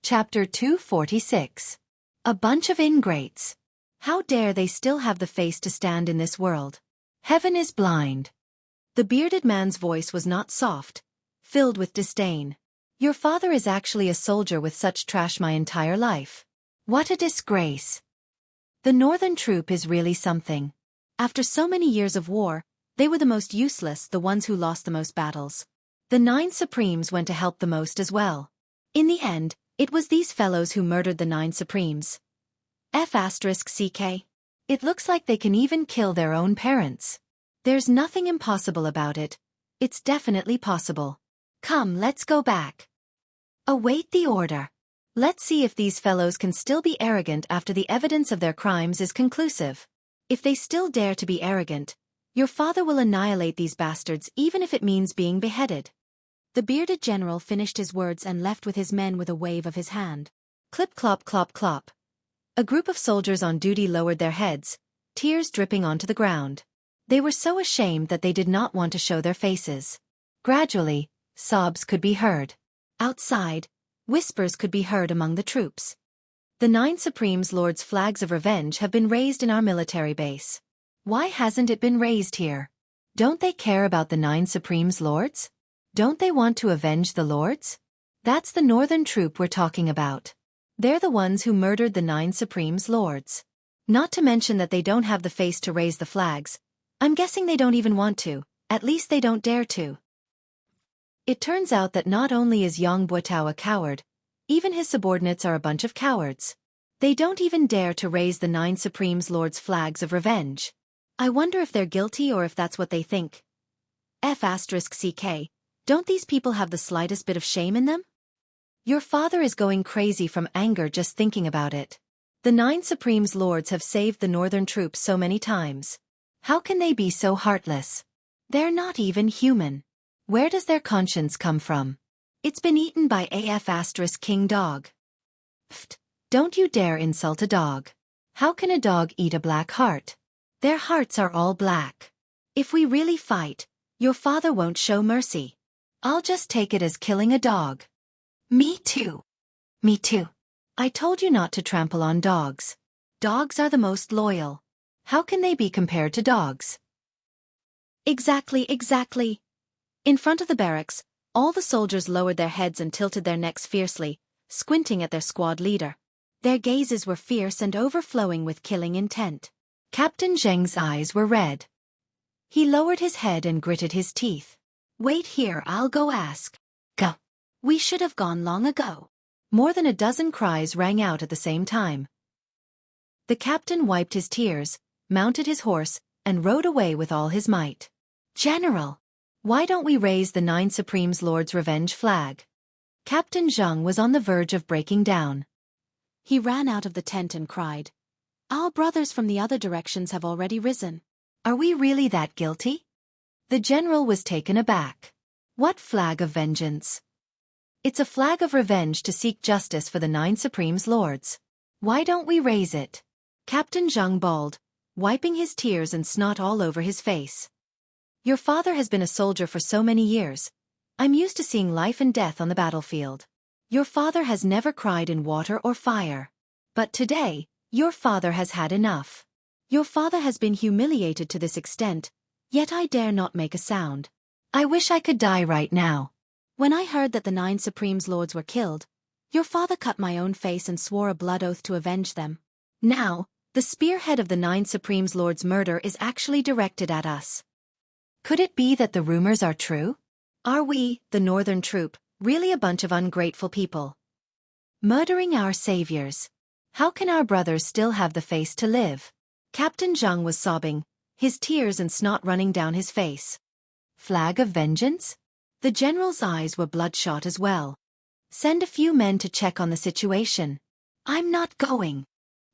Chapter 246. A bunch of ingrates. How dare they still have the face to stand in this world? Heaven is blind. The bearded man's voice was not soft, filled with disdain. Your father is actually a soldier with such trash my entire life. What a disgrace. The northern troop is really something. After so many years of war, they were the most useless, the ones who lost the most battles. The 9 Supremes went to help the most as well. In the end, it was these fellows who murdered the 9 Supremes. Xueqi. It looks like they can even kill their own parents. There's nothing impossible about it. It's definitely possible. Come, let's go back. Await the order. Let's see if these fellows can still be arrogant after the evidence of their crimes is conclusive. If they still dare to be arrogant, your father will annihilate these bastards even if it means being beheaded. The bearded general finished his words and left with his men with a wave of his hand. Clip clop clop clop. A group of soldiers on duty lowered their heads, tears dripping onto the ground. They were so ashamed that they did not want to show their faces. Gradually, sobs could be heard. Outside, whispers could be heard among the troops. The 9 Supremes Lord's flags of revenge have been raised in our military base. Why hasn't it been raised here? Don't they care about the 9 Supremes Lords? Don't they want to avenge the Lords? That's the northern troop we're talking about. They're the ones who murdered the 9 Supremes Lords. Not to mention that they don't have the face to raise the flags. I'm guessing they don't even want to, at least they don't dare to. It turns out that not only is Yang Buotao a coward, even his subordinates are a bunch of cowards. They don't even dare to raise the 9 Supremes Lords' flags of revenge. I wonder if they're guilty or if that's what they think. Xueqi. Don't these people have the slightest bit of shame in them? Your father is going crazy from anger just thinking about it. The 9 Supremes Lords have saved the northern troops so many times. How can they be so heartless? They're not even human. Where does their conscience come from? It's been eaten by King Dog. Pfft, don't you dare insult a dog. How can a dog eat a black heart? Their hearts are all black. If we really fight, your father won't show mercy. I'll just take it as killing a dog. Me too. Me too. I told you not to trample on dogs. Dogs are the most loyal. How can they be compared to dogs? Exactly. In front of the barracks, all the soldiers lowered their heads and tilted their necks fiercely, squinting at their squad leader. Their gazes were fierce and overflowing with killing intent. Captain Zheng's eyes were red. He lowered his head and gritted his teeth. Wait here, I'll go ask. Go. We should have gone long ago. More than a dozen cries rang out at the same time. The captain wiped his tears, mounted his horse, and rode away with all his might. General! Why don't we raise the 9 Supremes Lord's revenge flag? Captain Zheng was on the verge of breaking down. He ran out of the tent and cried. Our brothers from the other directions have already risen. Are we really that guilty? The general was taken aback. What flag of vengeance? It's a flag of revenge to seek justice for the 9 Supremes Lords. Why don't we raise it? Captain Zheng bawled, wiping his tears and snot all over his face. Your father has been a soldier for so many years. I'm used to seeing life and death on the battlefield. Your father has never cried in water or fire. But today, your father has had enough. Your father has been humiliated to this extent, yet I dare not make a sound. I wish I could die right now. When I heard that the 9 Supremes Lords were killed, your father cut my own face and swore a blood oath to avenge them. Now, the spearhead of the 9 Supremes Lords' murder is actually directed at us. Could it be that the rumors are true? Are we, the northern troop, really a bunch of ungrateful people? Murdering our saviors. How can our brothers still have the face to live? Captain Zheng was sobbing, his tears and snot running down his face. Flag of vengeance? The general's eyes were bloodshot as well. Send a few men to check on the situation. I'm not going.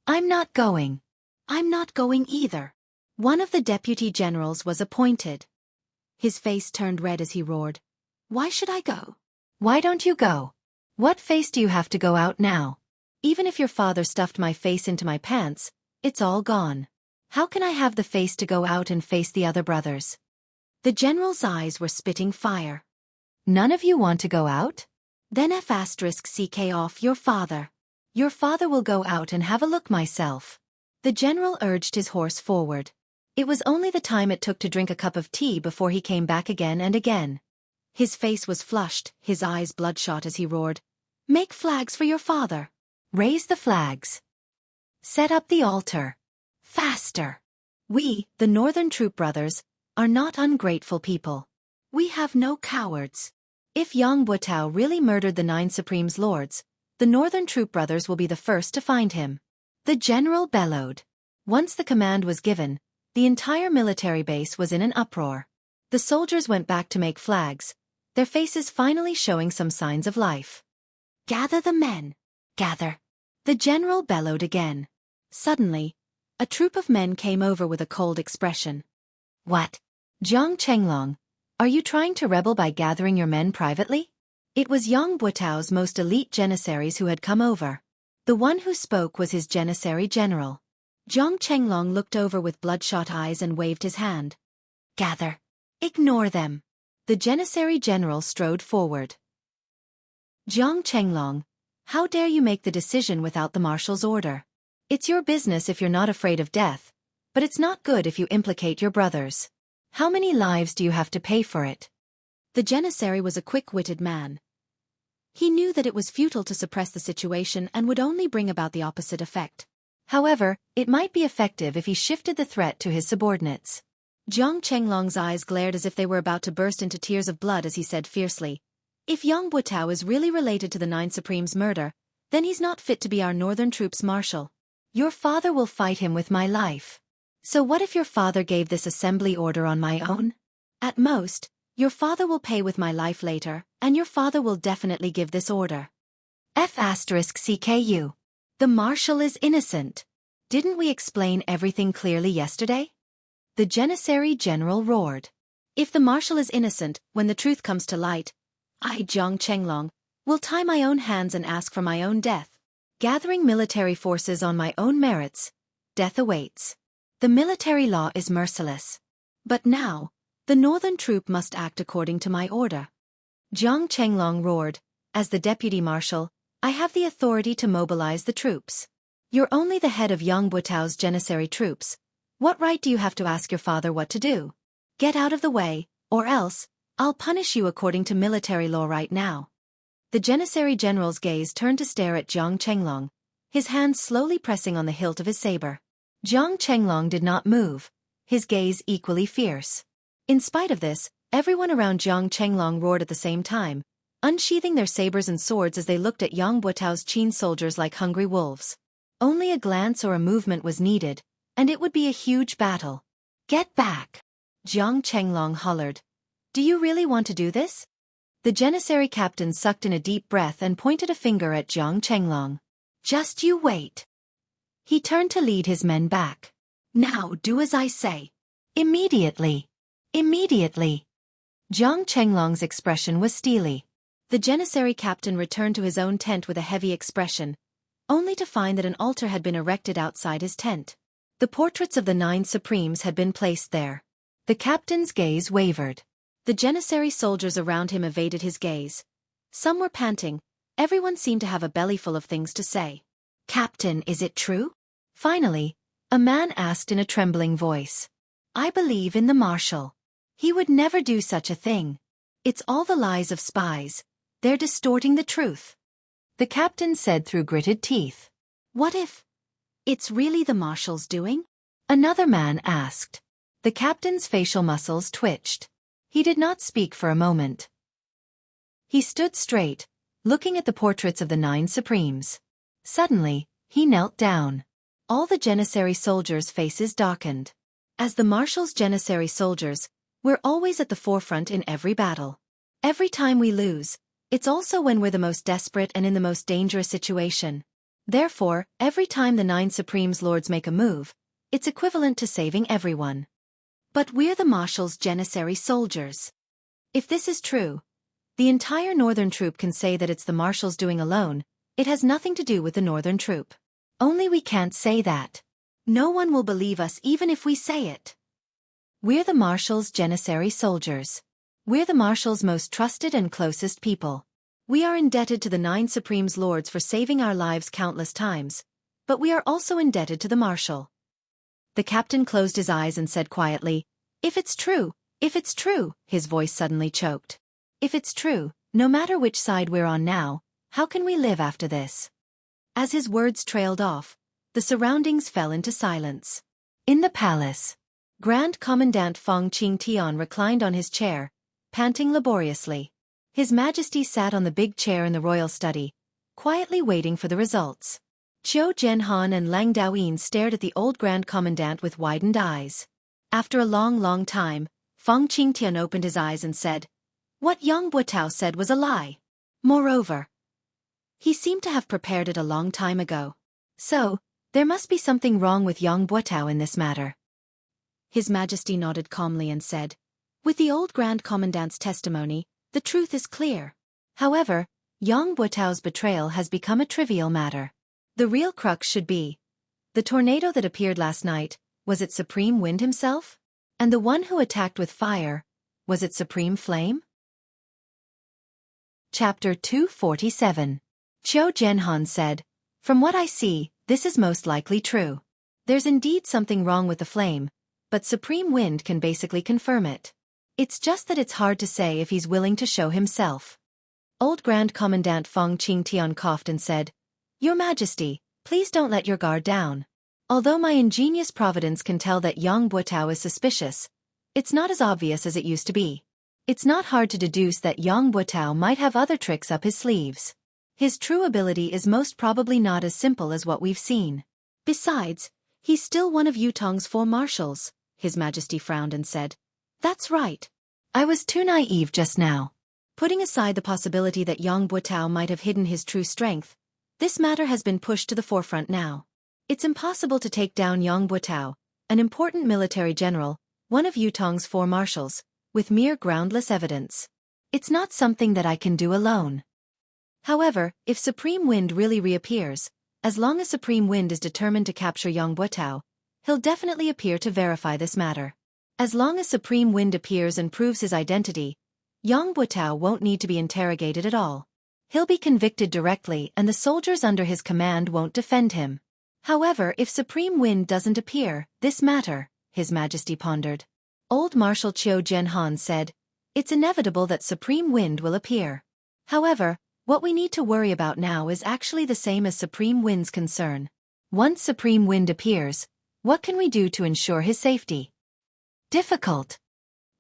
I'm not going. I'm not going either. One of the deputy generals was appointed. His face turned red as he roared. Why should I go? Why don't you go? What face do you have to go out now? Even if your father stuffed my face into my pants, it's all gone. How can I have the face to go out and face the other brothers? The general's eyes were spitting fire. None of you want to go out? Then F***CK off your father. Your father will go out and have a look myself. The general urged his horse forward. It was only the time it took to drink a cup of tea before he came back again and again. His face was flushed, his eyes bloodshot as he roared, "Make flags for your father. Raise the flags. Set up the altar. Faster. We, the Northern Troop Brothers, are not ungrateful people. We have no cowards. If Yang Butao really murdered the 9 Supreme's lords, the Northern Troop Brothers will be the first to find him." The general bellowed. Once the command was given, the entire military base was in an uproar. The soldiers went back to make flags, their faces finally showing some signs of life. "Gather the men. Gather." The general bellowed again. Suddenly, a troop of men came over with a cold expression. "What? Jiang Chenglong, are you trying to rebel by gathering your men privately?" It was Yang Butao's most elite janissaries who had come over. The one who spoke was his janissary general. Jiang Chenglong looked over with bloodshot eyes and waved his hand. "Gather. Ignore them." The janissary general strode forward. "Jiang Chenglong, how dare you make the decision without the marshal's order? It's your business if you're not afraid of death, but it's not good if you implicate your brothers. How many lives do you have to pay for it?" The janissary was a quick-witted man. He knew that it was futile to suppress the situation and would only bring about the opposite effect. However, it might be effective if he shifted the threat to his subordinates. Jiang Chenglong's eyes glared as if they were about to burst into tears of blood as he said fiercely, "If Yang Butao is really related to the 9 Supreme's murder, then he's not fit to be our Northern Troops marshal. Your father will fight him with my life. So what if your father gave this assembly order on my own? At most, your father will pay with my life later, and your father will definitely give this order. F***CKU. The marshal is innocent. Didn't we explain everything clearly yesterday?" The janissary general roared. "If the marshal is innocent, when the truth comes to light, I, Jiang Chenglong, will tie my own hands and ask for my own death. Gathering military forces on my own merits, death awaits. The military law is merciless. But now, the Northern Troop must act according to my order." Jiang Chenglong roared, "As the deputy marshal, I have the authority to mobilize the troops. You're only the head of Yang Butao's janissary troops. What right do you have to ask your father what to do? Get out of the way, or else, I'll punish you according to military law right now." The janissary general's gaze turned to stare at Jiang Chenglong, his hands slowly pressing on the hilt of his saber. Jiang Chenglong did not move, his gaze equally fierce. In spite of this, everyone around Jiang Chenglong roared at the same time, unsheathing their sabers and swords as they looked at Yang Butao's Qin soldiers like hungry wolves. Only a glance or a movement was needed, and it would be a huge battle. "Get back!" Jiang Chenglong hollered. "Do you really want to do this?" The janissary captain sucked in a deep breath and pointed a finger at Jiang Chenglong. "Just you wait." He turned to lead his men back. "Now do as I say. Immediately. Immediately." Jiang Chenglong's expression was steely. The janissary captain returned to his own tent with a heavy expression, only to find that an altar had been erected outside his tent. The portraits of the 9 Supremes had been placed there. The captain's gaze wavered. The janissary soldiers around him evaded his gaze. Some were panting, everyone seemed to have a bellyful of things to say. "Captain, is it true?" Finally, a man asked in a trembling voice. "I believe in the marshal. He would never do such a thing. It's all the lies of spies. They're distorting the truth." The captain said through gritted teeth. "What if it's really the marshal's doing?" Another man asked. The captain's facial muscles twitched. He did not speak for a moment. He stood straight, looking at the portraits of the 9 Supremes. Suddenly, he knelt down. All the janissary soldiers' faces darkened. As the marshal's janissary soldiers, we're always at the forefront in every battle. Every time we lose, it's also when we're the most desperate and in the most dangerous situation. Therefore, every time the 9 Supremes lords make a move, it's equivalent to saving everyone. But we're the marshal's janissary soldiers. If this is true, the entire Northern Troop can say that it's the marshal's doing alone. It has nothing to do with the Northern Troop. Only we can't say that. No one will believe us even if we say it. We're the marshal's janissary soldiers. We're the marshal's most trusted and closest people. We are indebted to the 9 Supreme's lords for saving our lives countless times, but we are also indebted to the Marshal. The captain closed his eyes and said quietly, if it's true, his voice suddenly choked. If it's true, no matter which side we're on now, how can we live after this? As his words trailed off, the surroundings fell into silence. In the palace, Grand Commandant Feng Qingtian reclined on his chair, panting laboriously. His Majesty sat on the big chair in the royal study, quietly waiting for the results. Qiu Zhenhan and Lang Daoyin stared at the old Grand Commandant with widened eyes. After a long time, Feng Qingtian opened his eyes and said, "What Yang Buotao said was a lie. Moreover, he seemed to have prepared it a long time ago. So, there must be something wrong with Yang Buotao in this matter." His Majesty nodded calmly and said, "With the old Grand Commandant's testimony, the truth is clear. However, Yang Buotao's betrayal has become a trivial matter. The real crux should be, the tornado that appeared last night, was it Supreme Wind himself? And the one who attacked with fire, was it Supreme Flame?" Chapter 247. Qiu Zhenhan said, "From what I see, this is most likely true. There's indeed something wrong with the flame, but Supreme Wind can basically confirm it. It's just that it's hard to say if he's willing to show himself." Old Grand Commandant Feng Qingtian coughed and said, "Your Majesty, please don't let your guard down. Although my ingenious providence can tell that Yang Buotao is suspicious, it's not as obvious as it used to be. It's not hard to deduce that Yang Buotao might have other tricks up his sleeves. His true ability is most probably not as simple as what we've seen. Besides, he's still one of Yutong's 4 marshals," His Majesty frowned and said. "That's right. I was too naive just now. Putting aside the possibility that Yang Buotao might have hidden his true strength, this matter has been pushed to the forefront now. It's impossible to take down Yang Buotao, an important military general, one of Yutong's 4 marshals, with mere groundless evidence. It's not something that I can do alone. However, if Supreme Wind really reappears, as long as Supreme Wind is determined to capture Yang Buotao, he'll definitely appear to verify this matter. As long as Supreme Wind appears and proves his identity, Yang Buotao won't need to be interrogated at all. He'll be convicted directly and the soldiers under his command won't defend him. However, if Supreme Wind doesn't appear, this matter," His Majesty pondered. Old Marshal Qiu Zhenhan said, "It's inevitable that Supreme Wind will appear. However, what we need to worry about now is actually the same as Supreme Wind's concern. Once Supreme Wind appears, what can we do to ensure his safety?" "Difficult."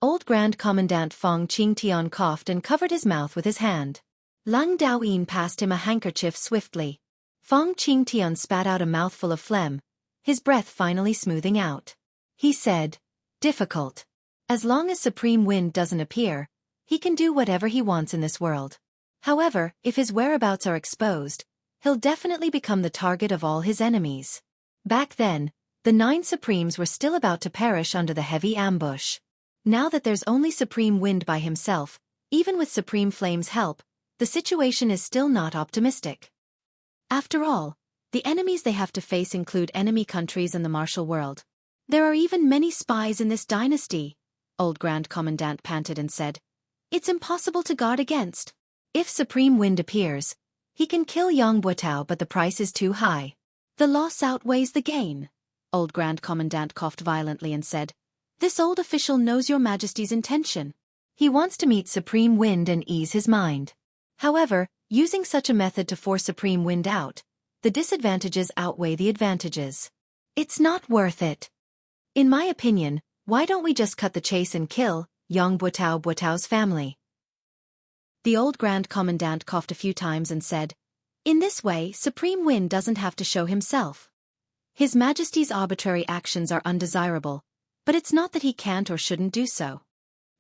Old Grand Commandant Feng Qingtian coughed and covered his mouth with his hand. Lang Daoyin passed him a handkerchief swiftly. Feng Qingtian spat out a mouthful of phlegm, his breath finally smoothing out. He said, "Difficult. As long as Supreme Wind doesn't appear, he can do whatever he wants in this world. However, if his whereabouts are exposed, he'll definitely become the target of all his enemies." Back then, the 9 Supremes were still about to perish under the heavy ambush. Now that there's only Supreme Wind by himself, even with Supreme Flame's help, the situation is still not optimistic. After all, the enemies they have to face include enemy countries and the martial world. "There are even many spies in this dynasty," Old Grand Commandant panted and said. "It's impossible to guard against. If Supreme Wind appears, he can kill Yang Buotao, but the price is too high. The loss outweighs the gain." Old Grand Commandant coughed violently and said, "This old official knows Your Majesty's intention. He wants to meet Supreme Wind and ease his mind. However, using such a method to force Supreme Wind out, the disadvantages outweigh the advantages. It's not worth it. In my opinion, why don't we just cut the chase and kill Yang Buotao's family?" The old Grand Commandant coughed a few times and said, "In this way, Supreme Wind doesn't have to show himself. His Majesty's arbitrary actions are undesirable, but it's not that he can't or shouldn't do so.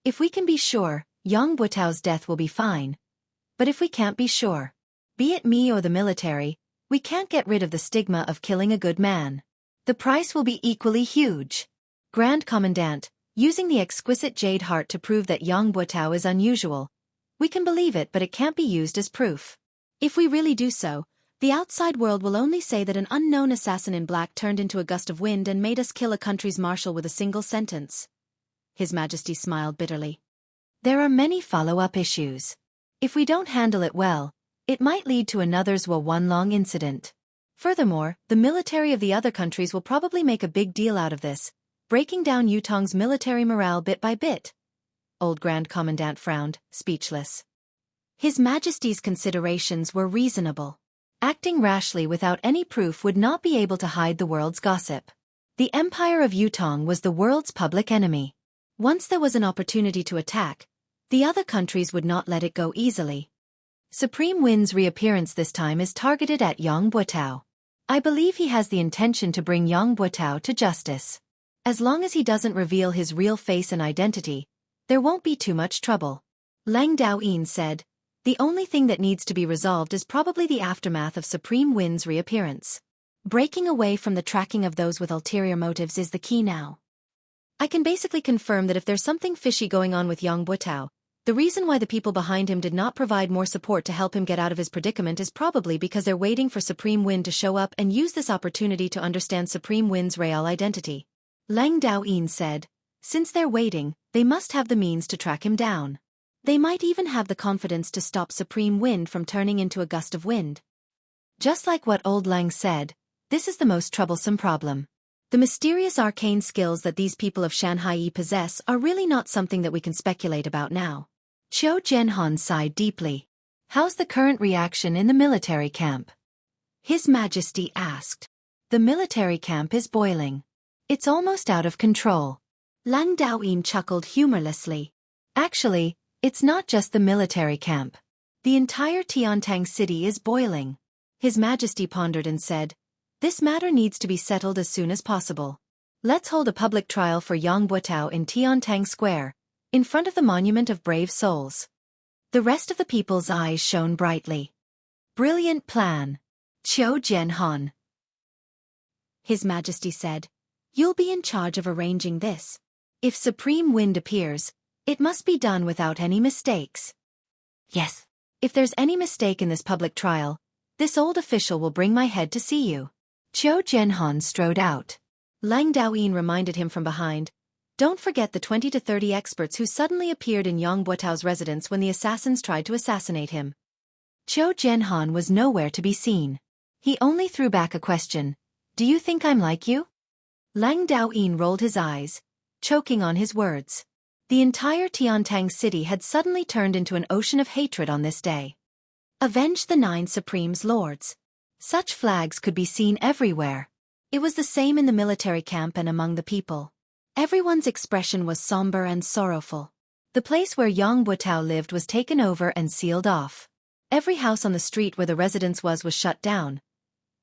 If we can be sure, Yang Buotao's death will be fine. But if we can't be sure, be it me or the military, we can't get rid of the stigma of killing a good man. The price will be equally huge. Grand Commandant, using the exquisite jade heart to prove that Yang Buotao is unusual. We can believe it, but it can't be used as proof. If we really do so, the outside world will only say that an unknown assassin in black turned into a gust of wind and made us kill a country's marshal with a single sentence." His Majesty smiled bitterly. "There are many follow-up issues. If we don't handle it well, it might lead to another Xueqi incident. Furthermore, the military of the other countries will probably make a big deal out of this, breaking down Yutong's military morale bit by bit. Old Grand Commandant frowned, speechless. His Majesty's considerations were reasonable. Acting rashly without any proof would not be able to hide the world's gossip. The Empire of Yutong was the world's public enemy. Once there was an opportunity to attack, the other countries would not let it go easily. Supreme Win's reappearance this time is targeted at Yang Buotao. I believe he has the intention to bring Yang Buotao to justice. As long as he doesn't reveal his real face and identity, there won't be too much trouble. Lang Daoyin said, the only thing that needs to be resolved is probably the aftermath of Supreme Win's reappearance. Breaking away from the tracking of those with ulterior motives is the key now. I can basically confirm that if there's something fishy going on with Yang Buotao, the reason why the people behind him did not provide more support to help him get out of his predicament is probably because they're waiting for Supreme Win to show up and use this opportunity to understand Supreme Win's real identity. Lang Daoyin said, since they're waiting, they must have the means to track him down. They might even have the confidence to stop Supreme Wind from turning into a gust of wind. Just like what old Lang said, this is the most troublesome problem. The mysterious arcane skills that these people of Shanghai possess are really not something that we can speculate about now. Qiu Jianhan sighed deeply. How's the current reaction in the military camp? His Majesty asked. The military camp is boiling. It's almost out of control. Lang Daoyin chuckled humorlessly. Actually, it's not just the military camp. The entire Tiantang city is boiling. His Majesty pondered and said, this matter needs to be settled as soon as possible. Let's hold a public trial for Yang Buotao in Tiantang Square, in front of the Monument of Brave Souls. The rest of the people's eyes shone brightly. Brilliant plan. Qiu Jianhan. His Majesty said, you'll be in charge of arranging this. If Supreme Wind appears, it must be done without any mistakes. Yes. If there's any mistake in this public trial, this old official will bring my head to see you. Qiu Jianhan strode out. Lang Daoyin reminded him from behind, don't forget the 20 to 30 experts who suddenly appeared in Yang Buotao's residence when the assassins tried to assassinate him. Qiu Jianhan was nowhere to be seen. He only threw back a question. Do you think I'm like you? Lang Daoyin rolled his eyes, choking on his words. The entire Tiantang city had suddenly turned into an ocean of hatred on this day. Avenge the 9 Supreme's lords. Such flags could be seen everywhere. It was the same in the military camp and among the people. Everyone's expression was somber and sorrowful. The place where Yang Buotao lived was taken over and sealed off. Every house on the street where the residence was shut down.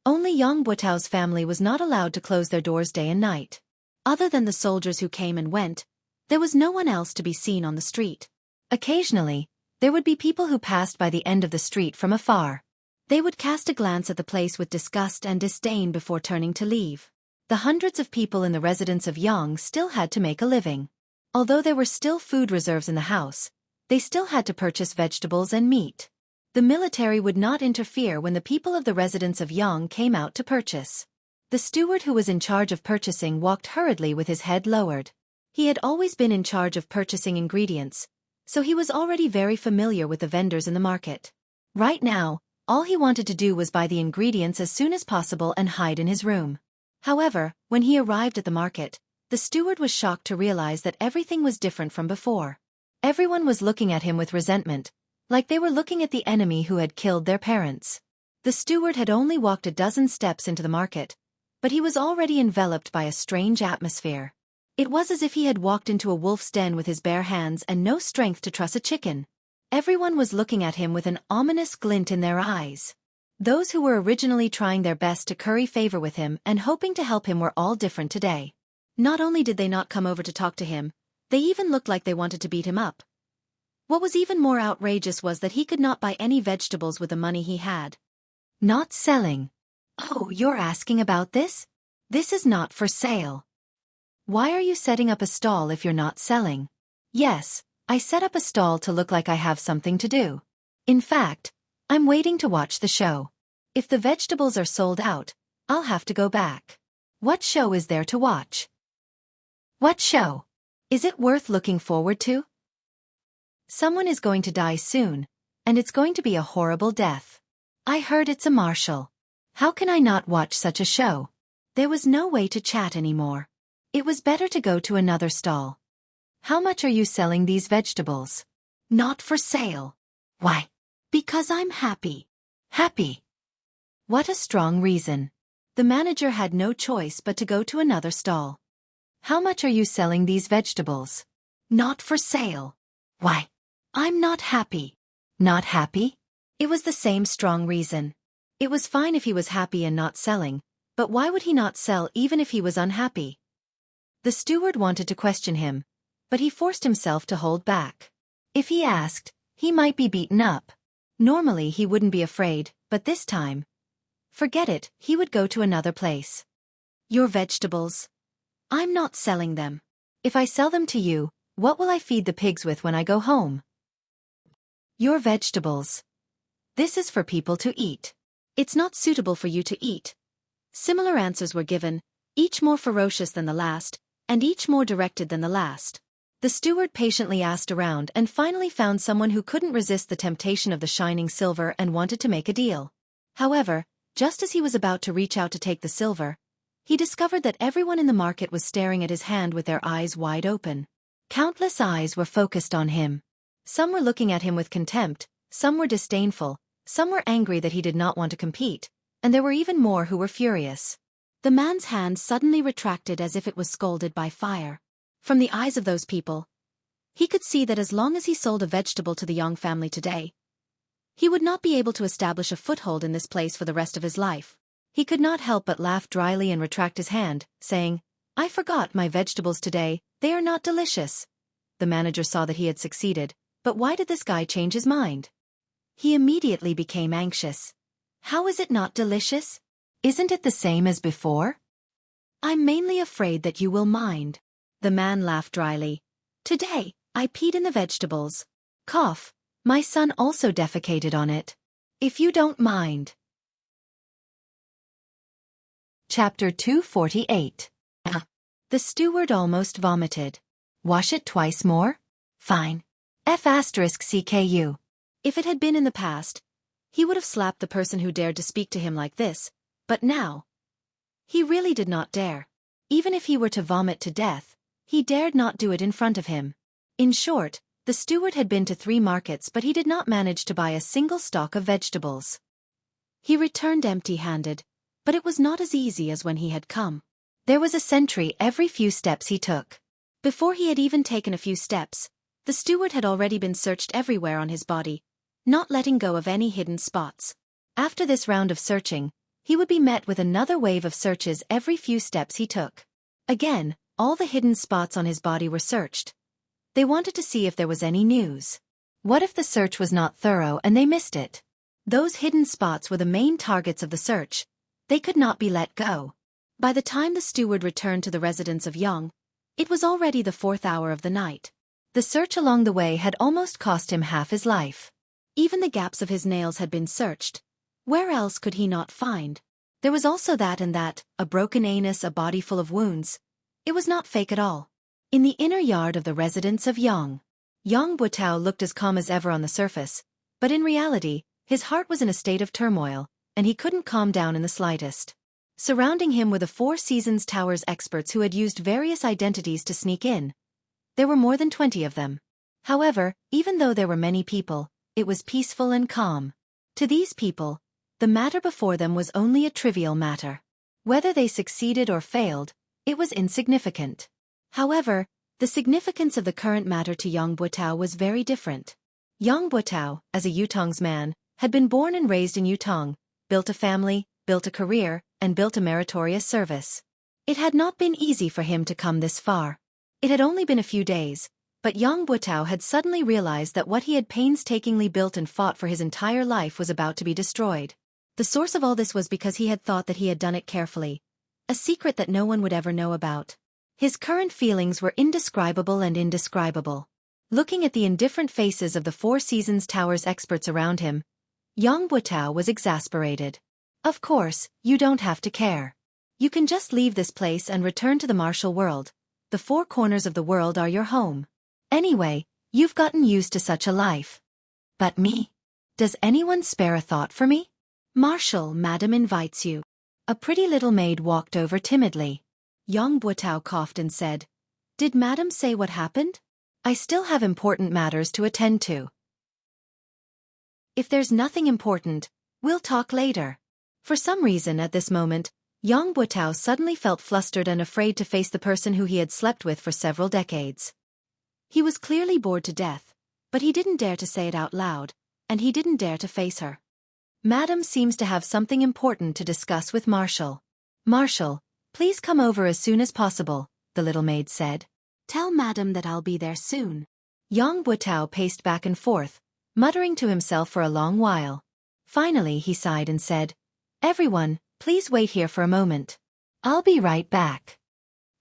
Only Yang Buotao's family was not allowed to close their doors day and night. Other than the soldiers who came and went, there was no one else to be seen on the street. Occasionally, there would be people who passed by the end of the street from afar. They would cast a glance at the place with disgust and disdain before turning to leave. The hundreds of people in the residence of Yang still had to make a living. Although there were still food reserves in the house, they still had to purchase vegetables and meat. The military would not interfere when the people of the residence of Yang came out to purchase. The steward who was in charge of purchasing walked hurriedly with his head lowered. He had always been in charge of purchasing ingredients, so he was already very familiar with the vendors in the market. Right now, all he wanted to do was buy the ingredients as soon as possible and hide in his room. However, when he arrived at the market, the steward was shocked to realize that everything was different from before. Everyone was looking at him with resentment, like they were looking at the enemy who had killed their parents. The steward had only walked a dozen steps into the market, but he was already enveloped by a strange atmosphere. It was as if he had walked into a wolf's den with his bare hands and no strength to truss a chicken. Everyone was looking at him with an ominous glint in their eyes. Those who were originally trying their best to curry favor with him and hoping to help him were all different today. Not only did they not come over to talk to him, they even looked like they wanted to beat him up. What was even more outrageous was that he could not buy any vegetables with the money he had. Not selling. Oh, you're asking about this? This is not for sale. Why are you setting up a stall if you're not selling? Yes, I set up a stall to look like I have something to do. In fact, I'm waiting to watch the show. If the vegetables are sold out, I'll have to go back. What show is there to watch? What show? Is it worth looking forward to? Someone is going to die soon, And it's going to be a horrible death. I heard it's a martial. How can I not watch such a show? There was no way to chat anymore. It was better to go to another stall. How much are you selling these vegetables? Not for sale. Why? Because I'm happy. Happy. What a strong reason. The manager had no choice but to go to another stall. How much are you selling these vegetables? Not for sale. Why? I'm not happy. Not happy? It was the same strong reason. It was fine if he was happy and not selling, but why would he not sell even if he was unhappy? The steward wanted to question him, but he forced himself to hold back. If he asked, he might be beaten up. Normally he wouldn't be afraid, but this time, forget it, he would go to another place. Your vegetables. I'm not selling them. If I sell them to you, what will I feed the pigs with when I go home? Your vegetables. This is for people to eat. It's not suitable for you to eat. Similar answers were given, each more ferocious than the last, and each more directed than the last. The steward patiently asked around and finally found someone who couldn't resist the temptation of the shining silver and wanted to make a deal. However, just as he was about to reach out to take the silver, he discovered that everyone in the market was staring at his hand with their eyes wide open. Countless eyes were focused on him. Some were looking at him with contempt, some were disdainful, some were angry that he did not want to compete, and there were even more who were furious. The man's hand suddenly retracted as if it was scalded by fire. From the eyes of those people, he could see that as long as he sold a vegetable to the Young family today, he would not be able to establish a foothold in this place for the rest of his life. He could not help but laugh dryly and retract his hand, saying, I forgot my vegetables today, they are not delicious. The manager saw that he had succeeded, but why did this guy change his mind? He immediately became anxious. How is it not delicious? Isn't it the same as before? I'm mainly afraid that you will mind. The man laughed dryly. Today, I peed in the vegetables. Cough. My son also defecated on it. If you don't mind. Chapter 248. The steward almost vomited. Wash it twice more? Fine. F***CKU. If it had been in the past, he would have slapped the person who dared to speak to him like this, but now, he really did not dare. Even if he were to vomit to death, he dared not do it in front of him. In short, the steward had been to 3 markets but he did not manage to buy a single stalk of vegetables. He returned empty-handed, but it was not as easy as when he had come. There was a sentry every few steps he took. Before he had even taken a few steps, the steward had already been searched everywhere on his body, not letting go of any hidden spots. After this round of searching, he would be met with another wave of searches every few steps he took. Again, all the hidden spots on his body were searched. They wanted to see if there was any news. What if the search was not thorough and they missed it? Those hidden spots were the main targets of the search. They could not be let go. By the time the steward returned to the residence of Young, it was already the 4th hour of the night. The search along the way had almost cost him half his life. Even the gaps of his nails had been searched. Where else could he not find? There was also that, a broken anus, a body full of wounds. It was not fake at all. In the inner yard of the residence of Yang Buitao looked as calm as ever on the surface, but in reality, his heart was in a state of turmoil, and he couldn't calm down in the slightest. Surrounding him were the Four Seasons Tower's experts who had used various identities to sneak in. There were more than 20 of them. However, even though there were many people, it was peaceful and calm. To these people, the matter before them was only a trivial matter. Whether they succeeded or failed, it was insignificant. However, the significance of the current matter to Yang Buitao was very different. Yang Buitao, as a Yutong's man, had been born and raised in Yutong, built a family, built a career, and built a meritorious service. It had not been easy for him to come this far. It had only been a few days, but Yang Buitao had suddenly realized that what he had painstakingly built and fought for his entire life was about to be destroyed. The source of all this was because he had thought that he had done it carefully, a secret that no one would ever know about. His current feelings were indescribable and indescribable. Looking at the indifferent faces of the Four Seasons Tower's experts around him, Yang Buitao was exasperated. Of course, you don't have to care. You can just leave this place and return to the martial world. The 4 corners of the world are your home. Anyway, you've gotten used to such a life. But me? Does anyone spare a thought for me? Marshal, Madam invites you. A pretty little maid walked over timidly. Yang Buotao coughed and said, Did Madam say what happened? I still have important matters to attend to. If there's nothing important, we'll talk later. For some reason at this moment, Yang Buotao suddenly felt flustered and afraid to face the person who he had slept with for several decades. He was clearly bored to death, but he didn't dare to say it out loud, and he didn't dare to face her. Madam seems to have something important to discuss with Marshal. Marshal, please come over as soon as possible, the little maid said. Tell Madam that I'll be there soon. Yang Buotao paced back and forth, muttering to himself for a long while. Finally he sighed and said, Everyone, please wait here for a moment. I'll be right back.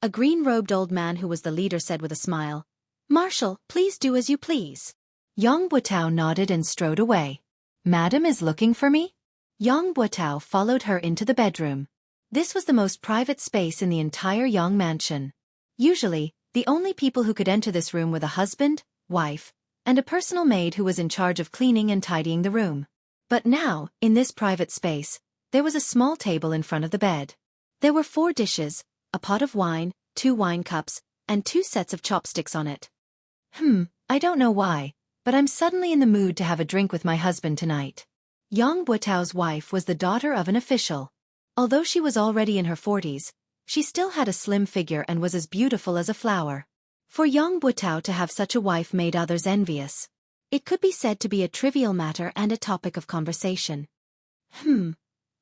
A green-robed old man who was the leader said with a smile, Marshal, please do as you please. Yang Buotao nodded and strode away. Madam is looking for me? Yang Buotao followed her into the bedroom. This was the most private space in the entire Yang mansion. Usually, the only people who could enter this room were the husband, wife, and a personal maid who was in charge of cleaning and tidying the room. But now, in this private space, there was a small table in front of the bed. There were 4 dishes, a pot of wine, 2 wine cups, and 2 sets of chopsticks on it. I don't know why, but I'm suddenly in the mood to have a drink with my husband tonight. Yang Buotao's wife was the daughter of an official. Although she was already in her 40s, she still had a slim figure and was as beautiful as a flower. For Yang Buotao to have such a wife made others envious. It could be said to be a trivial matter and a topic of conversation.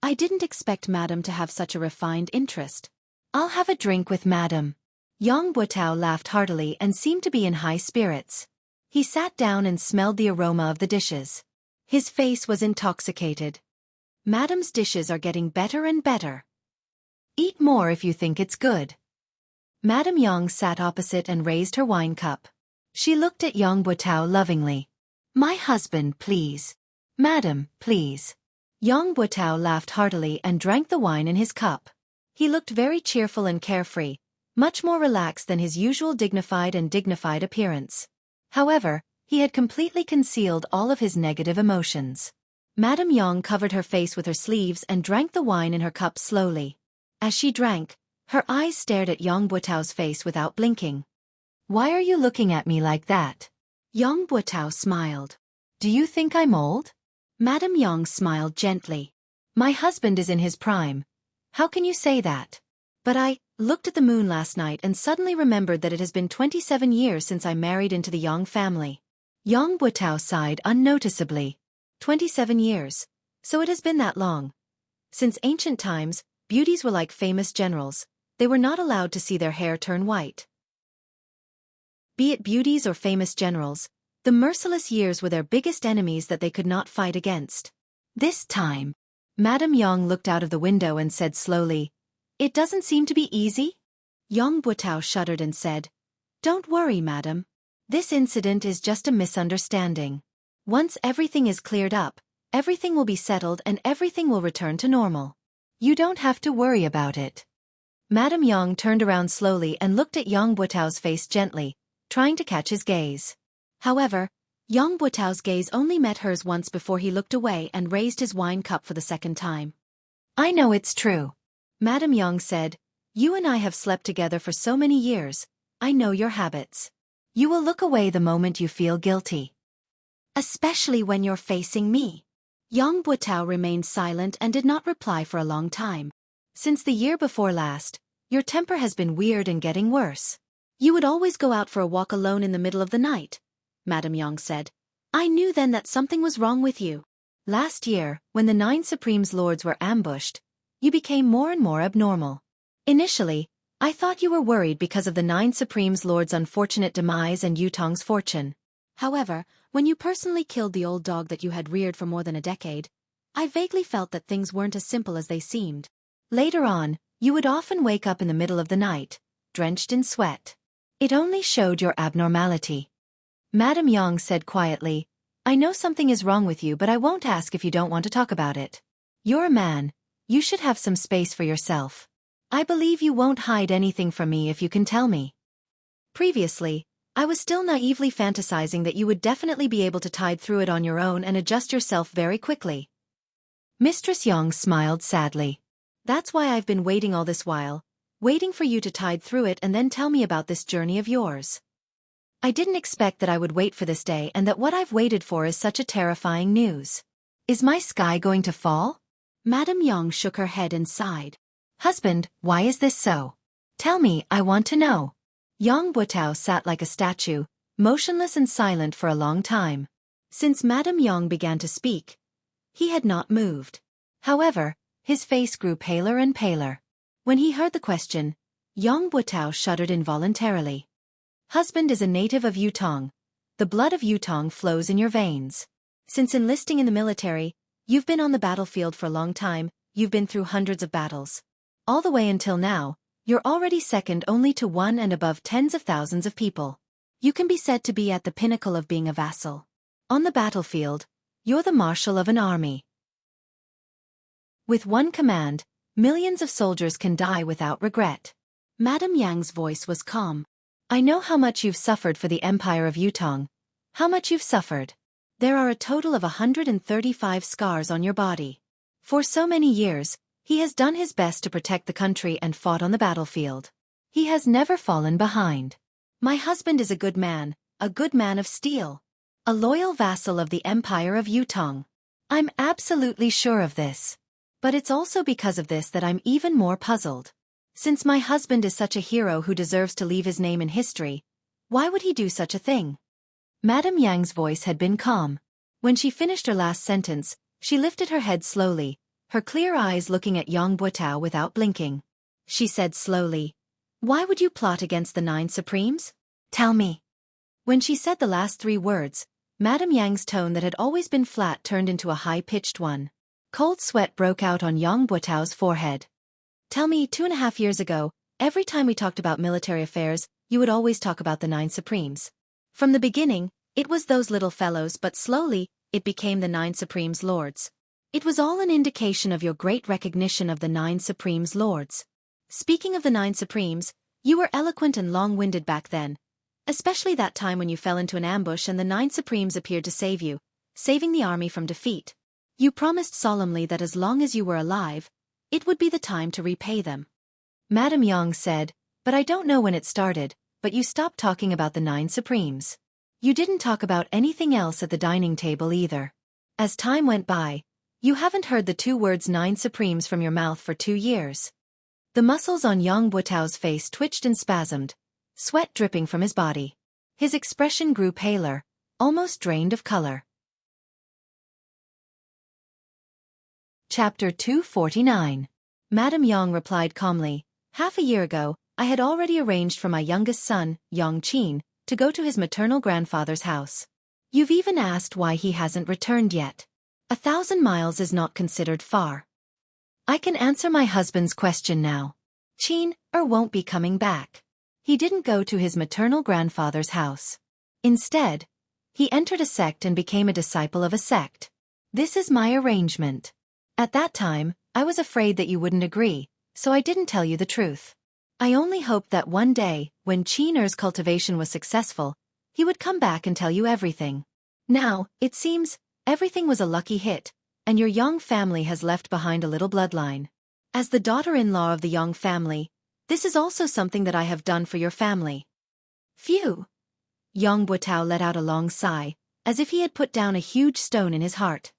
I didn't expect Madam to have such a refined interest. I'll have a drink with Madam. Yang Buotao laughed heartily and seemed to be in high spirits. He sat down and smelled the aroma of the dishes. His face was intoxicated. Madam's dishes are getting better and better. Eat more if you think it's good. Madame Yang sat opposite and raised her wine cup. She looked at Yang Buotao lovingly. My husband, please. Madam, please. Yang Buotao laughed heartily and drank the wine in his cup. He looked very cheerful and carefree, much more relaxed than his usual dignified appearance. However, he had completely concealed all of his negative emotions. Madame Yang covered her face with her sleeves and drank the wine in her cup slowly. As she drank, her eyes stared at Yang Buotao's face without blinking. Why are you looking at me like that? Yang Buotao smiled. Do you think I'm old? Madame Yang smiled gently. My husband is in his prime. How can you say that? But I looked at the moon last night and suddenly remembered that it has been 27 years since I married into the Yang family. Yang Buotao sighed unnoticeably. 27 years. So it has been that long. Since ancient times, beauties were like famous generals. They were not allowed to see their hair turn white. Be it beauties or famous generals, the merciless years were their biggest enemies that they could not fight against. This time, Madame Yang looked out of the window and said slowly, It doesn't seem to be easy? Yang Buotao shuddered and said, Don't worry, madam. This incident is just a misunderstanding. Once everything is cleared up, everything will be settled and everything will return to normal. You don't have to worry about it. Madame Yang turned around slowly and looked at Yang Buotao's face gently, trying to catch his gaze. However, Yang Buotao's gaze only met hers once before he looked away and raised his wine cup for the second time. I know it's true. Madame Yang said, You and I have slept together for so many years. I know your habits. You will look away the moment you feel guilty. Especially when you're facing me. Yang Buotao remained silent and did not reply for a long time. Since the year before last, your temper has been weird and getting worse. You would always go out for a walk alone in the middle of the night, Madame Yang said. I knew then that something was wrong with you. Last year, when the 9 Supremes Lords were ambushed, you became more and more abnormal. Initially, I thought you were worried because of the 9 Supremes Lords' unfortunate demise and Yutong's fortune. However, when you personally killed the old dog that you had reared for more than a decade, I vaguely felt that things weren't as simple as they seemed. Later on, you would often wake up in the middle of the night, drenched in sweat. It only showed your abnormality. Madame Yang said quietly, I know something is wrong with you, but I won't ask if you don't want to talk about it. You're a man. You should have some space for yourself. I believe you won't hide anything from me if you can tell me. Previously, I was still naively fantasizing that you would definitely be able to tide through it on your own and adjust yourself very quickly. Mistress Yang smiled sadly. That's why I've been waiting all this while, waiting for you to tide through it and then tell me about this journey of yours. I didn't expect that I would wait for this day and that what I've waited for is such a terrifying news. Is my sky going to fall? Madame Yang shook her head and sighed. Husband, why is this so? Tell me, I want to know. Yang Butao sat like a statue, motionless and silent for a long time. Since Madame Yang began to speak, he had not moved. However, his face grew paler and paler. When he heard the question, Yang Butao shuddered involuntarily. Husband is a native of Yutong. The blood of Yutong flows in your veins. Since enlisting in the military, you've been on the battlefield for a long time, you've been through hundreds of battles. All the way until now, you're already second only to one and above tens of thousands of people. You can be said to be at the pinnacle of being a vassal. On the battlefield, you're the marshal of an army. With one command, millions of soldiers can die without regret. Madame Yang's voice was calm. I know how much you've suffered for the Empire of Yutong. How much you've suffered. There are a total of 135 scars on your body. For so many years, he has done his best to protect the country and fought on the battlefield. He has never fallen behind. My husband is a good man of steel. A loyal vassal of the Empire of Yutong. I'm absolutely sure of this. But it's also because of this that I'm even more puzzled. Since my husband is such a hero who deserves to leave his name in history, why would he do such a thing? Madame Yang's voice had been calm. When she finished her last sentence, she lifted her head slowly, her clear eyes looking at Yang Butao without blinking. She said slowly, Why would you plot against the 9 Supremes? Tell me. When she said the last 3 words, Madame Yang's tone that had always been flat turned into a high-pitched one. Cold sweat broke out on Yang Butao's forehead. Tell me, 2.5 years ago, every time we talked about military affairs, you would always talk about the 9 Supremes. From the beginning, it was those little fellows, but slowly, it became the 9 Supremes Lords. It was all an indication of your great recognition of the 9 Supremes Lords. Speaking of the 9 Supremes, you were eloquent and long-winded back then. Especially that time when you fell into an ambush and the 9 Supremes appeared to save you, saving the army from defeat. You promised solemnly that as long as you were alive, it would be the time to repay them. Madame Yang said, But I don't know when it started, but you stopped talking about the 9 Supremes. You didn't talk about anything else at the dining table either. As time went by, you haven't heard the 2 words 9 Supremes from your mouth for 2 years. The muscles on Yang Butao's face twitched and spasmed, sweat dripping from his body. His expression grew paler, almost drained of color. Chapter 249. Madame Yang replied calmly, Half a year ago, I had already arranged for my youngest son, Yang Qin, to go to his maternal grandfather's house. You've even asked why he hasn't returned yet. 1,000 miles is not considered far. I can answer my husband's question now. Qin won't be coming back. He didn't go to his maternal grandfather's house. Instead, he entered a sect and became a disciple of a sect. This is my arrangement. At that time, I was afraid that you wouldn't agree, so I didn't tell you the truth. I only hoped that one day, when Qin's cultivation was successful, he would come back and tell you everything. Now, it seems, everything was a lucky hit, and your Yang family has left behind a little bloodline. As the daughter-in-law of the Yang family, this is also something that I have done for your family. Phew! Yang Butao let out a long sigh, as if he had put down a huge stone in his heart.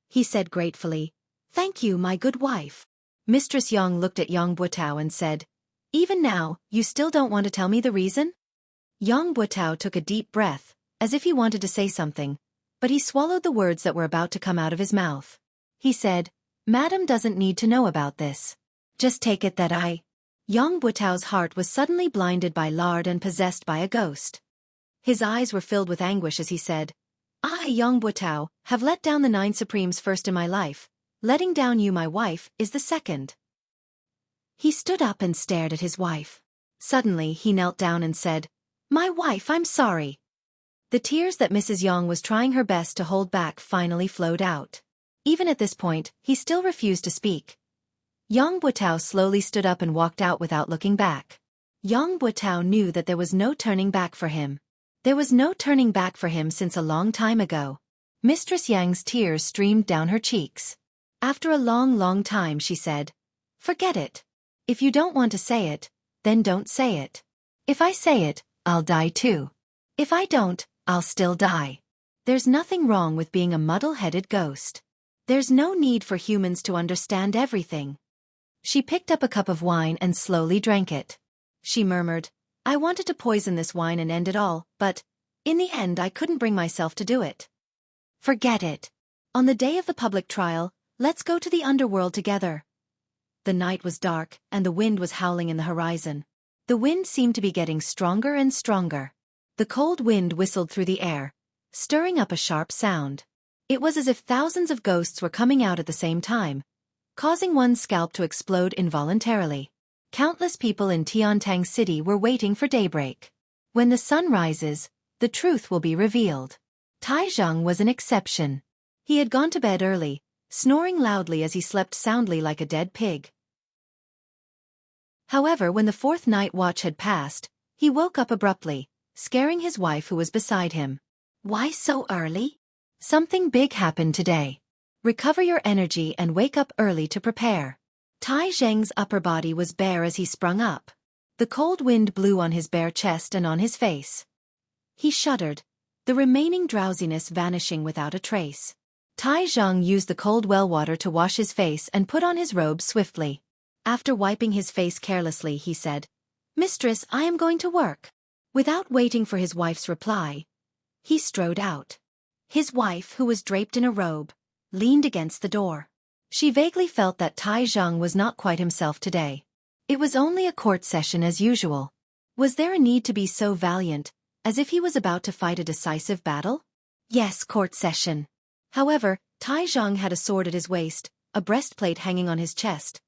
He said gratefully, Thank you, my good wife. Mistress Yang looked at Yang Butao and said, Even now, you still don't want to tell me the reason? Yang Butao took a deep breath, as if he wanted to say something, but he swallowed the words that were about to come out of his mouth. He said, Madam doesn't need to know about this. Just take it that Yang Butao's heart was suddenly blinded by lard and possessed by a ghost. His eyes were filled with anguish as he said, I, Yang Butao, have let down the 9 Supremes first in my life. Letting down you, my wife, is the second. He stood up and stared at his wife. Suddenly, he knelt down and said, My wife, I'm sorry. The tears that Mrs. Yang was trying her best to hold back finally flowed out. Even at this point, he still refused to speak. Yang Butao slowly stood up and walked out without looking back. Yang Butao knew that there was no turning back for him. There was no turning back for him since a long time ago. Mistress Yang's tears streamed down her cheeks. After a long time she said, "Forget it. If you don't want to say it, then don't say it. If I say it, I'll die too. If I don't, I'll still die. There's nothing wrong with being a muddle-headed ghost. There's no need for humans to understand everything." She picked up a cup of wine and slowly drank it. She murmured, "I wanted to poison this wine and end it all, but, in the end I couldn't bring myself to do it. Forget it. On the day of the public trial, let's go to the underworld together." The night was dark, and the wind was howling in the horizon. The wind seemed to be getting stronger and stronger. The cold wind whistled through the air, stirring up a sharp sound. It was as if thousands of ghosts were coming out at the same time, causing one's scalp to explode involuntarily. Countless people in Tiantang City were waiting for daybreak. When the sun rises, the truth will be revealed. Tai Zhang was an exception. He had gone to bed early, snoring loudly as he slept soundly like a dead pig. However, when the fourth night watch had passed, he woke up abruptly, scaring his wife who was beside him. "Why so early? Something big happened today. Recover your energy and wake up early to prepare." Tai Zheng's upper body was bare as he sprung up. The cold wind blew on his bare chest and on his face. He shuddered, the remaining drowsiness vanishing without a trace. Tai Zhang used the cold well water to wash his face and put on his robe swiftly. After wiping his face carelessly, he said, "Mistress, I am going to work." Without waiting for his wife's reply, he strode out. His wife, who was draped in a robe, leaned against the door. She vaguely felt that Tai Zhang was not quite himself today. It was only a court session as usual. Was there a need to be so valiant, as if he was about to fight a decisive battle? Yes, court session. However, Tai Zhang had a sword at his waist, a breastplate hanging on his chest.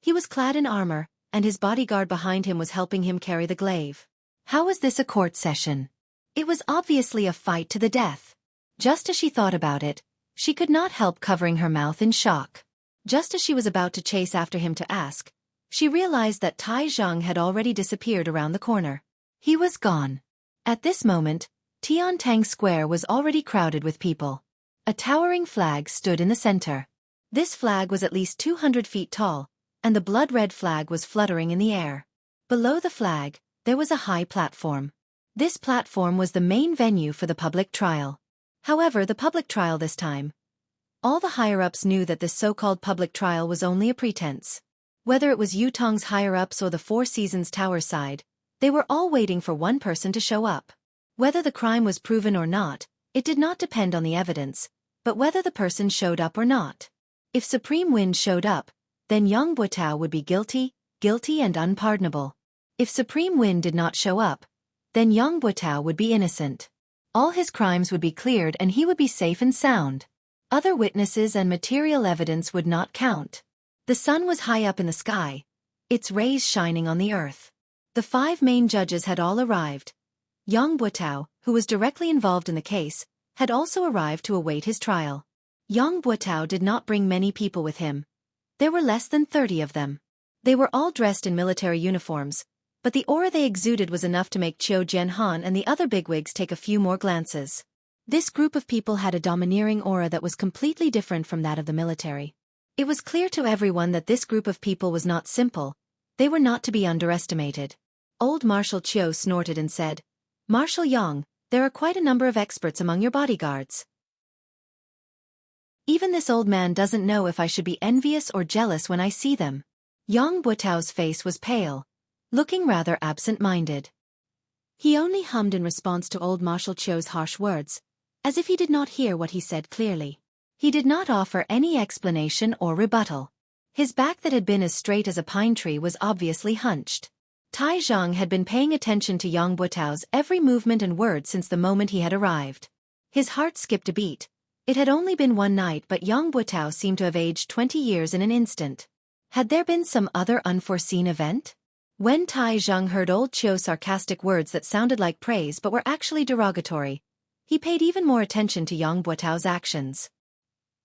He was clad in armor, and his bodyguard behind him was helping him carry the glaive. How was this a court session? It was obviously a fight to the death. Just as she thought about it, she could not help covering her mouth in shock. Just as she was about to chase after him to ask, she realized that Tai Zhang had already disappeared around the corner. He was gone. At this moment, Tiantang Square was already crowded with people. A towering flag stood in the center. This flag was at least 200 feet tall, and the blood-red flag was fluttering in the air. Below the flag, there was a high platform. This platform was the main venue for the public trial. However, the public trial this time, all the higher-ups knew that this so-called public trial was only a pretense. Whether it was Yutong's higher-ups or the Four Seasons Tower side, they were all waiting for one person to show up. Whether the crime was proven or not, it did not depend on the evidence, but whether the person showed up or not. If Supreme Wind showed up, then Yang Buotao would be guilty and unpardonable. If Supreme Wind did not show up, then Yang Buotao would be innocent. All his crimes would be cleared and he would be safe and sound. Other witnesses and material evidence would not count. The sun was high up in the sky, its rays shining on the earth. The 5 main judges had all arrived. Yang Buotao, who was directly involved in the case, had also arrived to await his trial. Yang Buotao did not bring many people with him. There were less than 30 of them. They were all dressed in military uniforms, but the aura they exuded was enough to make Qiu Jianhan and the other bigwigs take a few more glances. This group of people had a domineering aura that was completely different from that of the military. It was clear to everyone that this group of people was not simple. They were not to be underestimated. Old Marshal Qiu snorted and said, "Marshal Yang, there are quite a number of experts among your bodyguards. Even this old man doesn't know if I should be envious or jealous when I see them." Yang Buotao's face was pale, looking rather absent-minded. He only hummed in response to old Marshal Qiu's harsh words, as if he did not hear what he said clearly. He did not offer any explanation or rebuttal. His back that had been as straight as a pine tree was obviously hunched. Tai Zhang had been paying attention to Yang Buotao's every movement and word since the moment he had arrived. His heart skipped a beat. It had only been one night, but Yang Buotao seemed to have aged 20 years in an instant. Had there been some other unforeseen event? When Tai Zhang heard old Qiu's sarcastic words that sounded like praise but were actually derogatory, he paid even more attention to Yang Buotao's actions.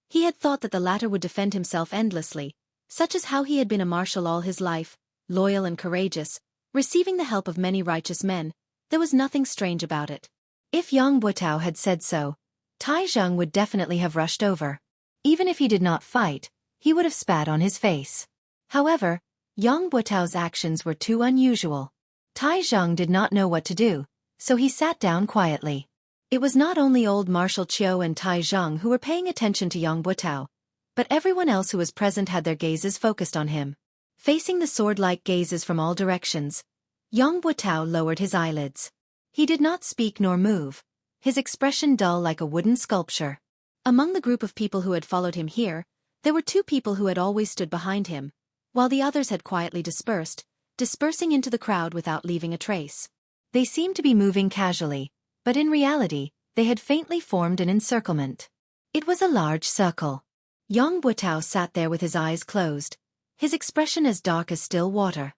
He had thought that the latter would defend himself endlessly, such as how he had been a marshal all his life, loyal and courageous, receiving the help of many righteous men. There was nothing strange about it. If Yang Butao had said so, Tai Zheng would definitely have rushed over. Even if he did not fight, he would have spat on his face. However, Yang Butao's actions were too unusual. Tai Zheng did not know what to do, so he sat down quietly. It was not only old Marshal Qiu and Tai Zheng who were paying attention to Yang Butao, but everyone else who was present had their gazes focused on him. Facing the sword-like gazes from all directions, Yang Butao lowered his eyelids. He did not speak nor move, his expression dull like a wooden sculpture. Among the group of people who had followed him here, there were 2 people who had always stood behind him, while the others had quietly dispersing into the crowd without leaving a trace. They seemed to be moving casually, but in reality, they had faintly formed an encirclement. It was a large circle. Yang Butao sat there with his eyes closed, his expression as dark as still water.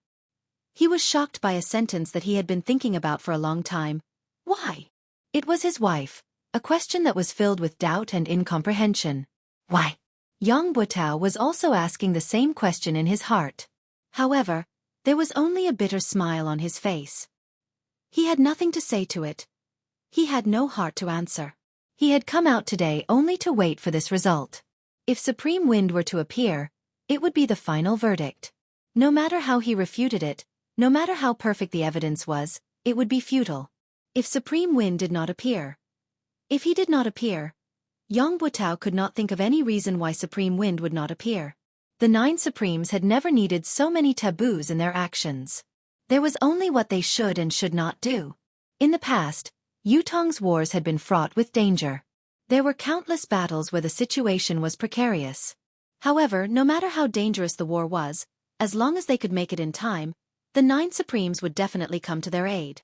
He was shocked by a sentence that he had been thinking about for a long time. Why? It was his wife, a question that was filled with doubt and incomprehension. Why? Yang Butao was also asking the same question in his heart. However, there was only a bitter smile on his face. He had nothing to say to it. He had no heart to answer. He had come out today only to wait for this result. If Supreme Wind were to appear, it would be the final verdict. No matter how he refuted it, no matter how perfect the evidence was, it would be futile. If Supreme Wind did not appear. If he did not appear, Yang Butao could not think of any reason why Supreme Wind would not appear. The 9 Supremes had never needed so many taboos in their actions. There was only what they should and should not do. In the past, Yutong's wars had been fraught with danger. There were countless battles where the situation was precarious. However, no matter how dangerous the war was, as long as they could make it in time, the 9 Supremes would definitely come to their aid.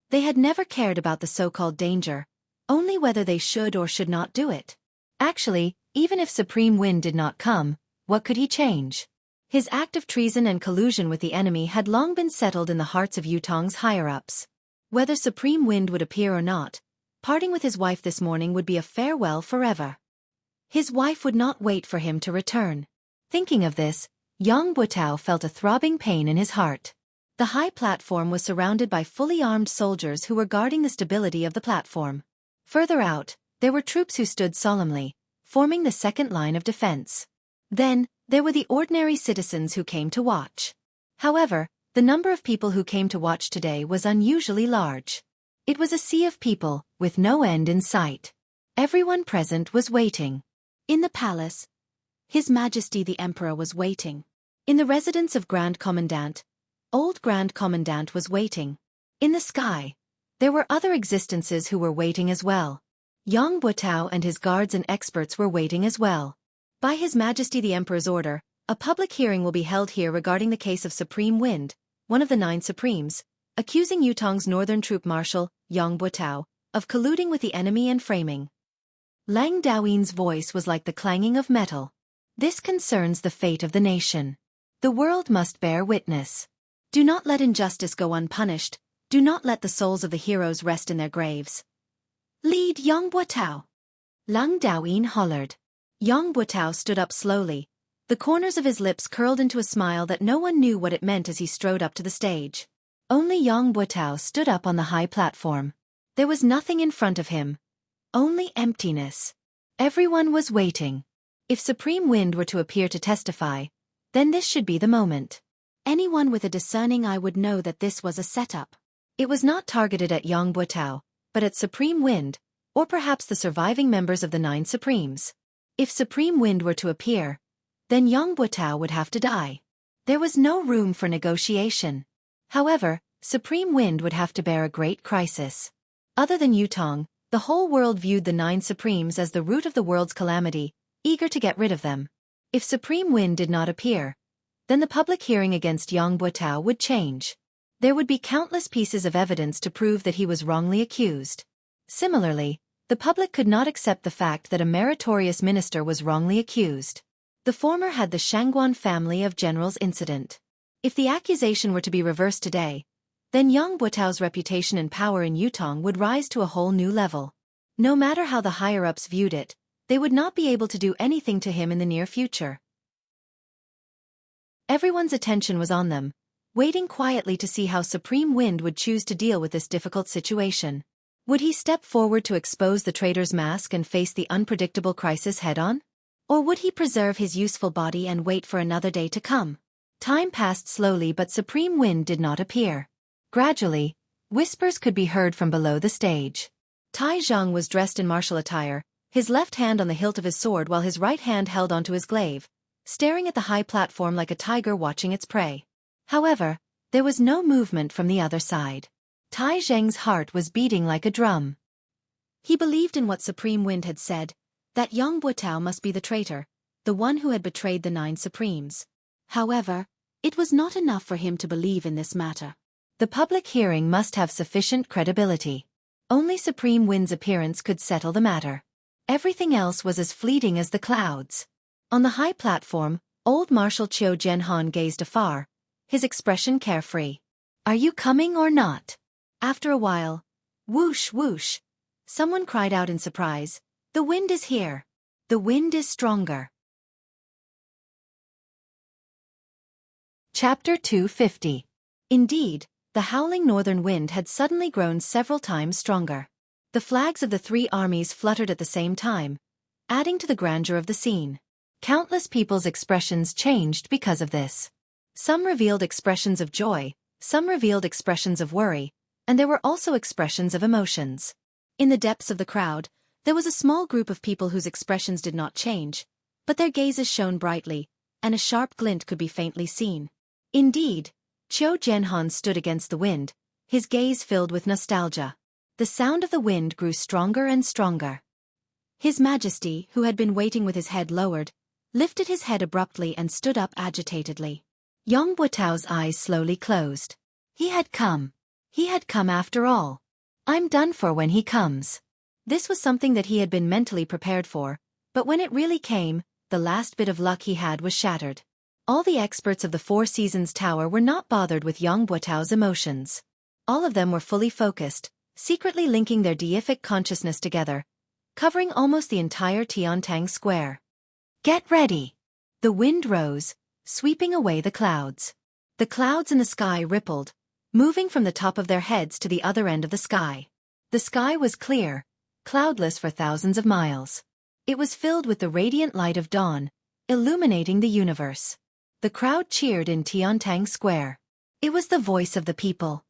They had never cared about the so-called danger, only whether they should or should not do it. Actually, even if Supreme Wind did not come, what could he change? His act of treason and collusion with the enemy had long been settled in the hearts of Yutong's higher-ups. Whether Supreme Wind would appear or not, parting with his wife this morning would be a farewell forever. His wife would not wait for him to return. Thinking of this, Yang Butao felt a throbbing pain in his heart. The high platform was surrounded by fully armed soldiers who were guarding the stability of the platform. Further out, there were troops who stood solemnly, forming the second line of defense. Then, there were the ordinary citizens who came to watch. However, the number of people who came to watch today was unusually large. It was a sea of people, with no end in sight. Everyone present was waiting. In the palace, His Majesty the Emperor was waiting. In the residence of Grand Commandant, Old Grand Commandant was waiting. In the sky, there were other existences who were waiting as well. Yang Butao and his guards and experts were waiting as well. By His Majesty the Emperor's order, a public hearing will be held here regarding the case of Supreme Wind, one of the 9 Supremes, accusing Yutong's northern troop marshal, Yang Butao, of colluding with the enemy and framing. Lang Daoyin's voice was like the clanging of metal. This concerns the fate of the nation. The world must bear witness. Do not let injustice go unpunished. Do not let the souls of the heroes rest in their graves. Lead Yang Butao. Lang Daoyin hollered. Yang Butao stood up slowly. The corners of his lips curled into a smile that no one knew what it meant as he strode up to the stage. Only Yang Butao stood up on the high platform. There was nothing in front of him. Only emptiness. Everyone was waiting. If Supreme Wind were to appear to testify, then this should be the moment. Anyone with a discerning eye would know that this was a setup. It was not targeted at Yang Butao, but at Supreme Wind, or perhaps the surviving members of the 9 Supremes. If Supreme Wind were to appear, then Yang Butao would have to die. There was no room for negotiation. However, Supreme Wind would have to bear a great crisis. Other than Yutong, the whole world viewed the 9 Supremes as the root of the world's calamity, eager to get rid of them. If Supreme Wind did not appear, then the public hearing against Yang Butao would change. There would be countless pieces of evidence to prove that he was wrongly accused. Similarly, the public could not accept the fact that a meritorious minister was wrongly accused. The former had the Shangguan family of generals incident. If the accusation were to be reversed today, then Yang Butao's reputation and power in Yutong would rise to a whole new level. No matter how the higher-ups viewed it, they would not be able to do anything to him in the near future. Everyone's attention was on them, waiting quietly to see how Supreme Wind would choose to deal with this difficult situation. Would he step forward to expose the traitor's mask and face the unpredictable crisis head-on? Or would he preserve his useful body and wait for another day to come? Time passed slowly, but Supreme Wind did not appear. Gradually, whispers could be heard from below the stage. Tai Zhang was dressed in martial attire, his left hand on the hilt of his sword while his right hand held onto his glaive, staring at the high platform like a tiger watching its prey. However, there was no movement from the other side. Tai Zheng's heart was beating like a drum. He believed in what Supreme Wind had said, that Yang Buotao must be the traitor, the one who had betrayed the 9 Supremes. However, it was not enough for him to believe in this matter. The public hearing must have sufficient credibility. Only Supreme Wind's appearance could settle the matter. Everything else was as fleeting as the clouds. On the high platform, old Marshal Qiu Jianhan gazed afar, his expression carefree. "Are you coming or not?" After a while, whoosh whoosh, someone cried out in surprise, "The wind is here. The wind is stronger." Chapter 250. Indeed, the howling northern wind had suddenly grown several times stronger. The flags of the 3 armies fluttered at the same time, adding to the grandeur of the scene. Countless people's expressions changed because of this. Some revealed expressions of joy, some revealed expressions of worry, and there were also expressions of emotions. In the depths of the crowd, there was a small group of people whose expressions did not change, but their gazes shone brightly, and a sharp glint could be faintly seen. Indeed, Qiu Jianhan stood against the wind, his gaze filled with nostalgia. The sound of the wind grew stronger and stronger. His Majesty, who had been waiting with his head lowered, lifted his head abruptly and stood up agitatedly. Yang Buotao's eyes slowly closed. He had come. He had come after all. I'm done for when he comes. This was something that he had been mentally prepared for, but when it really came, the last bit of luck he had was shattered. All the experts of the 4 Seasons Tower were not bothered with Yang Buotao's emotions. All of them were fully focused, secretly linking their deific consciousness together, covering almost the entire Tiantang Square. Get ready! The wind rose, sweeping away the clouds. The clouds in the sky rippled, moving from the top of their heads to the other end of the sky. The sky was clear, cloudless for thousands of miles. It was filled with the radiant light of dawn, illuminating the universe. The crowd cheered in Tiantang Square. It was the voice of the people.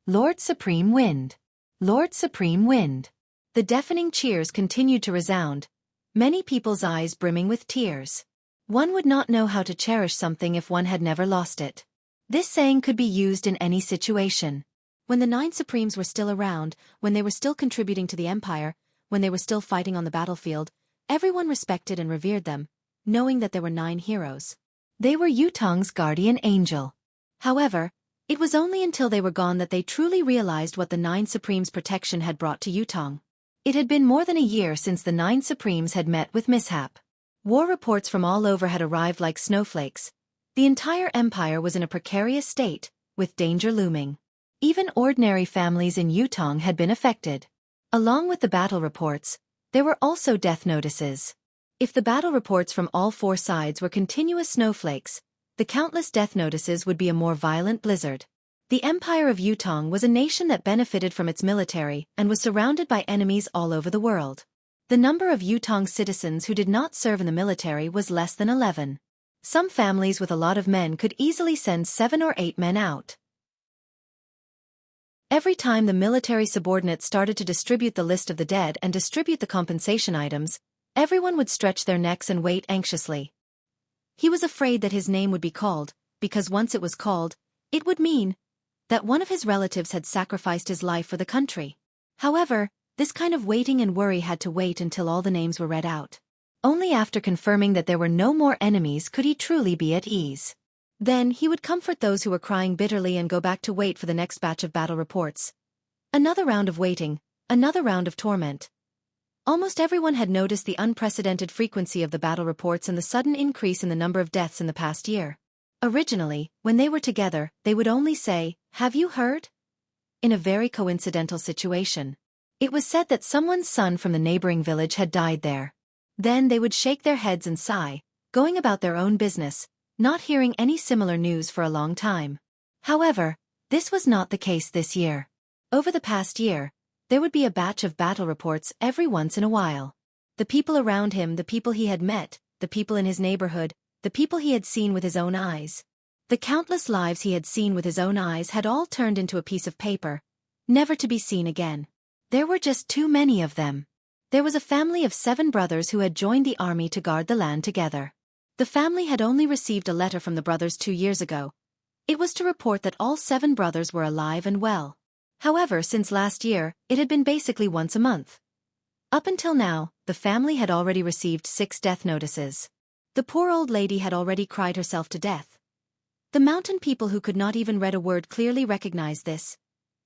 Lord Supreme Wind! Lord Supreme Wind! The deafening cheers continued to resound, many people's eyes brimming with tears. One would not know how to cherish something if one had never lost it. This saying could be used in any situation. When the 9 Supremes were still around, when they were still contributing to the empire, when they were still fighting on the battlefield, everyone respected and revered them, knowing that there were 9 heroes. They were Yutong's guardian angel. However, it was only until they were gone that they truly realized what the 9 Supremes' protection had brought to Yutong. It had been more than a year since the 9 Supremes had met with mishap. War reports from all over had arrived like snowflakes. The entire empire was in a precarious state, with danger looming. Even ordinary families in Yutong had been affected. Along with the battle reports, there were also death notices. If the battle reports from all 4 sides were continuous snowflakes, the countless death notices would be a more violent blizzard. The Empire of Yutong was a nation that benefited from its military and was surrounded by enemies all over the world. The number of Yutong citizens who did not serve in the military was less than 11. Some families with a lot of men could easily send 7 or 8 men out. Every time the military subordinates started to distribute the list of the dead and distribute the compensation items, everyone would stretch their necks and wait anxiously. He was afraid that his name would be called, because once it was called, it would mean that one of his relatives had sacrificed his life for the country. However, this kind of waiting and worry had to wait until all the names were read out. Only after confirming that there were no more enemies could he truly be at ease. Then he would comfort those who were crying bitterly and go back to wait for the next batch of battle reports. Another round of waiting, another round of torment. Almost everyone had noticed the unprecedented frequency of the battle reports and the sudden increase in the number of deaths in the past year. Originally, when they were together, they would only say, "Have you heard?" In a very coincidental situation. It was said that someone's son from the neighboring village had died there. Then they would shake their heads and sigh, going about their own business, not hearing any similar news for a long time. However, this was not the case this year. Over the past year, There would be a batch of battle reports every once in a while. The people around him, the people he had met, the people in his neighborhood, the people he had seen with his own eyes. The countless lives he had seen with his own eyes had all turned into a piece of paper, never to be seen again. There were just too many of them. There was a family of 7 brothers who had joined the army to guard the land together. The family had only received a letter from the brothers 2 years ago. It was to report that all 7 brothers were alive and well. However, since last year, it had been basically once a month. Up until now, the family had already received 6 death notices. The poor old lady had already cried herself to death. The mountain people who could not even read a word clearly recognized this.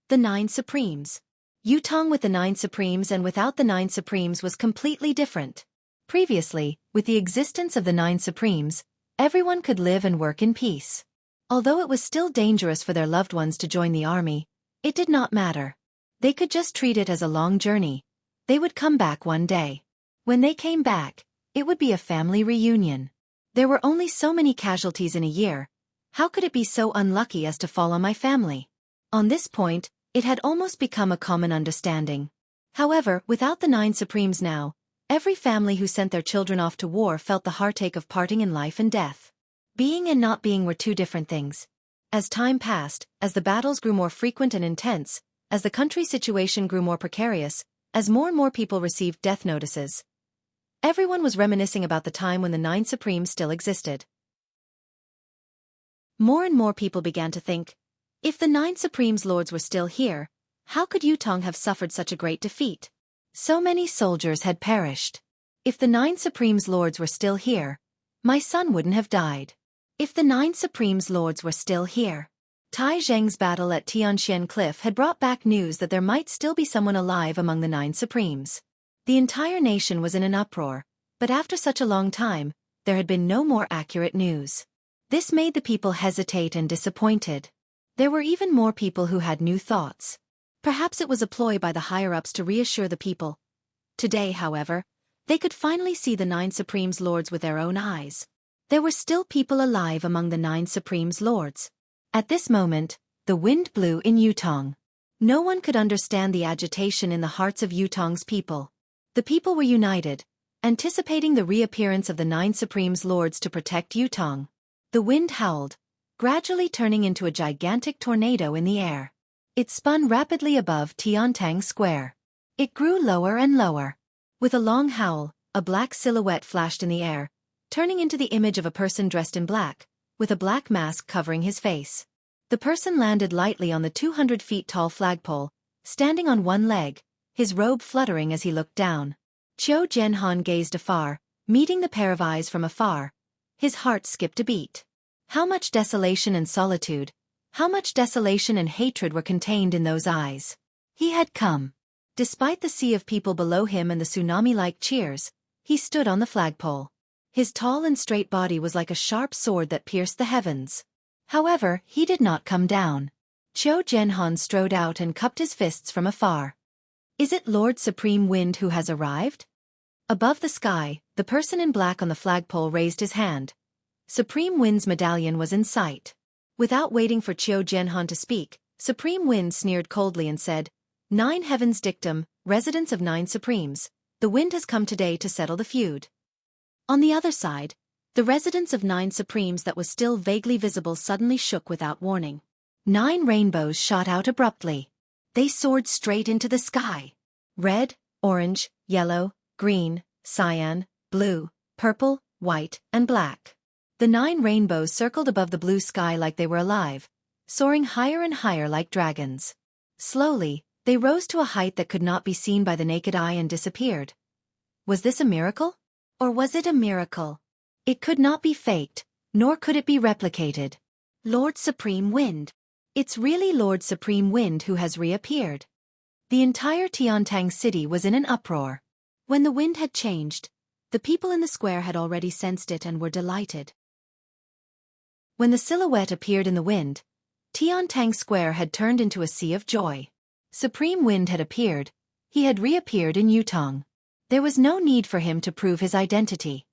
The 9 Supremes. Yutong with the 9 Supremes and without the 9 Supremes was completely different. Previously, with the existence of the 9 Supremes, everyone could live and work in peace. Although it was still dangerous for their loved ones to join the army, it did not matter. They could just treat it as a long journey. They would come back one day. When they came back, it would be a family reunion. There were only so many casualties in a year. How could it be so unlucky as to fall on my family? On this point, it had almost become a common understanding. However, without the 9 Supremes now, every family who sent their children off to war felt the heartache of parting in life and death. Being and not being were 2 different things. As time passed, as the battles grew more frequent and intense, as the country's situation grew more precarious, as more and more people received death notices, everyone was reminiscing about the time when the 9 Supremes still existed. More and more people began to think, if the 9 Supremes Lords were still here, how could Yutong have suffered such a great defeat? So many soldiers had perished. If the 9 Supremes Lords were still here, my son wouldn't have died. If the 9 Supremes Lords were still here. Tai Zheng's battle at Tianxian Cliff had brought back news that there might still be someone alive among the 9 Supremes. The entire nation was in an uproar, but after such a long time, there had been no more accurate news. This made the people hesitate and disappointed. There were even more people who had new thoughts. Perhaps it was a ploy by the higher-ups to reassure the people. Today, however, they could finally see the 9 Supremes Lords with their own eyes. There were still people alive among the 9 Supremes Lords. At this moment, the wind blew in Yutong. No one could understand the agitation in the hearts of Yutong's people. The people were united, anticipating the reappearance of the 9 Supremes Lords to protect Yutong. The wind howled, gradually turning into a gigantic tornado in the air. It spun rapidly above Tiantang Square. It grew lower and lower. With a long howl, a black silhouette flashed in the air, turning into the image of a person dressed in black, with a black mask covering his face. The person landed lightly on the 200 feet tall flagpole, standing on one leg, his robe fluttering as he looked down. Qiu Jianhan gazed afar, meeting the pair of eyes from afar. His heart skipped a beat. How much desolation and solitude, how much desolation and hatred were contained in those eyes. He had come. Despite the sea of people below him and the tsunami-like cheers, he stood on the flagpole. His tall and straight body was like a sharp sword that pierced the heavens. However, he did not come down. Qiu Jianhan strode out and cupped his fists from afar. Is it Lord Supreme Wind who has arrived? Above the sky, the person in black on the flagpole raised his hand. Supreme Wind's medallion was in sight. Without waiting for Qiu Jianhan to speak, Supreme Wind sneered coldly and said, 9 Heavens Dictum, residents of 9 Supremes, the wind has come today to settle the feud. On the other side, the residents of 9 Supremes that was still vaguely visible suddenly shook without warning. 9 rainbows shot out abruptly. They soared straight into the sky. Red, orange, yellow, green, cyan, blue, purple, white, and black. The 9 rainbows circled above the blue sky like they were alive, soaring higher and higher like dragons. Slowly, they rose to a height that could not be seen by the naked eye and disappeared. Was this a miracle? Or was it a miracle? It could not be faked, nor could it be replicated. Lord Supreme Wind. It's really Lord Supreme Wind who has reappeared. The entire Tiantang city was in an uproar. When the wind had changed, the people in the square had already sensed it and were delighted. When the silhouette appeared in the wind, Tiantang Square had turned into a sea of joy. Supreme Wind had appeared. He had reappeared in Yutong. There was no need for him to prove his identity.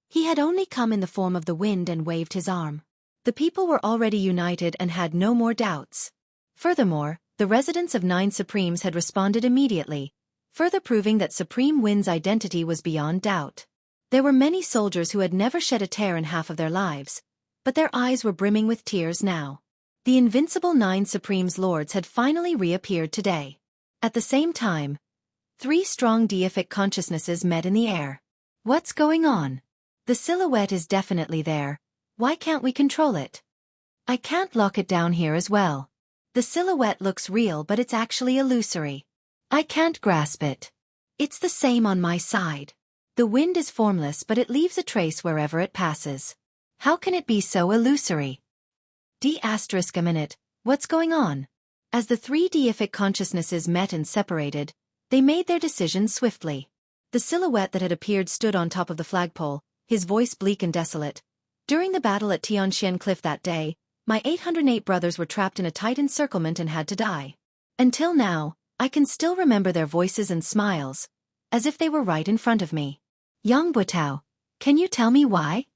He had only come in the form of the wind and waved his arm. The people were already united and had no more doubts. Furthermore, The residents of 9 Supremes had responded immediately, further proving that Supreme Wind's identity was beyond doubt. There were many soldiers who had never shed a tear in half of their lives, but their eyes were brimming with tears now. The invincible 9 Supremes lords had finally reappeared today. At the same time, 3 strong deific consciousnesses met in the air. What's going on? The silhouette is definitely there. Why can't we control it? I can't lock it down here as well. The silhouette looks real, but it's actually illusory. I can't grasp it. It's the same on my side. The wind is formless, but it leaves a trace wherever it passes. How can it be so illusory? A minute, what's going on? As the 3 deific consciousnesses met and separated, they made their decision swiftly. The silhouette that had appeared stood on top of the flagpole, his voice bleak and desolate. During the battle at Tianxian Cliff that day, my 808 brothers were trapped in a tight encirclement and had to die. Until now, I can still remember their voices and smiles, as if they were right in front of me. Yang Butao, can you tell me why?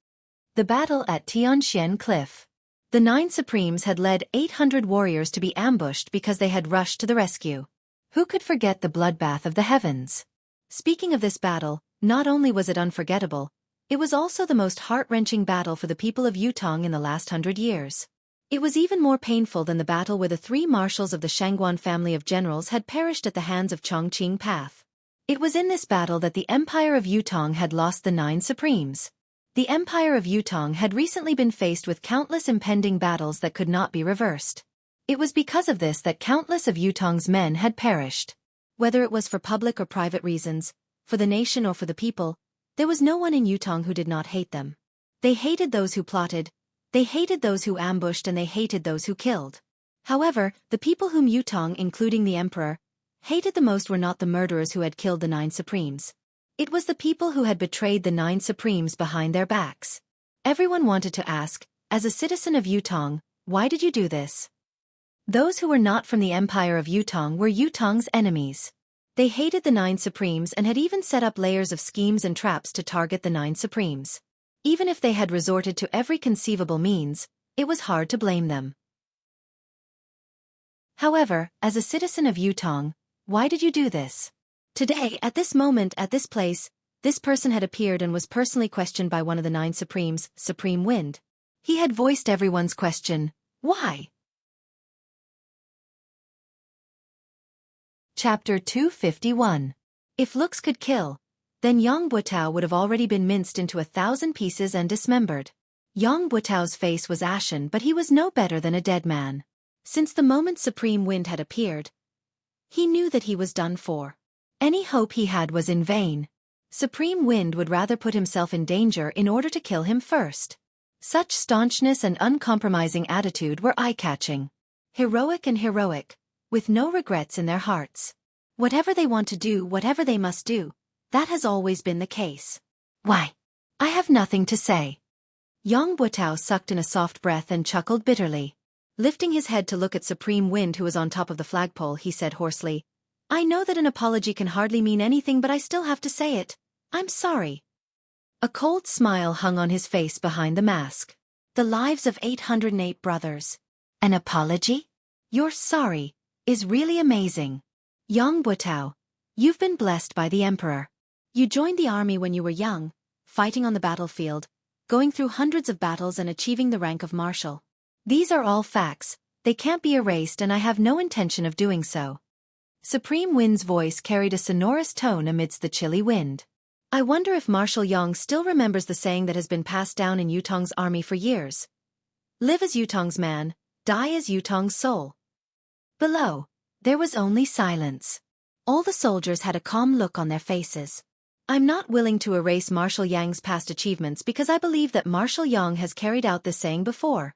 The battle at Tianxian Cliff. The 9 Supremes had led 800 warriors to be ambushed because they had rushed to the rescue. Who could forget the bloodbath of the heavens? Speaking of this battle, not only was it unforgettable, it was also the most heart-wrenching battle for the people of Yutong in the last 100 years. It was even more painful than the battle where the 3 marshals of the Shangguan family of generals had perished at the hands of Chongqing Path. It was in this battle that the Empire of Yutong had lost the 9 Supremes. The Empire of Yutong had recently been faced with countless impending battles that could not be reversed. It was because of this that countless of Yutong's men had perished. Whether it was for public or private reasons, for the nation or for the people, there was no one in Yutong who did not hate them. They hated those who plotted, they hated those who ambushed, and they hated those who killed. However, the people whom Yutong, including the emperor, hated the most were not the murderers who had killed the 9 Supremes. It was the people who had betrayed the 9 Supremes behind their backs. Everyone wanted to ask, as a citizen of Yutong, why did you do this? Those who were not from the Empire of Yutong were Yutong's enemies. They hated the 9 Supremes and had even set up layers of schemes and traps to target the 9 Supremes. Even if they had resorted to every conceivable means, it was hard to blame them. However, as a citizen of Yutong, why did you do this? Today, at this moment, at this place, this person had appeared and was personally questioned by one of the 9 Supremes, Supreme Wind. He had voiced everyone's question, why? Chapter 251. If looks could kill, then Yang Butao would have already been minced into 1,000 pieces and dismembered. Yang Butao's face was ashen, but he was no better than a dead man. Since the moment Supreme Wind had appeared, he knew that he was done for. Any hope he had was in vain. Supreme Wind would rather put himself in danger in order to kill him first. Such staunchness and uncompromising attitude were eye-catching. Heroic and heroic, with no regrets in their hearts. Whatever they want to do, whatever they must do, that has always been the case. Why? I have nothing to say. Yang Butao sucked in a soft breath and chuckled bitterly. Lifting his head to look at Supreme Wind, who was on top of the flagpole, he said hoarsely, I know that an apology can hardly mean anything, but I still have to say it. I'm sorry. A cold smile hung on his face behind the mask. The lives of 808 brothers. An apology? You're sorry is really amazing. Yang Butao, you've been blessed by the emperor. You joined the army when you were young, fighting on the battlefield, going through hundreds of battles and achieving the rank of marshal. These are all facts, they can't be erased, and I have no intention of doing so. Supreme Wind's voice carried a sonorous tone amidst the chilly wind. I wonder if Marshal Yang still remembers the saying that has been passed down in Yutong's army for years. Live as Yutong's man, die as Yutong's soul. Below, there was only silence. All the soldiers had a calm look on their faces. I'm not willing to erase Marshal Yang's past achievements because I believe that Marshal Yang has carried out this saying before.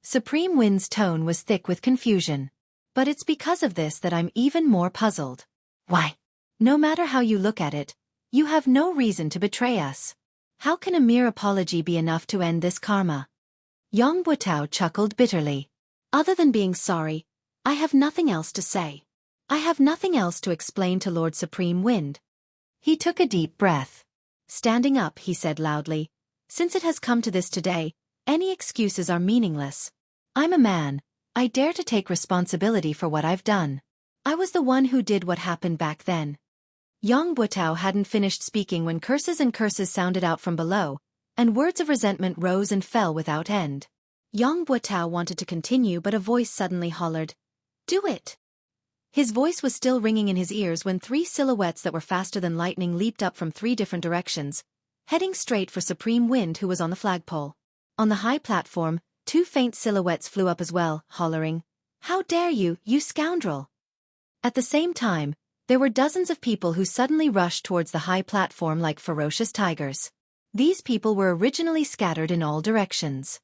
Supreme Wind's tone was thick with confusion. But it's because of this that I'm even more puzzled. Why? No matter how you look at it, you have no reason to betray us. How can a mere apology be enough to end this karma? Yang Butao chuckled bitterly. Other than being sorry, I have nothing else to say. I have nothing else to explain to Lord Supreme Wind. He took a deep breath. Standing up, he said loudly, since it has come to this today, any excuses are meaningless. I'm a man, I dare to take responsibility for what I've done. I was the one who did what happened back then. Yang Butao hadn't finished speaking when curses and curses sounded out from below, and words of resentment rose and fell without end. Yang Butao wanted to continue, but a voice suddenly hollered, "Do it!" His voice was still ringing in his ears when 3 silhouettes that were faster than lightning leaped up from 3 different directions, heading straight for Supreme Wind, who was on the flagpole. On the high platform, 2 faint silhouettes flew up as well, hollering, "How dare you, you scoundrel!" At the same time, there were dozens of people who suddenly rushed towards the high platform like ferocious tigers. These people were originally scattered in all directions.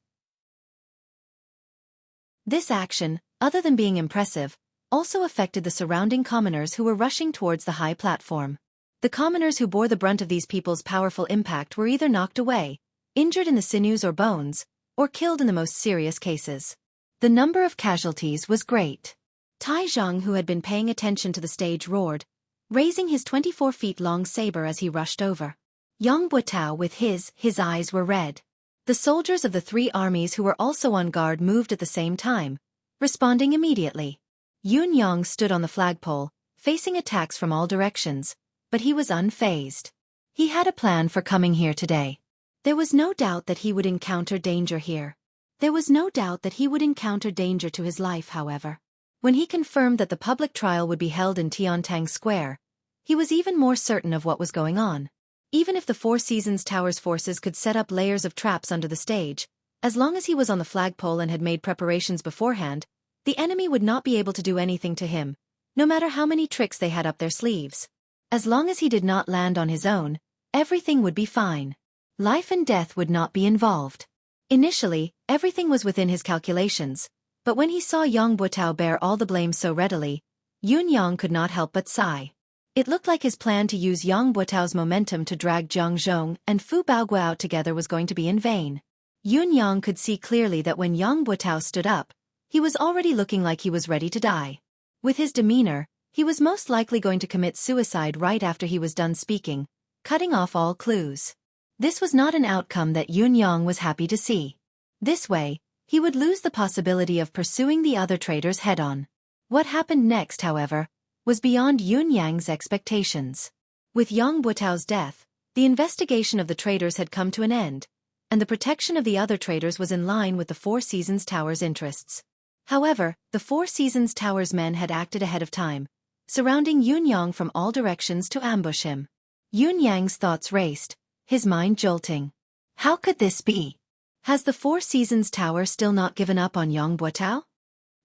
This action, other than being impressive, also affected the surrounding commoners who were rushing towards the high platform. The commoners who bore the brunt of these people's powerful impact were either knocked away, injured in the sinews or bones, or killed in the most serious cases. The number of casualties was great. Tai Zhang, who had been paying attention to the stage, roared, raising his 24-feet-long saber as he rushed over. Yang Butao, with his eyes were red. The soldiers of the 3 armies who were also on guard moved at the same time, responding immediately. Yun Yang stood on the flagpole, facing attacks from all directions, but he was unfazed. He had a plan for coming here today. There was no doubt that he would encounter danger here. There was no doubt that he would encounter danger to his life, however. When he confirmed that the public trial would be held in Tiantang Square, he was even more certain of what was going on. Even if the Four Seasons Tower's forces could set up layers of traps under the stage, as long as he was on the flagpole and had made preparations beforehand, the enemy would not be able to do anything to him, no matter how many tricks they had up their sleeves. As long as he did not land on his own, everything would be fine. Life and death would not be involved. Initially, everything was within his calculations, but when he saw Yang Butao bear all the blame so readily, Yun Yang could not help but sigh. It looked like his plan to use Yang Butao's momentum to drag Jiang Zhong and Fu Baogua out together was going to be in vain. Yun Yang could see clearly that when Yang Butao stood up, he was already looking like he was ready to die. With his demeanor, he was most likely going to commit suicide right after he was done speaking, cutting off all clues. This was not an outcome that Yun Yang was happy to see. This way, he would lose the possibility of pursuing the other traitors head-on. What happened next, however, was beyond Yun Yang's expectations. With Yang Butao's death, the investigation of the traitors had come to an end, and the protection of the other traitors was in line with the Four Seasons Tower's interests. However, the Four Seasons Tower's men had acted ahead of time, surrounding Yun Yang from all directions to ambush him. Yun Yang's thoughts raced, his mind jolting. How could this be? Has the Four Seasons Tower still not given up on Yang Butao?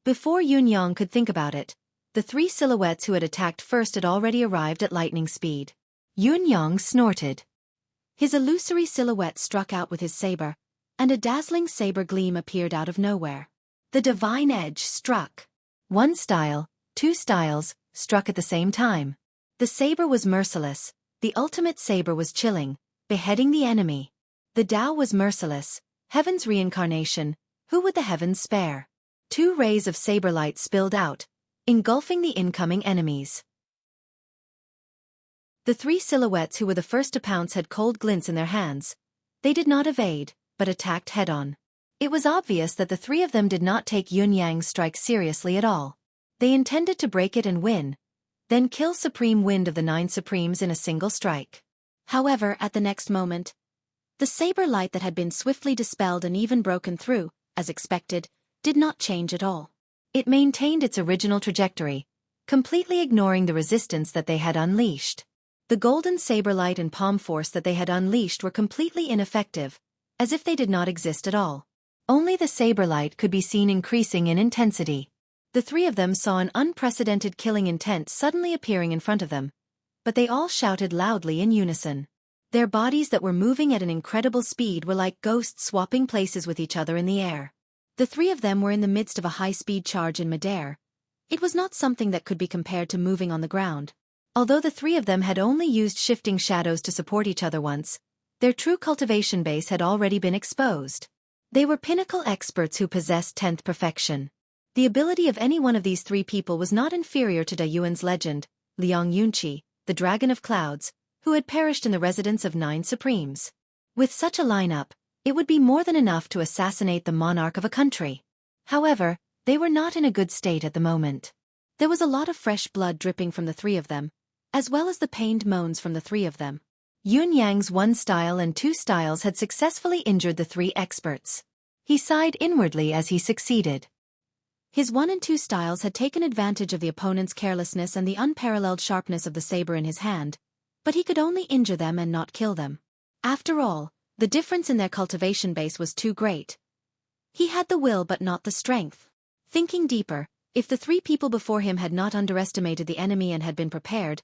Before Yun Yang could think about it, the 3 silhouettes who had attacked first had already arrived at lightning speed. Yun Yang snorted. His illusory silhouette struck out with his saber, and a dazzling saber gleam appeared out of nowhere. The divine edge struck. 1 style, 2 styles, struck at the same time. The saber was merciless, the ultimate saber was chilling, beheading the enemy. The Tao was merciless, heaven's reincarnation, who would the heavens spare? 2 rays of saber light spilled out, engulfing the incoming enemies. The 3 silhouettes who were the first to pounce had cold glints in their hands. They did not evade, but attacked head-on. It was obvious that the 3 of them did not take Yun Yang's strike seriously at all. They intended to break it and win, then kill Supreme Wind of the 9 Supremes in a single strike. However, at the next moment, the saber light that had been swiftly dispelled and even broken through, as expected, did not change at all. It maintained its original trajectory, completely ignoring the resistance that they had unleashed. The golden saber light and palm force that they had unleashed were completely ineffective, as if they did not exist at all. Only the saber light could be seen increasing in intensity. The 3 of them saw an unprecedented killing intent suddenly appearing in front of them, but they all shouted loudly in unison. Their bodies that were moving at an incredible speed were like ghosts swapping places with each other in the air. The 3 of them were in the midst of a high-speed charge in midair. It was not something that could be compared to moving on the ground. Although the 3 of them had only used shifting shadows to support each other once, their true cultivation base had already been exposed. They were pinnacle experts who possessed 10th perfection. The ability of any one of these 3 people was not inferior to Da Yuan's legend, Liang Yunqi, the Dragon of Clouds, who had perished in the residence of 9 Supremes. With such a lineup, it would be more than enough to assassinate the monarch of a country. However, They were not in a good state at the moment. There was a lot of fresh blood dripping from the three of them, as well as the pained moans from the three of them. Yun Yang's one style and two styles had successfully injured the three experts. He sighed inwardly as he succeeded. His one and two styles had taken advantage of the opponent's carelessness and the unparalleled sharpness of the saber in his hand, but he could only injure them and not kill them. After all, the difference in their cultivation base was too great. He had the will but not the strength. Thinking deeper, if the three people before him had not underestimated the enemy and had been prepared,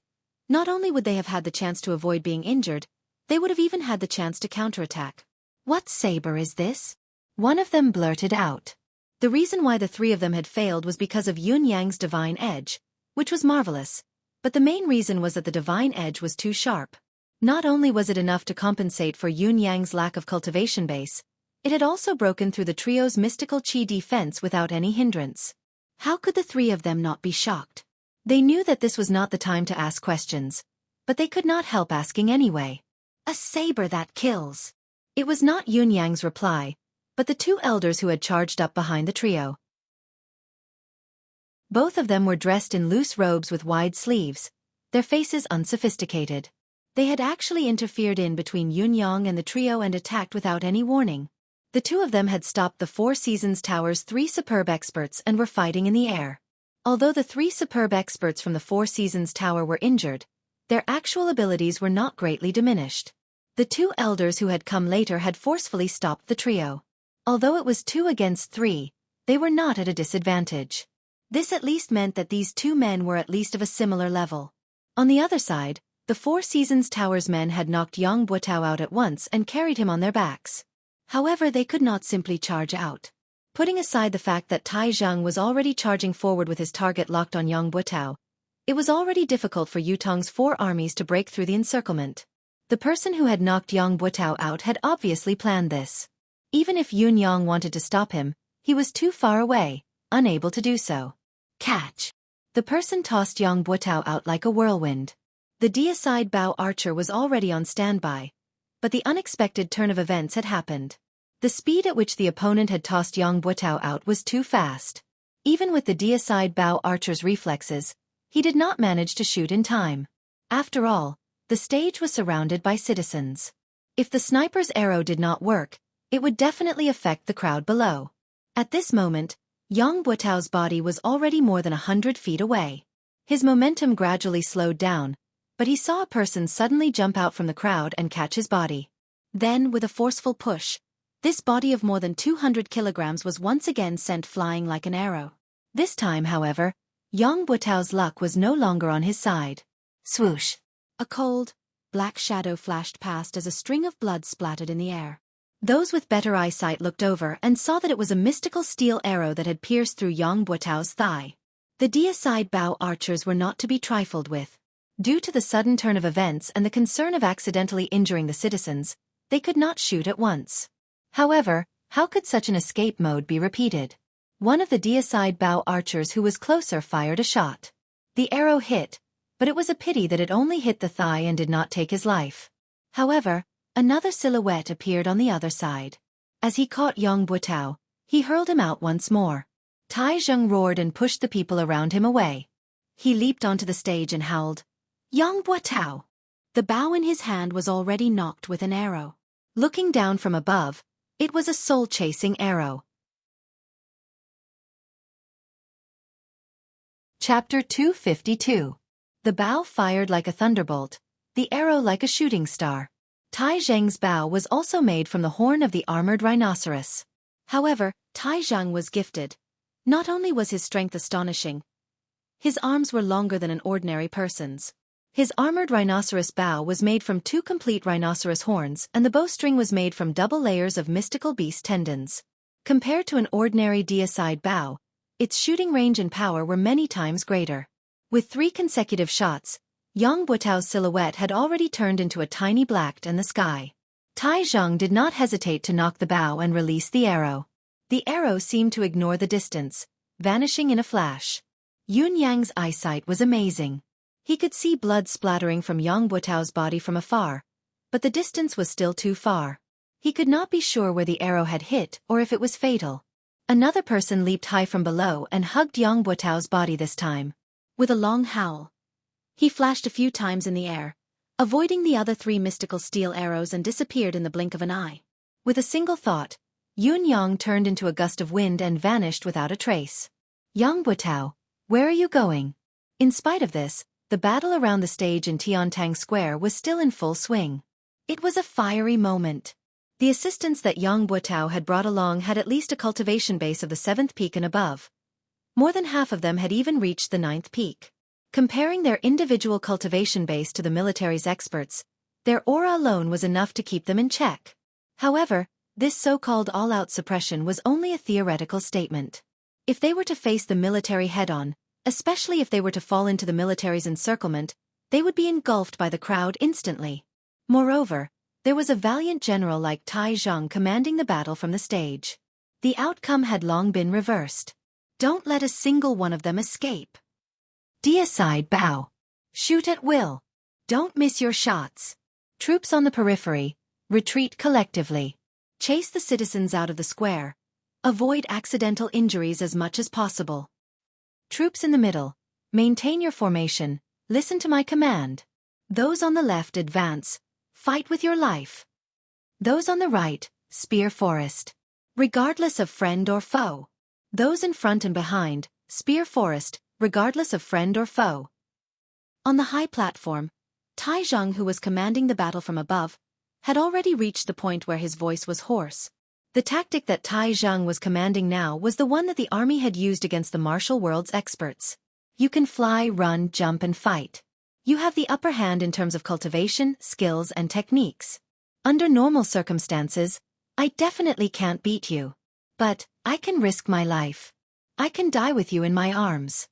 not only would they have had the chance to avoid being injured, they would have even had the chance to counterattack. "What saber is this?" one of them blurted out. The reason why the three of them had failed was because of Yun Yang's divine edge, which was marvelous, but the main reason was that the divine edge was too sharp. Not only was it enough to compensate for Yun Yang's lack of cultivation base, it had also broken through the trio's mystical chi defense without any hindrance. How could the three of them not be shocked? They knew that this was not the time to ask questions, but they could not help asking anyway. "A saber that kills." It was not Yun Yang's reply, but the two elders who had charged up behind the trio. Both of them were dressed in loose robes with wide sleeves, their faces unsophisticated. They had actually interfered in between Yun Yang and the trio and attacked without any warning. The two of them had stopped the Four Seasons Tower's three superb experts and were fighting in the air. Although the three superb experts from the Four Seasons Tower were injured, their actual abilities were not greatly diminished. The two elders who had come later had forcefully stopped the trio. Although it was 2 against 3, they were not at a disadvantage. This at least meant that these two men were at least of a similar level. On the other side, the Four Seasons Tower's men had knocked Yang Buotao out at once and carried him on their backs. However, they could not simply charge out. Putting aside the fact that Tai Zheng was already charging forward with his target locked on Yang Buotao, it was already difficult for Yutong's 4 armies to break through the encirclement. The person who had knocked Yang Buotao out had obviously planned this. Even if Yun Yang wanted to stop him, he was too far away, unable to do so. Catch! The person tossed Yang Buotao out like a whirlwind. The deicide bow archer was already on standby, but the unexpected turn of events had happened. The speed at which the opponent had tossed Yang Buotao out was too fast. Even with the deicide bow archer's reflexes, he did not manage to shoot in time. After all, the stage was surrounded by citizens. If the sniper's arrow did not work, it would definitely affect the crowd below. At this moment, Yang Buotao's body was already more than 100 feet away. His momentum gradually slowed down, but he saw a person suddenly jump out from the crowd and catch his body. Then, with a forceful push, this body of more than 200 kilograms was once again sent flying like an arrow. This time, however, Yang Buotao's luck was no longer on his side. Swoosh! A cold, black shadow flashed past as a string of blood splattered in the air. Those with better eyesight looked over and saw that it was a mystical steel arrow that had pierced through Yang Buotao's thigh. The deicide bow archers were not to be trifled with. Due to the sudden turn of events and the concern of accidentally injuring the citizens, they could not shoot at once. However, how could such an escape mode be repeated? One of the deicide bow archers who was closer fired a shot. The arrow hit, but it was a pity that it only hit the thigh and did not take his life. However, another silhouette appeared on the other side. As he caught Yang Buotao, he hurled him out once more. Tai Zheng roared and pushed the people around him away. He leaped onto the stage and howled, "Yang Buotao!" The bow in his hand was already knocked with an arrow. Looking down from above, it was a soul-chasing arrow. Chapter 252. The bow fired like a thunderbolt, the arrow like a shooting star. Tai Zheng's bow was also made from the horn of the armored rhinoceros. However, Tai Zheng was gifted. Not only was his strength astonishing, his arms were longer than an ordinary person's. His armored rhinoceros bow was made from 2 complete rhinoceros horns and the bowstring was made from double layers of mystical beast tendons. Compared to an ordinary deicide bow, its shooting range and power were many times greater. With 3 consecutive shots, Yang Buotao's silhouette had already turned into a tiny black in the sky. Tai Zheng did not hesitate to knock the bow and release the arrow. The arrow seemed to ignore the distance, vanishing in a flash. Yun Yang's eyesight was amazing. He could see blood splattering from Yang Buotao's body from afar, but the distance was still too far. He could not be sure where the arrow had hit or if it was fatal. Another person leaped high from below and hugged Yang Buotao's body this time. With a long howl, he flashed a few times in the air, avoiding the other three mystical steel arrows, and disappeared in the blink of an eye. With a single thought, Yun Yang turned into a gust of wind and vanished without a trace. Yang Buotao, where are you going? In spite of this, the battle around the stage in Tiantang Square was still in full swing. It was a fiery moment. The assistants that Yang Buotao had brought along had at least a cultivation base of the 7th peak and above. More than half of them had even reached the 9th peak. Comparing their individual cultivation base to the military's experts, their aura alone was enough to keep them in check. However, this so-called all-out suppression was only a theoretical statement. If they were to face the military head-on, especially if they were to fall into the military's encirclement, they would be engulfed by the crowd instantly. Moreover, there was a valiant general like Tai Zhang commanding the battle from the stage. The outcome had long been reversed. Don't let a single one of them escape. Deicide bow. Shoot at will. Don't miss your shots. Troops on the periphery, retreat collectively. Chase the citizens out of the square. Avoid accidental injuries as much as possible. Troops in the middle, maintain your formation, listen to my command. Those on the left advance, fight with your life. Those on the right, spear forest. Regardless of friend or foe. Those in front and behind, spear forest, regardless of friend or foe. On the high platform, Tai Zhang, who was commanding the battle from above, had already reached the point where his voice was hoarse. The tactic that Tai Zhang was commanding now was the one that the army had used against the martial world's experts. You can fly, run, jump, and fight. You have the upper hand in terms of cultivation, skills, and techniques. Under normal circumstances, I definitely can't beat you. But I can risk my life. I can die with you in my arms.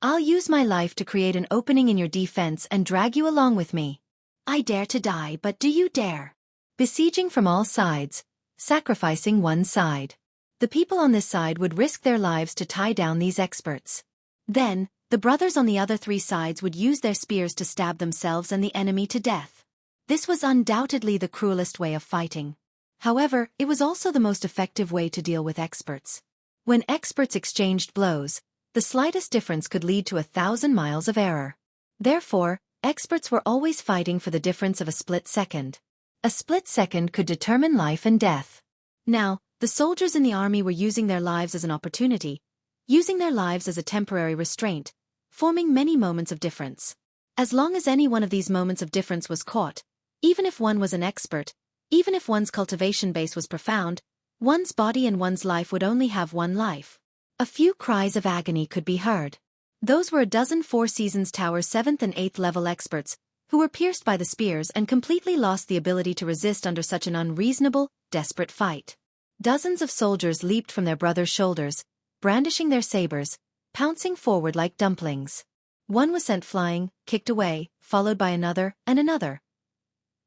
I'll use my life to create an opening in your defense and drag you along with me. I dare to die, but do you dare? Besieging from all sides, sacrificing one side. The people on this side would risk their lives to tie down these experts. Then, the brothers on the other three sides would use their spears to stab themselves and the enemy to death. This was undoubtedly the cruelest way of fighting. However, it was also the most effective way to deal with experts. When experts exchanged blows, the slightest difference could lead to 1,000 miles of error. Therefore, experts were always fighting for the difference of a split second. A split second could determine life and death. Now, the soldiers in the army were using their lives as an opportunity, using their lives as a temporary restraint, forming many moments of difference. As long as any one of these moments of difference was caught, even if one was an expert, even if one's cultivation base was profound, one's body and one's life would only have one life. A few cries of agony could be heard. Those were a dozen Four Seasons Tower 7th and 8th level experts, who were pierced by the spears and completely lost the ability to resist under such an unreasonable, desperate fight. Dozens of soldiers leaped from their brothers' shoulders, brandishing their sabers, pouncing forward like dumplings. One was sent flying, kicked away, followed by another, and another.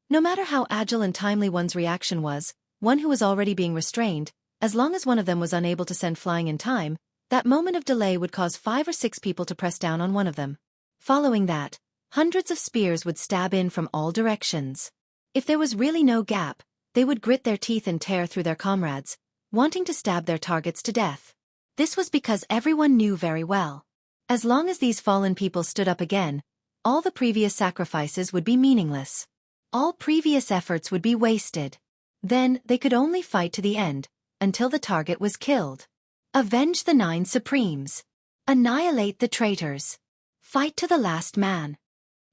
No matter how agile and timely one's reaction was, one who was already being restrained, as long as one of them was unable to send flying in time, that moment of delay would cause 5 or 6 people to press down on one of them. Following that, hundreds of spears would stab in from all directions. If there was really no gap, they would grit their teeth and tear through their comrades, wanting to stab their targets to death. This was because everyone knew very well. As long as these fallen people stood up again, all the previous sacrifices would be meaningless. All previous efforts would be wasted. Then they could only fight to the end, until the target was killed. Avenge the 9 Supremes. Annihilate the traitors. Fight to the last man.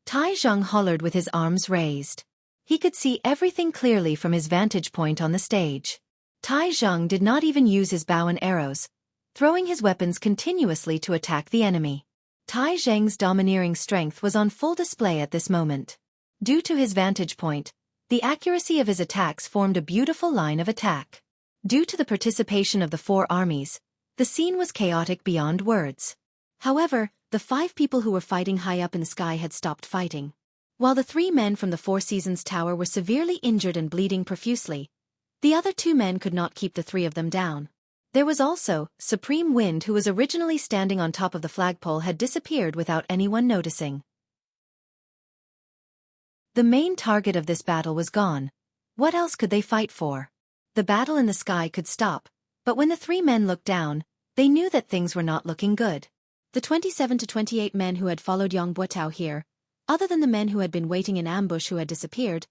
Tai Zhang hollered with his arms raised. He could see everything clearly from his vantage point on the stage. Tai Zhang did not even use his bow and arrows, throwing his weapons continuously to attack the enemy. Tai Zhang's domineering strength was on full display at this moment. Due to his vantage point, the accuracy of his attacks formed a beautiful line of attack. Due to the participation of the 4 armies, the scene was chaotic beyond words. However, the 5 people who were fighting high up in the sky had stopped fighting. While the 3 men from the Four Seasons Tower were severely injured and bleeding profusely, the other 2 men could not keep the 3 of them down. There was also Supreme Wind, who was originally standing on top of the flagpole, had disappeared without anyone noticing. The main target of this battle was gone. What else could they fight for? the battle in the sky could stop, but when the three men looked down, they knew that things were not looking good. The 27 to 28 men who had followed Yang Buotao here, other than the men who had been waiting in ambush who had disappeared,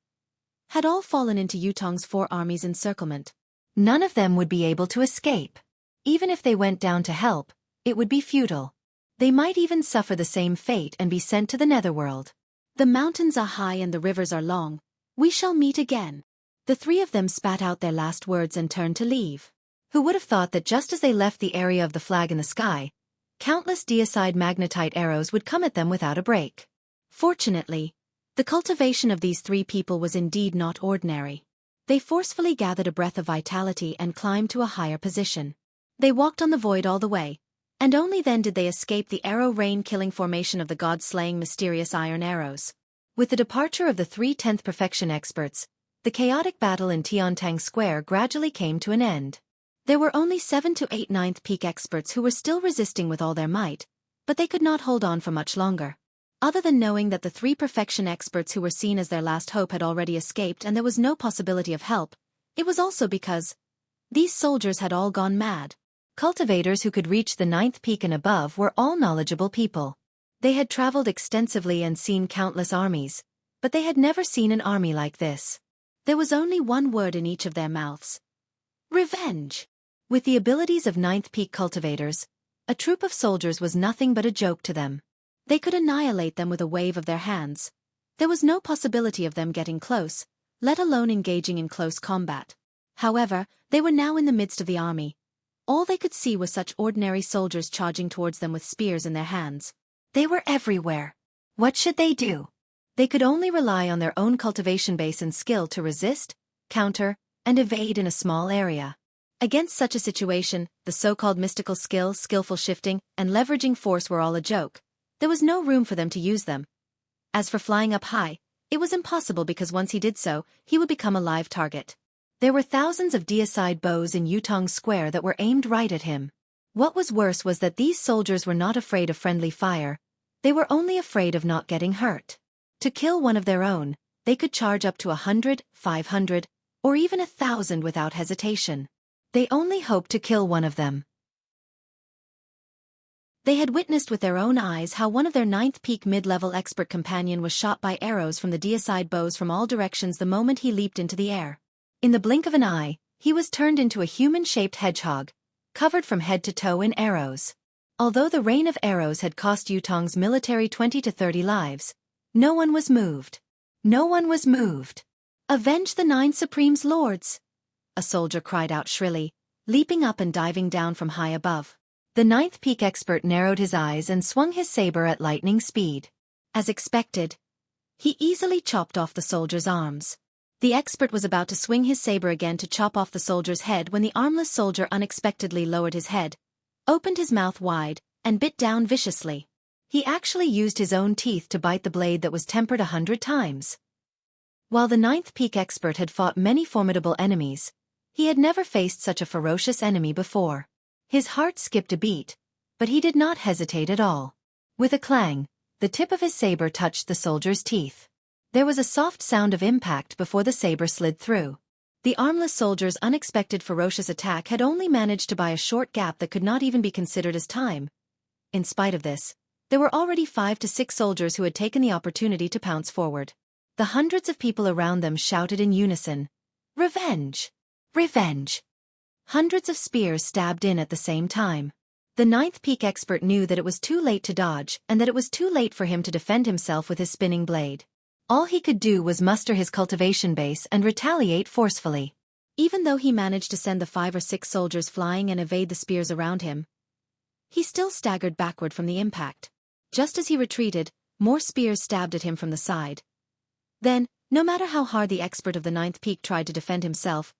had all fallen into Yutong's 4 armies' encirclement. None of them would be able to escape. Even if they went down to help, it would be futile. They might even suffer the same fate and be sent to the netherworld. The mountains are high and the rivers are long. We shall meet again. The 3 of them spat out their last words and turned to leave. Who would have thought that just as they left the area of the flag in the sky, countless deicide magnetite arrows would come at them without a break. Fortunately, the cultivation of these 3 people was indeed not ordinary. They forcefully gathered a breath of vitality and climbed to a higher position. They walked on the void all the way, and only then did they escape the arrow rain-killing formation of the god-slaying mysterious iron arrows. With the departure of the 3 10th perfection experts, the chaotic battle in Tiantang Square gradually came to an end. There were only 7 to 8 9th peak experts who were still resisting with all their might, but they could not hold on for much longer. Other than knowing that the 3 perfection experts who were seen as their last hope had already escaped and there was no possibility of help, it was also because these soldiers had all gone mad. Cultivators who could reach the 9th peak and above were all knowledgeable people. They had traveled extensively and seen countless armies, but they had never seen an army like this. There was only one word in each of their mouths: revenge. With the abilities of 9th peak cultivators, a troop of soldiers was nothing but a joke to them. They could annihilate them with a wave of their hands. There was no possibility of them getting close, let alone engaging in close combat. However, they were now in the midst of the army. All they could see was such ordinary soldiers charging towards them with spears in their hands. They were everywhere. What should they do? They could only rely on their own cultivation base and skill to resist, counter, and evade in a small area. Against such a situation, the so-called mystical skill, skillful shifting, and leveraging force were all a joke. There was no room for them to use them. As for flying up high, it was impossible because once he did so, he would become a live target. There were thousands of deicide bows in Yutong Square that were aimed right at him. What was worse was that these soldiers were not afraid of friendly fire. They were only afraid of not getting hurt. To kill one of their own, they could charge up to 100, 500, or even 1,000 without hesitation. They only hoped to kill one of them. They had witnessed with their own eyes how one of their 9th peak mid-level expert companion was shot by arrows from the deicide bows from all directions the moment he leaped into the air. In the blink of an eye, he was turned into a human-shaped hedgehog, covered from head to toe in arrows. Although the rain of arrows had cost Yutong's military 20 to 30 lives, no one was moved. No one was moved. "Avenge the 9 Supreme's lords!" a soldier cried out shrilly, leaping up and diving down from high above. The 9th peak expert narrowed his eyes and swung his saber at lightning speed. As expected, he easily chopped off the soldier's arms. The expert was about to swing his saber again to chop off the soldier's head when the armless soldier unexpectedly lowered his head, opened his mouth wide, and bit down viciously. He actually used his own teeth to bite the blade that was tempered 100 times. While the 9th peak expert had fought many formidable enemies, he had never faced such a ferocious enemy before. His heart skipped a beat, but he did not hesitate at all. With a clang, the tip of his saber touched the soldier's teeth. There was a soft sound of impact before the saber slid through. The armless soldier's unexpected ferocious attack had only managed to buy a short gap that could not even be considered as time. In spite of this, there were already 5 to 6 soldiers who had taken the opportunity to pounce forward. The hundreds of people around them shouted in unison, "Revenge! Revenge!" Hundreds of spears stabbed in at the same time. The 9th peak expert knew that it was too late to dodge and that it was too late for him to defend himself with his spinning blade. All he could do was muster his cultivation base and retaliate forcefully. Even though he managed to send the 5 or 6 soldiers flying and evade the spears around him, he still staggered backward from the impact. Just as he retreated, more spears stabbed at him from the side. Then, no matter how hard the expert of the 9th peak tried to defend himself,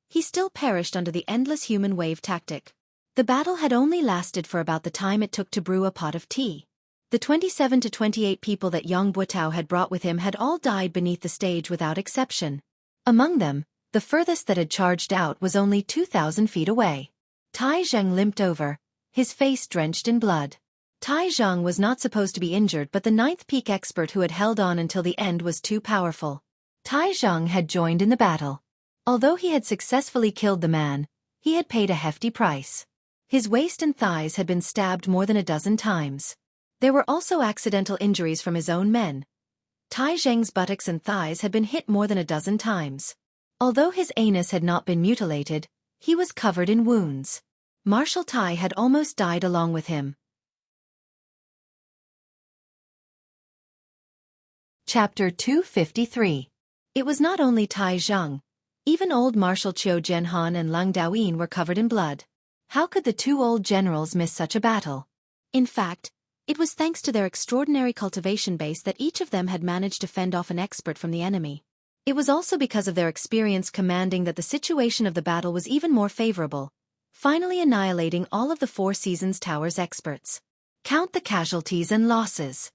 he still perished under the endless human wave tactic. The battle had only lasted for about the time it took to brew a pot of tea. The 27 to 28 people that Yang Buotao had brought with him had all died beneath the stage without exception. Among them, the furthest that had charged out was only 2,000 feet away. Tai Zheng limped over, his face drenched in blood. Tai Zheng was not supposed to be injured, but the 9th peak expert who had held on until the end was too powerful. Tai Zheng had joined in the battle. Although he had successfully killed the man, he had paid a hefty price. His waist and thighs had been stabbed more than a dozen times. There were also accidental injuries from his own men. Tai Zheng's buttocks and thighs had been hit more than a dozen times. Although his anus had not been mutilated, he was covered in wounds. Marshal Tai had almost died along with him. Chapter 253. It was not only Tai Zheng. Even old Marshal Qiu Jianhan and Leng Daoyin were covered in blood. How could the two old generals miss such a battle? In fact, it was thanks to their extraordinary cultivation base that each of them had managed to fend off an expert from the enemy. It was also because of their experience commanding that the situation of the battle was even more favorable, finally annihilating all of the Four Seasons Tower's experts. Count the casualties and losses.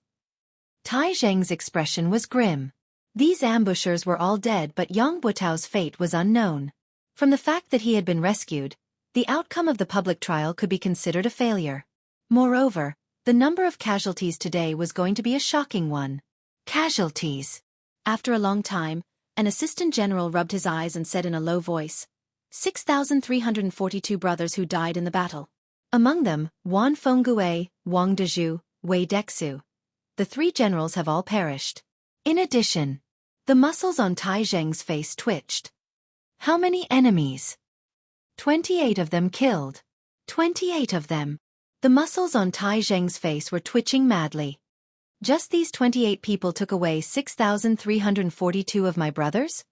Tai Zheng's expression was grim. These ambushers were all dead, but Yang Buotao's fate was unknown. From the fact that he had been rescued, the outcome of the public trial could be considered a failure. Moreover, the number of casualties today was going to be a shocking one. Casualties. After a long time, an assistant general rubbed his eyes and said in a low voice, 6,342 brothers who died in the battle. Among them, Wan Fenggue, Wang Dezhu, Wei Dexu. The three generals have all perished. In addition, the muscles on Tai Zheng's face twitched. How many enemies? 28 of them killed. 28 of them. The muscles on Tai Zheng's face were twitching madly. Just these 28 people took away 6,342 of my brothers?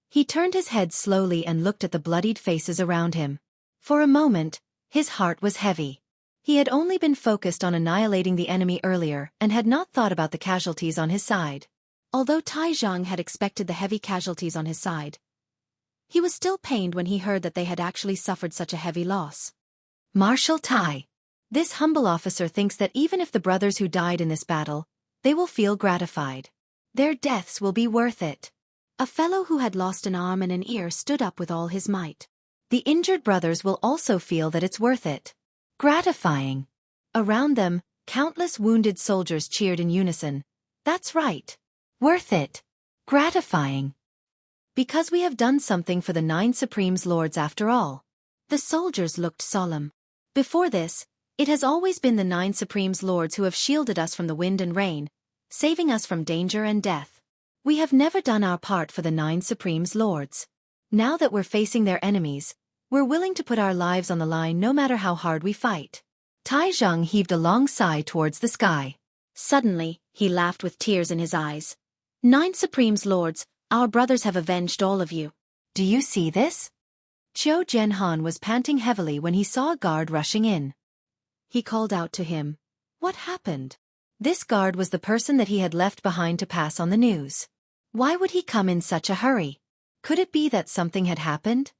He turned his head slowly and looked at the bloodied faces around him. For a moment, his heart was heavy. He had only been focused on annihilating the enemy earlier and had not thought about the casualties on his side. Although Tai Zheng had expected the heavy casualties on his side, he was still pained when he heard that they had actually suffered such a heavy loss. Marshal Tai. This humble officer thinks that even if the brothers who died in this battle, they will feel gratified. Their deaths will be worth it. A fellow who had lost an arm and an ear stood up with all his might. The injured brothers will also feel that it's worth it. Gratifying. Around them, countless wounded soldiers cheered in unison. That's right. Worth it. Gratifying. Because we have done something for the 9 Supremes Lords after all. The soldiers looked solemn. Before this, it has always been the 9 Supremes Lords who have shielded us from the wind and rain, saving us from danger and death. We have never done our part for the 9 Supremes Lords. Now that we're facing their enemies, we're willing to put our lives on the line no matter how hard we fight. Tai Zheng heaved a long sigh towards the sky. Suddenly, he laughed with tears in his eyes. 9 Supremes Lords, our brothers have avenged all of you. Do you see this? Qiu Jianhan was panting heavily when he saw a guard rushing in. He called out to him. What happened? This guard was the person that he had left behind to pass on the news. Why would he come in such a hurry? Could it be that something had happened?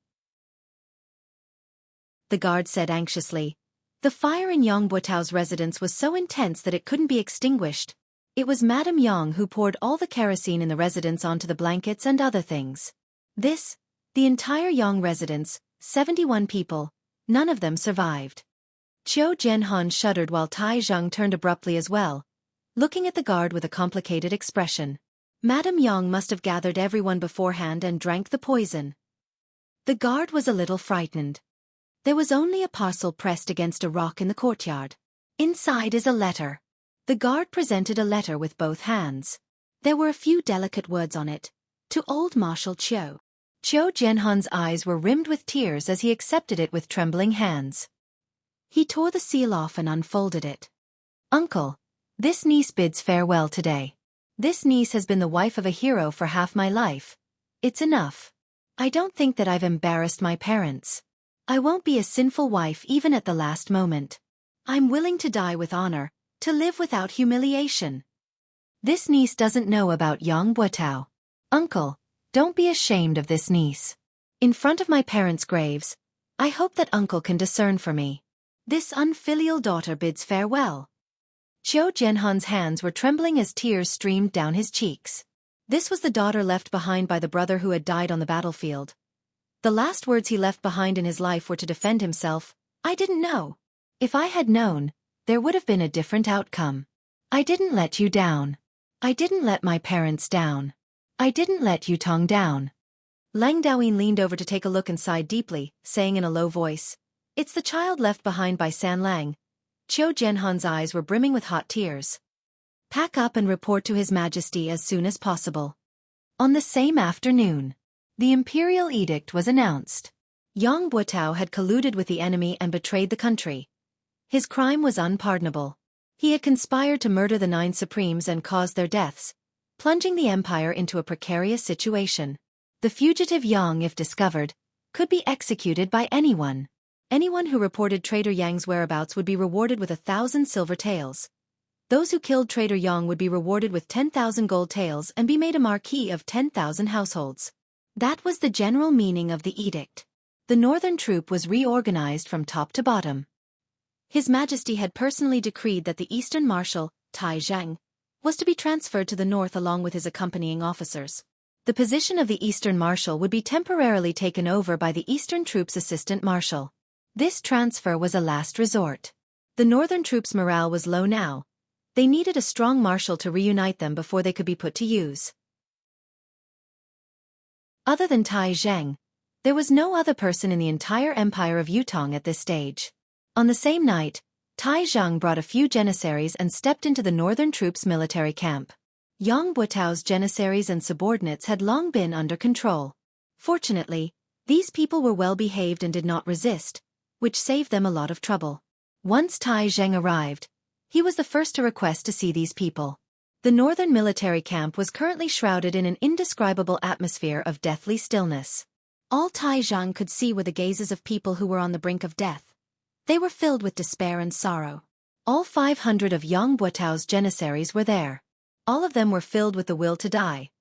The guard said anxiously. The fire in Yang Buotao's residence was so intense that it couldn't be extinguished. It was Madame Yang who poured all the kerosene in the residence onto the blankets and other things. The entire Yang residence, 71 people, none of them survived. Qiu Jianhan shuddered while Tai Zheng turned abruptly as well, looking at the guard with a complicated expression. Madame Yang must have gathered everyone beforehand and drank the poison. The guard was a little frightened. There was only a parcel pressed against a rock in the courtyard. Inside is a letter. The guard presented a letter with both hands. There were a few delicate words on it. To old Marshal Qiu. Qiu Jianhan's eyes were rimmed with tears as he accepted it with trembling hands. He tore the seal off and unfolded it. Uncle, this niece bids farewell today. This niece has been the wife of a hero for half my life. It's enough. I don't think that I've embarrassed my parents. I won't be a sinful wife even at the last moment. I'm willing to die with honor, to live without humiliation. This niece doesn't know about Yang Buotao. Uncle, don't be ashamed of this niece. In front of my parents' graves, I hope that uncle can discern for me. This unfilial daughter bids farewell. Qiu Jianhan's hands were trembling as tears streamed down his cheeks. This was the daughter left behind by the brother who had died on the battlefield. The last words he left behind in his life were to defend himself. I didn't know. If I had known, there would have been a different outcome. I didn't let you down. I didn't let my parents down. I didn't let Yutong down. Lang Daoyin leaned over to take a look inside deeply, saying in a low voice, "It's the child left behind by San Lang." Qiu Jianhan's eyes were brimming with hot tears. "Pack up and report to His Majesty as soon as possible." On the same afternoon, the imperial edict was announced. Yang Buotao had colluded with the enemy and betrayed the country. His crime was unpardonable. He had conspired to murder the 9 supremes and caused their deaths, plunging the empire into a precarious situation. The fugitive Yang, if discovered, could be executed by anyone. Anyone who reported traitor Yang's whereabouts would be rewarded with 1,000 silver taels. Those who killed traitor Yang would be rewarded with 10,000 gold taels and be made a marquis of 10,000 households. That was the general meaning of the edict. The northern troop was reorganized from top to bottom. His Majesty had personally decreed that the eastern marshal, Tai Zhang, was to be transferred to the north along with his accompanying officers. The position of the eastern marshal would be temporarily taken over by the eastern troops' assistant marshal. This transfer was a last resort. The northern troops' morale was low now. They needed a strong marshal to reunite them before they could be put to use. Other than Tai Zhang, there was no other person in the entire empire of Yutong at this stage. On the same night, Tai Zhang brought a few janissaries and stepped into the northern troops' military camp. Yang Buotao's janissaries and subordinates had long been under control. Fortunately, these people were well behaved and did not resist, which saved them a lot of trouble. Once Tai Zhang arrived, he was the first to request to see these people. The northern military camp was currently shrouded in an indescribable atmosphere of deathly stillness. All Tai Zhang could see were the gazes of people who were on the brink of death. They were filled with despair and sorrow. All 500 of Yang Buotao's janissaries were there. All of them were filled with the will to die.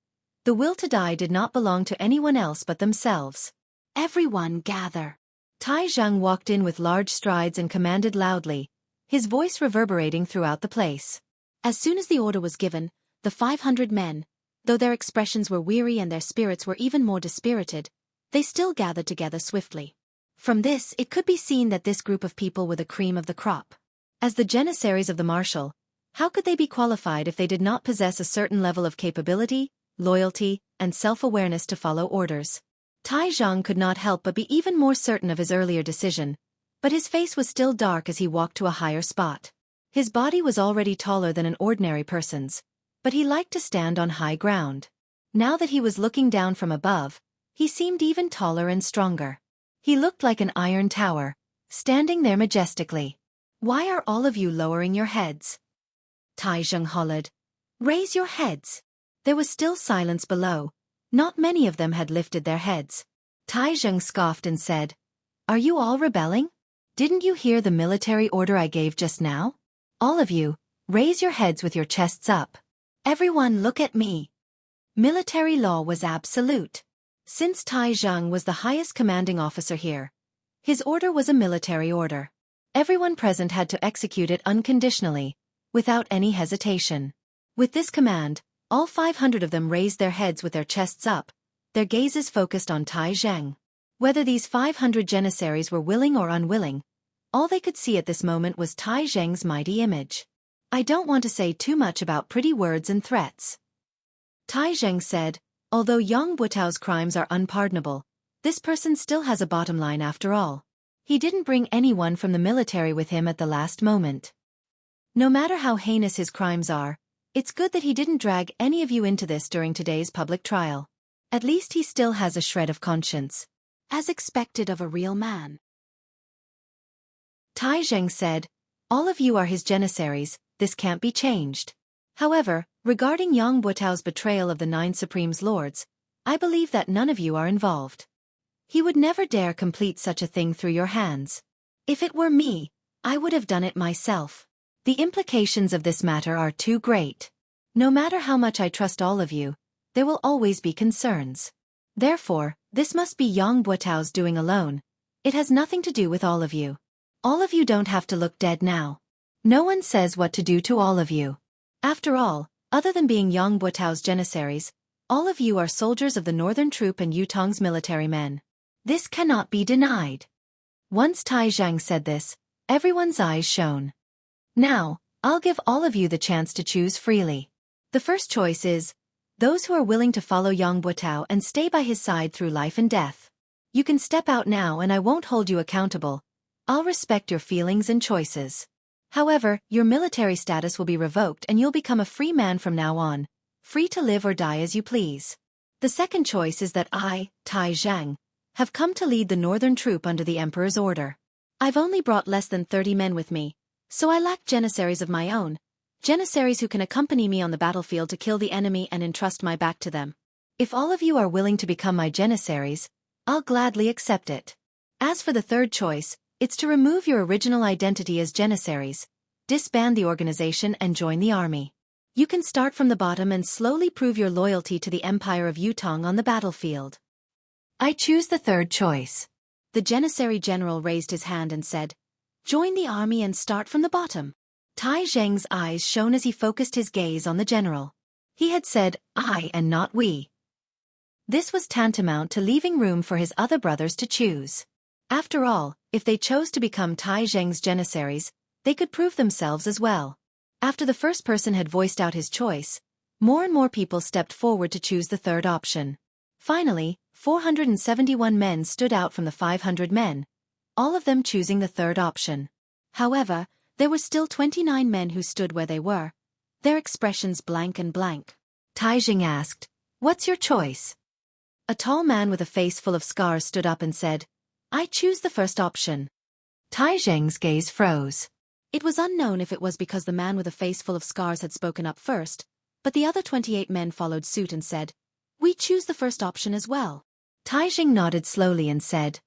The will to die did not belong to anyone else but themselves. "Everyone gather." Tai Zhang walked in with large strides and commanded loudly, his voice reverberating throughout the place. As soon as the order was given, the 500 men, though their expressions were weary and their spirits were even more dispirited, they still gathered together swiftly. From this, it could be seen that this group of people were the cream of the crop. As the janissaries of the marshal, how could they be qualified if they did not possess a certain level of capability, loyalty, and self-awareness to follow orders? Tai Zhang could not help but be even more certain of his earlier decision, but his face was still dark as he walked to a higher spot. His body was already taller than an ordinary person's, but he liked to stand on high ground. Now that he was looking down from above, he seemed even taller and stronger. He looked like an iron tower, standing there majestically. "Why are all of you lowering your heads?" Tai Zhang hollered. "Raise your heads." There was still silence below. Not many of them had lifted their heads. Tai Zhang scoffed and said, "Are you all rebelling? Didn't you hear the military order I gave just now? All of you, raise your heads with your chests up. Everyone look at me." Military law was absolute. Since Tai Zhang was the highest commanding officer here, his order was a military order. Everyone present had to execute it unconditionally, without any hesitation. With this command, all 500 of them raised their heads with their chests up, their gazes focused on Tai Zhang. Whether these 500 janissaries were willing or unwilling, all they could see at this moment was Tai Zhang's mighty image. "I don't want to say too much about pretty words and threats," Tai Zhang said. "Although Yang Buotao's crimes are unpardonable, this person still has a bottom line after all. He didn't bring anyone from the military with him at the last moment. No matter how heinous his crimes are, it's good that he didn't drag any of you into this during today's public trial. At least he still has a shred of conscience, as expected of a real man." Tai Zhang said, "All of you are his janissaries, this can't be changed. However, regarding Yang Buotao's betrayal of the 9 Supreme's lords, I believe that none of you are involved. He would never dare complete such a thing through your hands. If it were me, I would have done it myself. The implications of this matter are too great. No matter how much I trust all of you, there will always be concerns. Therefore, this must be Yang Buotao's doing alone. It has nothing to do with all of you. All of you don't have to look dead now. No one says what to do to all of you. After all, other than being Yang Buotao's janissaries, all of you are soldiers of the northern troop and Yutong's military men. This cannot be denied." Once Tai Zhang said this, everyone's eyes shone. "Now, I'll give all of you the chance to choose freely. The first choice is, Those who are willing to follow Yang Buotao and stay by his side through life and death. You can step out now and I won't hold you accountable. I'll respect your feelings and choices. However, your military status will be revoked and you'll become a free man from now on, free to live or die as you please. The second choice is that I, Tai Zhang, have come to lead the northern troop under the Emperor's order. I've only brought less than 30 men with me, so I lack janissaries of my own, janissaries who can accompany me on the battlefield to kill the enemy and entrust my back to them. If all of you are willing to become my janissaries, I'll gladly accept it. As for the third choice, it's to remove your original identity as janissaries, disband the organization and join the army. You can start from the bottom and slowly prove your loyalty to the Empire of Yutong on the battlefield. I choose the third choice. The janissary general raised his hand and said, "Join the army and start from the bottom." Tai Zheng's eyes shone as he focused his gaze on the general. He had said, "I" and not "we." This was tantamount to leaving room for his other brothers to choose. After all, if they chose to become Tai Zheng's janissaries, they could prove themselves as well. After the first person had voiced out his choice, more and more people stepped forward to choose the third option. Finally, 471 men stood out from the 500 men, all of them choosing the third option. However, there were still 29 men who stood where they were, their expressions blank and blank. Tai Zheng asked, "What's your choice?" A tall man with a face full of scars stood up and said, "I choose the first option." Tai Zheng's gaze froze. It was unknown if it was because the man with a face full of scars had spoken up first, but the other 28 men followed suit and said, "We choose the first option as well." Tai Zheng nodded slowly and said,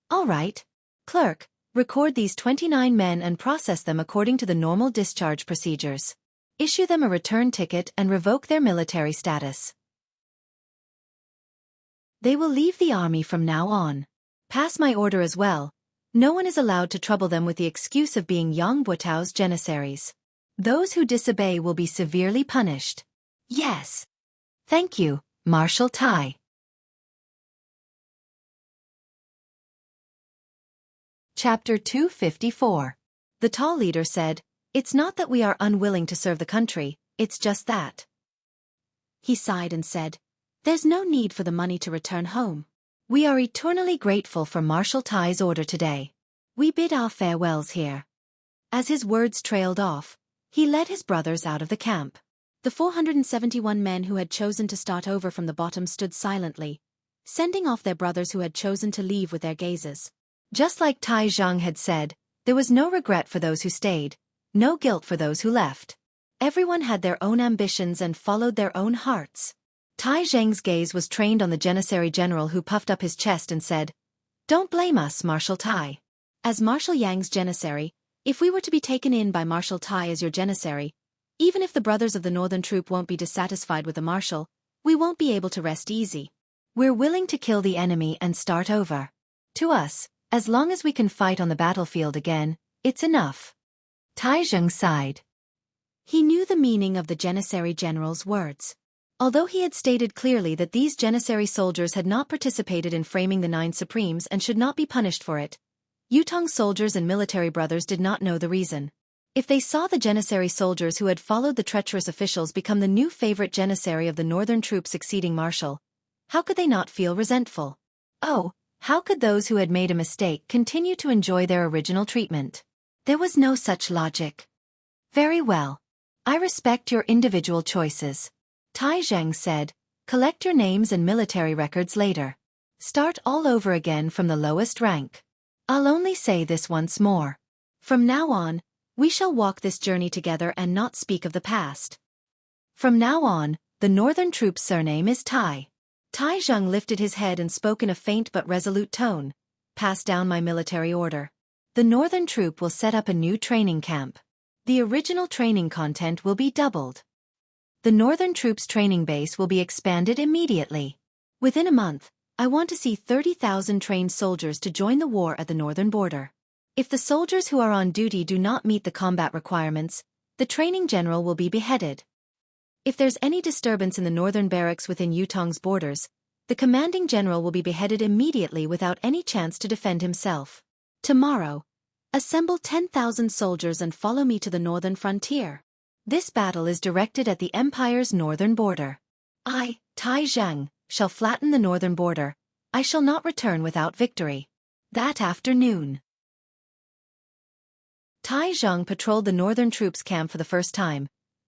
"All right. Clerk, record these 29 men and process them according to the normal discharge procedures. Issue them a return ticket and revoke their military status. They will leave the army from now on. Pass my order as well. No one is allowed to trouble them with the excuse of being Yang Buotao's janissaries. Those who disobey will be severely punished." "Yes. Thank you, Marshal Tai." Chapter 254. The tall leader said, "It's not that we are unwilling to serve the country, it's just that." He sighed and said, "There's no need for the money to return home. We are eternally grateful for Marshal Tai's order today. We bid our farewells here." As his words trailed off, he led his brothers out of the camp. The 471 men who had chosen to start over from the bottom stood silently, sending off their brothers who had chosen to leave with their gazes. Just like Tai Zheng had said, there was no regret for those who stayed, no guilt for those who left. Everyone had their own ambitions and followed their own hearts. Tai Zheng's gaze was trained on the janissary general who puffed up his chest and said, "Don't blame us, Marshal Tai. As Marshal Yang's janissary, if we were to be taken in by Marshal Tai as your janissary, even if the brothers of the northern troop won't be dissatisfied with the marshal, we won't be able to rest easy. We're willing to kill the enemy and start over. To us, as long as we can fight on the battlefield again, it's enough." Tai Zheng sighed. He knew the meaning of the janissary general's words. Although he had stated clearly that these janissary soldiers had not participated in framing the Nine Supremes and should not be punished for it, Yutong soldiers and military brothers did not know the reason. If they saw the janissary soldiers who had followed the treacherous officials become the new favorite janissary of the northern troop succeeding marshal, how could they not feel resentful? Oh, how could those who had made a mistake continue to enjoy their original treatment? There was no such logic. "Very well. I respect your individual choices," Tai Zheng said. "Collect your names and military records later. Start all over again from the lowest rank. I'll only say this once more. From now on, we shall walk this journey together and not speak of the past. From now on, the northern troop's surname is Tai." Tai Zheng lifted his head and spoke in a faint but resolute tone. "Pass down my military order. The northern troop will set up a new training camp. The original training content will be doubled. The northern troops' training base will be expanded immediately. Within a month, I want to see 30,000 trained soldiers to join the war at the northern border. If the soldiers who are on duty do not meet the combat requirements, the training general will be beheaded. If there's any disturbance in the northern barracks within Yutong's borders, the commanding general will be beheaded immediately without any chance to defend himself. Tomorrow, assemble 10,000 soldiers and follow me to the northern frontier. This battle is directed at the Empire's northern border. I, Tai Zhang, shall flatten the northern border. I shall not return without victory. That afternoon, Tai Zhang patrolled the northern troops' camp for the first time,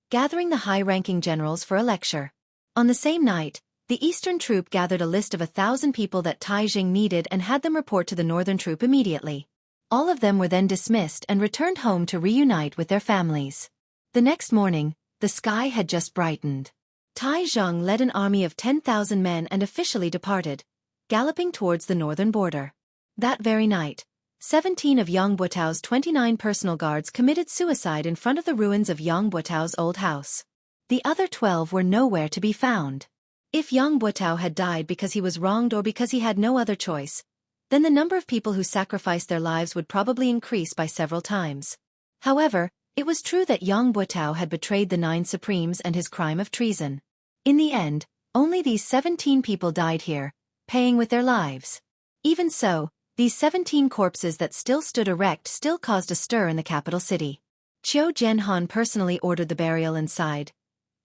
gathering the high-ranking generals for a lecture. On the same night, the eastern troop gathered a list of 1,000 people that Tai Zhang needed and had them report to the northern troop immediately. All of them were then dismissed and returned home to reunite with their families. The next morning, the sky had just brightened. Tai Zhang led an army of 10,000 men and officially departed, galloping towards the northern border. That very night, 17 of Yang Buotao's 29 personal guards committed suicide in front of the ruins of Yang Buotao's old house. The other 12 were nowhere to be found. If Yang Buotao had died because he was wronged or because he had no other choice, then the number of people who sacrificed their lives would probably increase by several times. However, it was true that Yang Buotao had betrayed the 9 Supremes and his crime of treason. In the end, only these 17 people died here, paying with their lives. Even so, these 17 corpses that still stood erect still caused a stir in the capital city. Qiu Jianhan personally ordered the burial and sighed.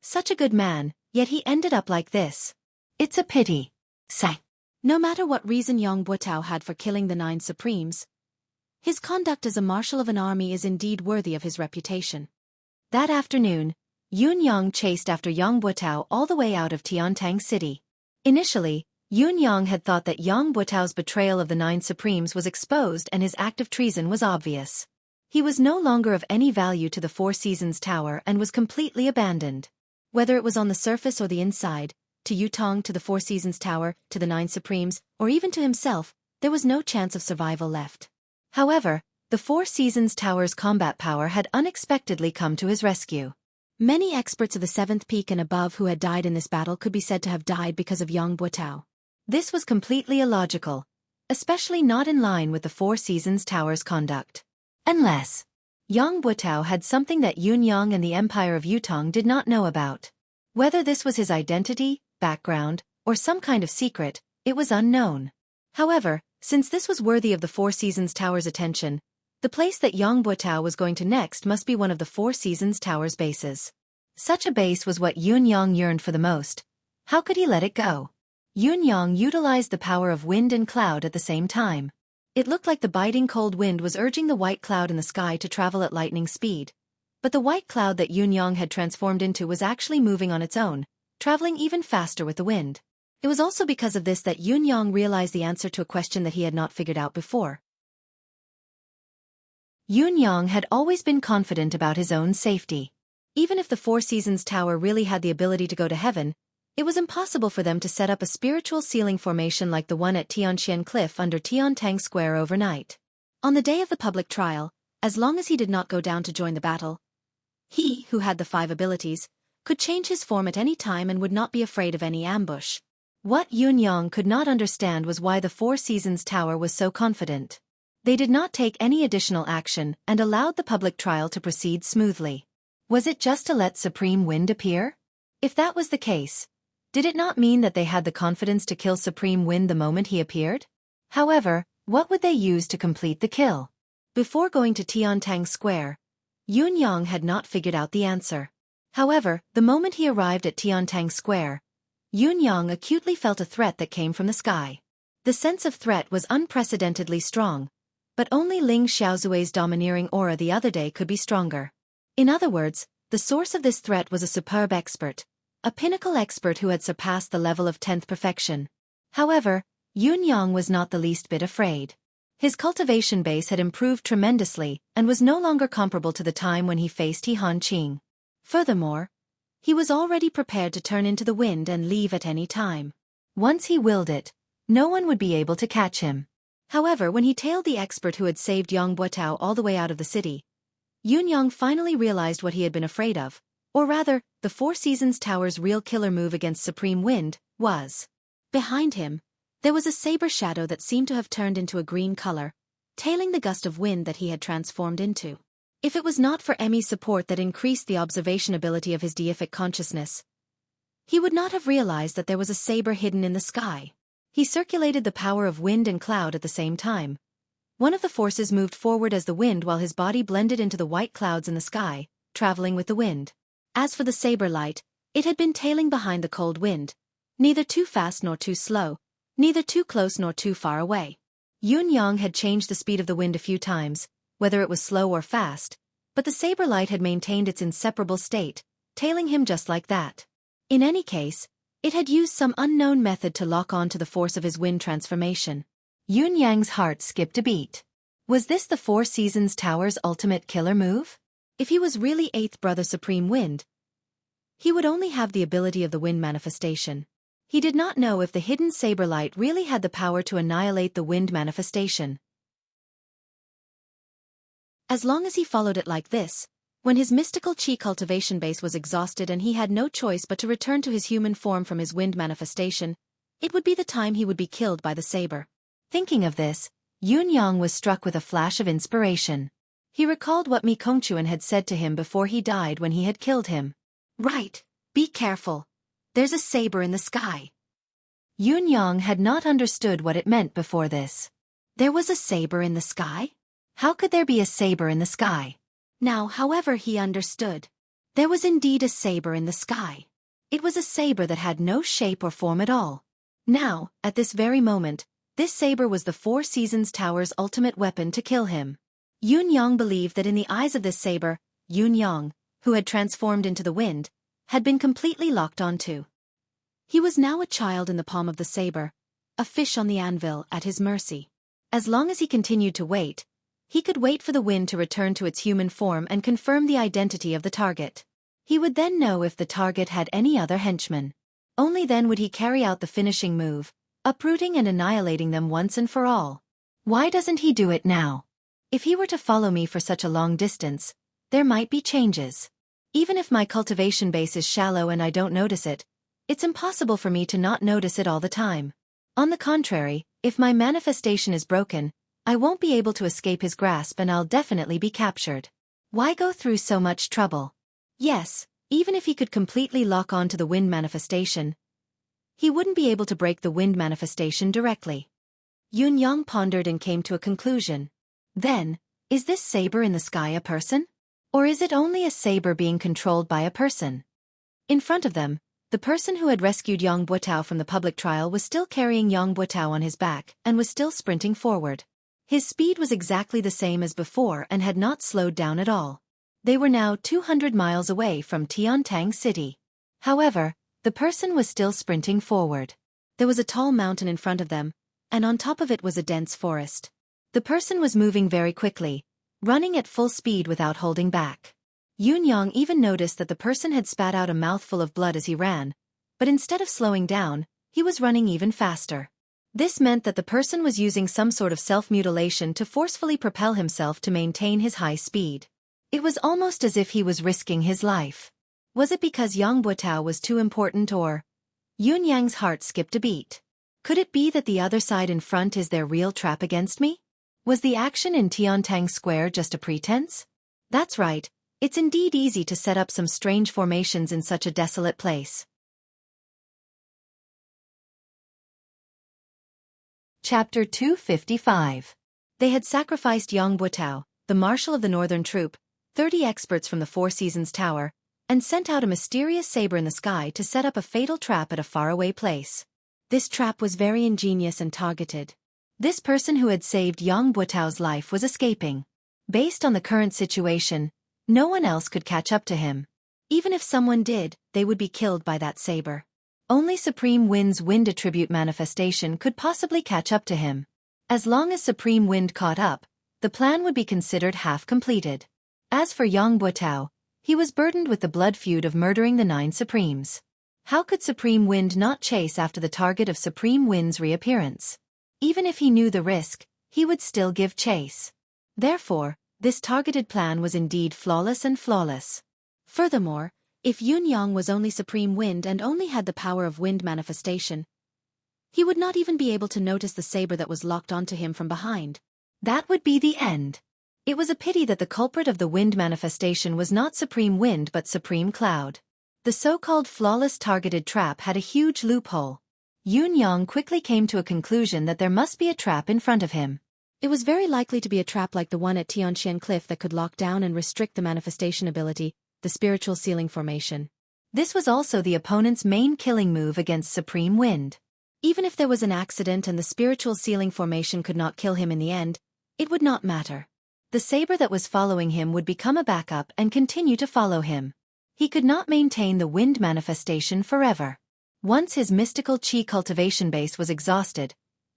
Such a good man, yet he ended up like this. It's a pity. Sigh. No matter what reason Yang Buotao had for killing the 9 Supremes, his conduct as a marshal of an army is indeed worthy of his reputation. That afternoon, Yun Yang chased after Yang Buotao all the way out of Tiantang City. Initially, Yun Yang had thought that Yang Buotao's betrayal of the 9 Supremes was exposed and his act of treason was obvious. He was no longer of any value to the Four Seasons Tower and was completely abandoned. Whether it was on the surface or the inside, to Yutong, to the Four Seasons Tower, to the 9 Supremes, or even to himself, there was no chance of survival left. However, the Four Seasons Tower's combat power had unexpectedly come to his rescue. Many experts of the 7th peak and above who had died in this battle could be said to have died because of Yang Buotao. This was completely illogical, especially not in line with the Four Seasons Tower's conduct. Unless Yang Buotao had something that Yun Yang and the Empire of Yutong did not know about. Whether this was his identity, background, or some kind of secret, it was unknown. However, since this was worthy of the Four Seasons Tower's attention, the place that Yang Buotao was going to next must be one of the Four Seasons Tower's bases. Such a base was what Yun Yang yearned for the most. How could he let it go? Yun Yang utilized the power of wind and cloud at the same time. It looked like the biting cold wind was urging the white cloud in the sky to travel at lightning speed. But the white cloud that Yun Yang had transformed into was actually moving on its own, traveling even faster with the wind. It was also because of this that Yun Yang realized the answer to a question that he had not figured out before. Yun Yang had always been confident about his own safety. Even if the Four Seasons Tower really had the ability to go to heaven, it was impossible for them to set up a spiritual ceiling formation like the one at Tianxian Cliff under Tiantang Square overnight. On the day of the public trial, as long as he did not go down to join the battle, he, who had the 5 abilities, could change his form at any time and would not be afraid of any ambush. What Yun Yang could not understand was why the Four Seasons Tower was so confident. They did not take any additional action and allowed the public trial to proceed smoothly. Was it just to let Supreme Wind appear? If that was the case, did it not mean that they had the confidence to kill Supreme Wind the moment he appeared? However, what would they use to complete the kill? Before going to Tiantang Square, Yun Yang had not figured out the answer. However, the moment he arrived at Tiantang Square, Yun Yang acutely felt a threat that came from the sky. The sense of threat was unprecedentedly strong, but only Ling Xiaozui's domineering aura the other day could be stronger. In other words, the source of this threat was a superb expert, a pinnacle expert who had surpassed the level of 10th perfection. However, Yun Yang was not the least bit afraid. His cultivation base had improved tremendously and was no longer comparable to the time when he faced He Han Qing. Furthermore, he was already prepared to turn into the wind and leave at any time. Once he willed it, no one would be able to catch him. However, when he tailed the expert who had saved Yang Buotao all the way out of the city, Yun Yang finally realized what he had been afraid of, or rather, the Four Seasons Tower's real killer move against Supreme Wind was. Behind him, there was a saber shadow that seemed to have turned into a green color, tailing the gust of wind that he had transformed into. If it was not for Emmy's support that increased the observation ability of his deific consciousness, he would not have realized that there was a saber hidden in the sky. He circulated the power of wind and cloud at the same time. One of the forces moved forward as the wind while his body blended into the white clouds in the sky, traveling with the wind. As for the saber light, It had been tailing behind the cold wind, neither too fast nor too slow, neither too close nor too far away. Yun-yang had changed the speed of the wind a few times, whether it was slow or fast, but the saber light had maintained its inseparable state, tailing him just like that. In any case, it had used some unknown method to lock on to the force of his wind transformation. Yun-yang's heart skipped a beat. Was this the Four Seasons Tower's ultimate killer move? If he was really Eighth Brother Supreme Wind, he would only have the ability of the wind manifestation. He did not know if the hidden saber light really had the power to annihilate the wind manifestation. As long as he followed it like this, when his mystical chi cultivation base was exhausted and he had no choice but to return to his human form from his wind manifestation, it would be the time he would be killed by the saber. Thinking of this, Yun-yang was struck with a flash of inspiration. He recalled what Mi Kongquan had said to him before he died when he had killed him. Right, be careful. There's a saber in the sky. Yun-yang had not understood what it meant before this. There was a saber in the sky? How could there be a saber in the sky? Now, however, he understood. There was indeed a saber in the sky. It was a saber that had no shape or form at all. Now, at this very moment, this saber was the Four Seasons Tower's ultimate weapon to kill him. Yun-yang believed that in the eyes of this saber, Yun-yang, who had transformed into the wind, had been completely locked onto. He was now a child in the palm of the saber, a fish on the anvil at his mercy. As long as he continued to wait, he could wait for the wind to return to its human form and confirm the identity of the target. He would then know if the target had any other henchmen. Only then would he carry out the finishing move, uprooting and annihilating them once and for all. Why doesn't he do it now? If he were to follow me for such a long distance, there might be changes. Even if my cultivation base is shallow and I don't notice it, it's impossible for me to not notice it all the time. On the contrary, if my manifestation is broken, I won't be able to escape his grasp and I'll definitely be captured. Why go through so much trouble? Yes, even if he could completely lock on to the wind manifestation, he wouldn't be able to break the wind manifestation directly. Yun-yang pondered and came to a conclusion. Then, is this saber in the sky a person? Or is it only a saber being controlled by a person? In front of them, the person who had rescued Yang Buotao from the public trial was still carrying Yang Buotao on his back and was still sprinting forward. His speed was exactly the same as before and had not slowed down at all. They were now 200 miles away from Tiantang City. However, the person was still sprinting forward. There was a tall mountain in front of them, and on top of it was a dense forest. The person was moving very quickly, running at full speed without holding back. Yun-yang even noticed that the person had spat out a mouthful of blood as he ran, but instead of slowing down, he was running even faster. This meant that the person was using some sort of self-mutilation to forcefully propel himself to maintain his high speed. It was almost as if he was risking his life. Was it because Yang Buotao was too important or? Yun-yang's heart skipped a beat. Could it be that the other side in front is their real trap against me? Was the action in Tiantang Square just a pretense? That's right, it's indeed easy to set up some strange formations in such a desolate place. Chapter 255. They had sacrificed Yang Buotao, the marshal of the northern troop, 30 experts from the Four Seasons Tower, and sent out a mysterious saber in the sky to set up a fatal trap at a faraway place. This trap was very ingenious and targeted. This person who had saved Yang Buotao's life was escaping. Based on the current situation, no one else could catch up to him. Even if someone did, they would be killed by that saber. Only Supreme Wind's wind attribute manifestation could possibly catch up to him. As long as Supreme Wind caught up, the plan would be considered half completed. As for Yang Buotao, he was burdened with the blood feud of murdering the 9 Supremes. How could Supreme Wind not chase after the target of Supreme Wind's reappearance? Even if he knew the risk, he would still give chase. Therefore, this targeted plan was indeed flawless and flawless. Furthermore, if Yun-yang was only Supreme Wind and only had the power of wind manifestation, he would not even be able to notice the saber that was locked onto him from behind. That would be the end. It was a pity that the culprit of the wind manifestation was not Supreme Wind but Supreme Cloud. The so-called flawless targeted trap had a huge loophole. Yun-yang quickly came to a conclusion that there must be a trap in front of him. It was very likely to be a trap like the one at Tianxian Cliff that could lock down and restrict the manifestation ability, the spiritual ceiling formation. This was also the opponent's main killing move against Supreme Wind. Even if there was an accident and the spiritual ceiling formation could not kill him in the end, it would not matter. The saber that was following him would become a backup and continue to follow him. He could not maintain the wind manifestation forever. Once his mystical chi cultivation base was exhausted,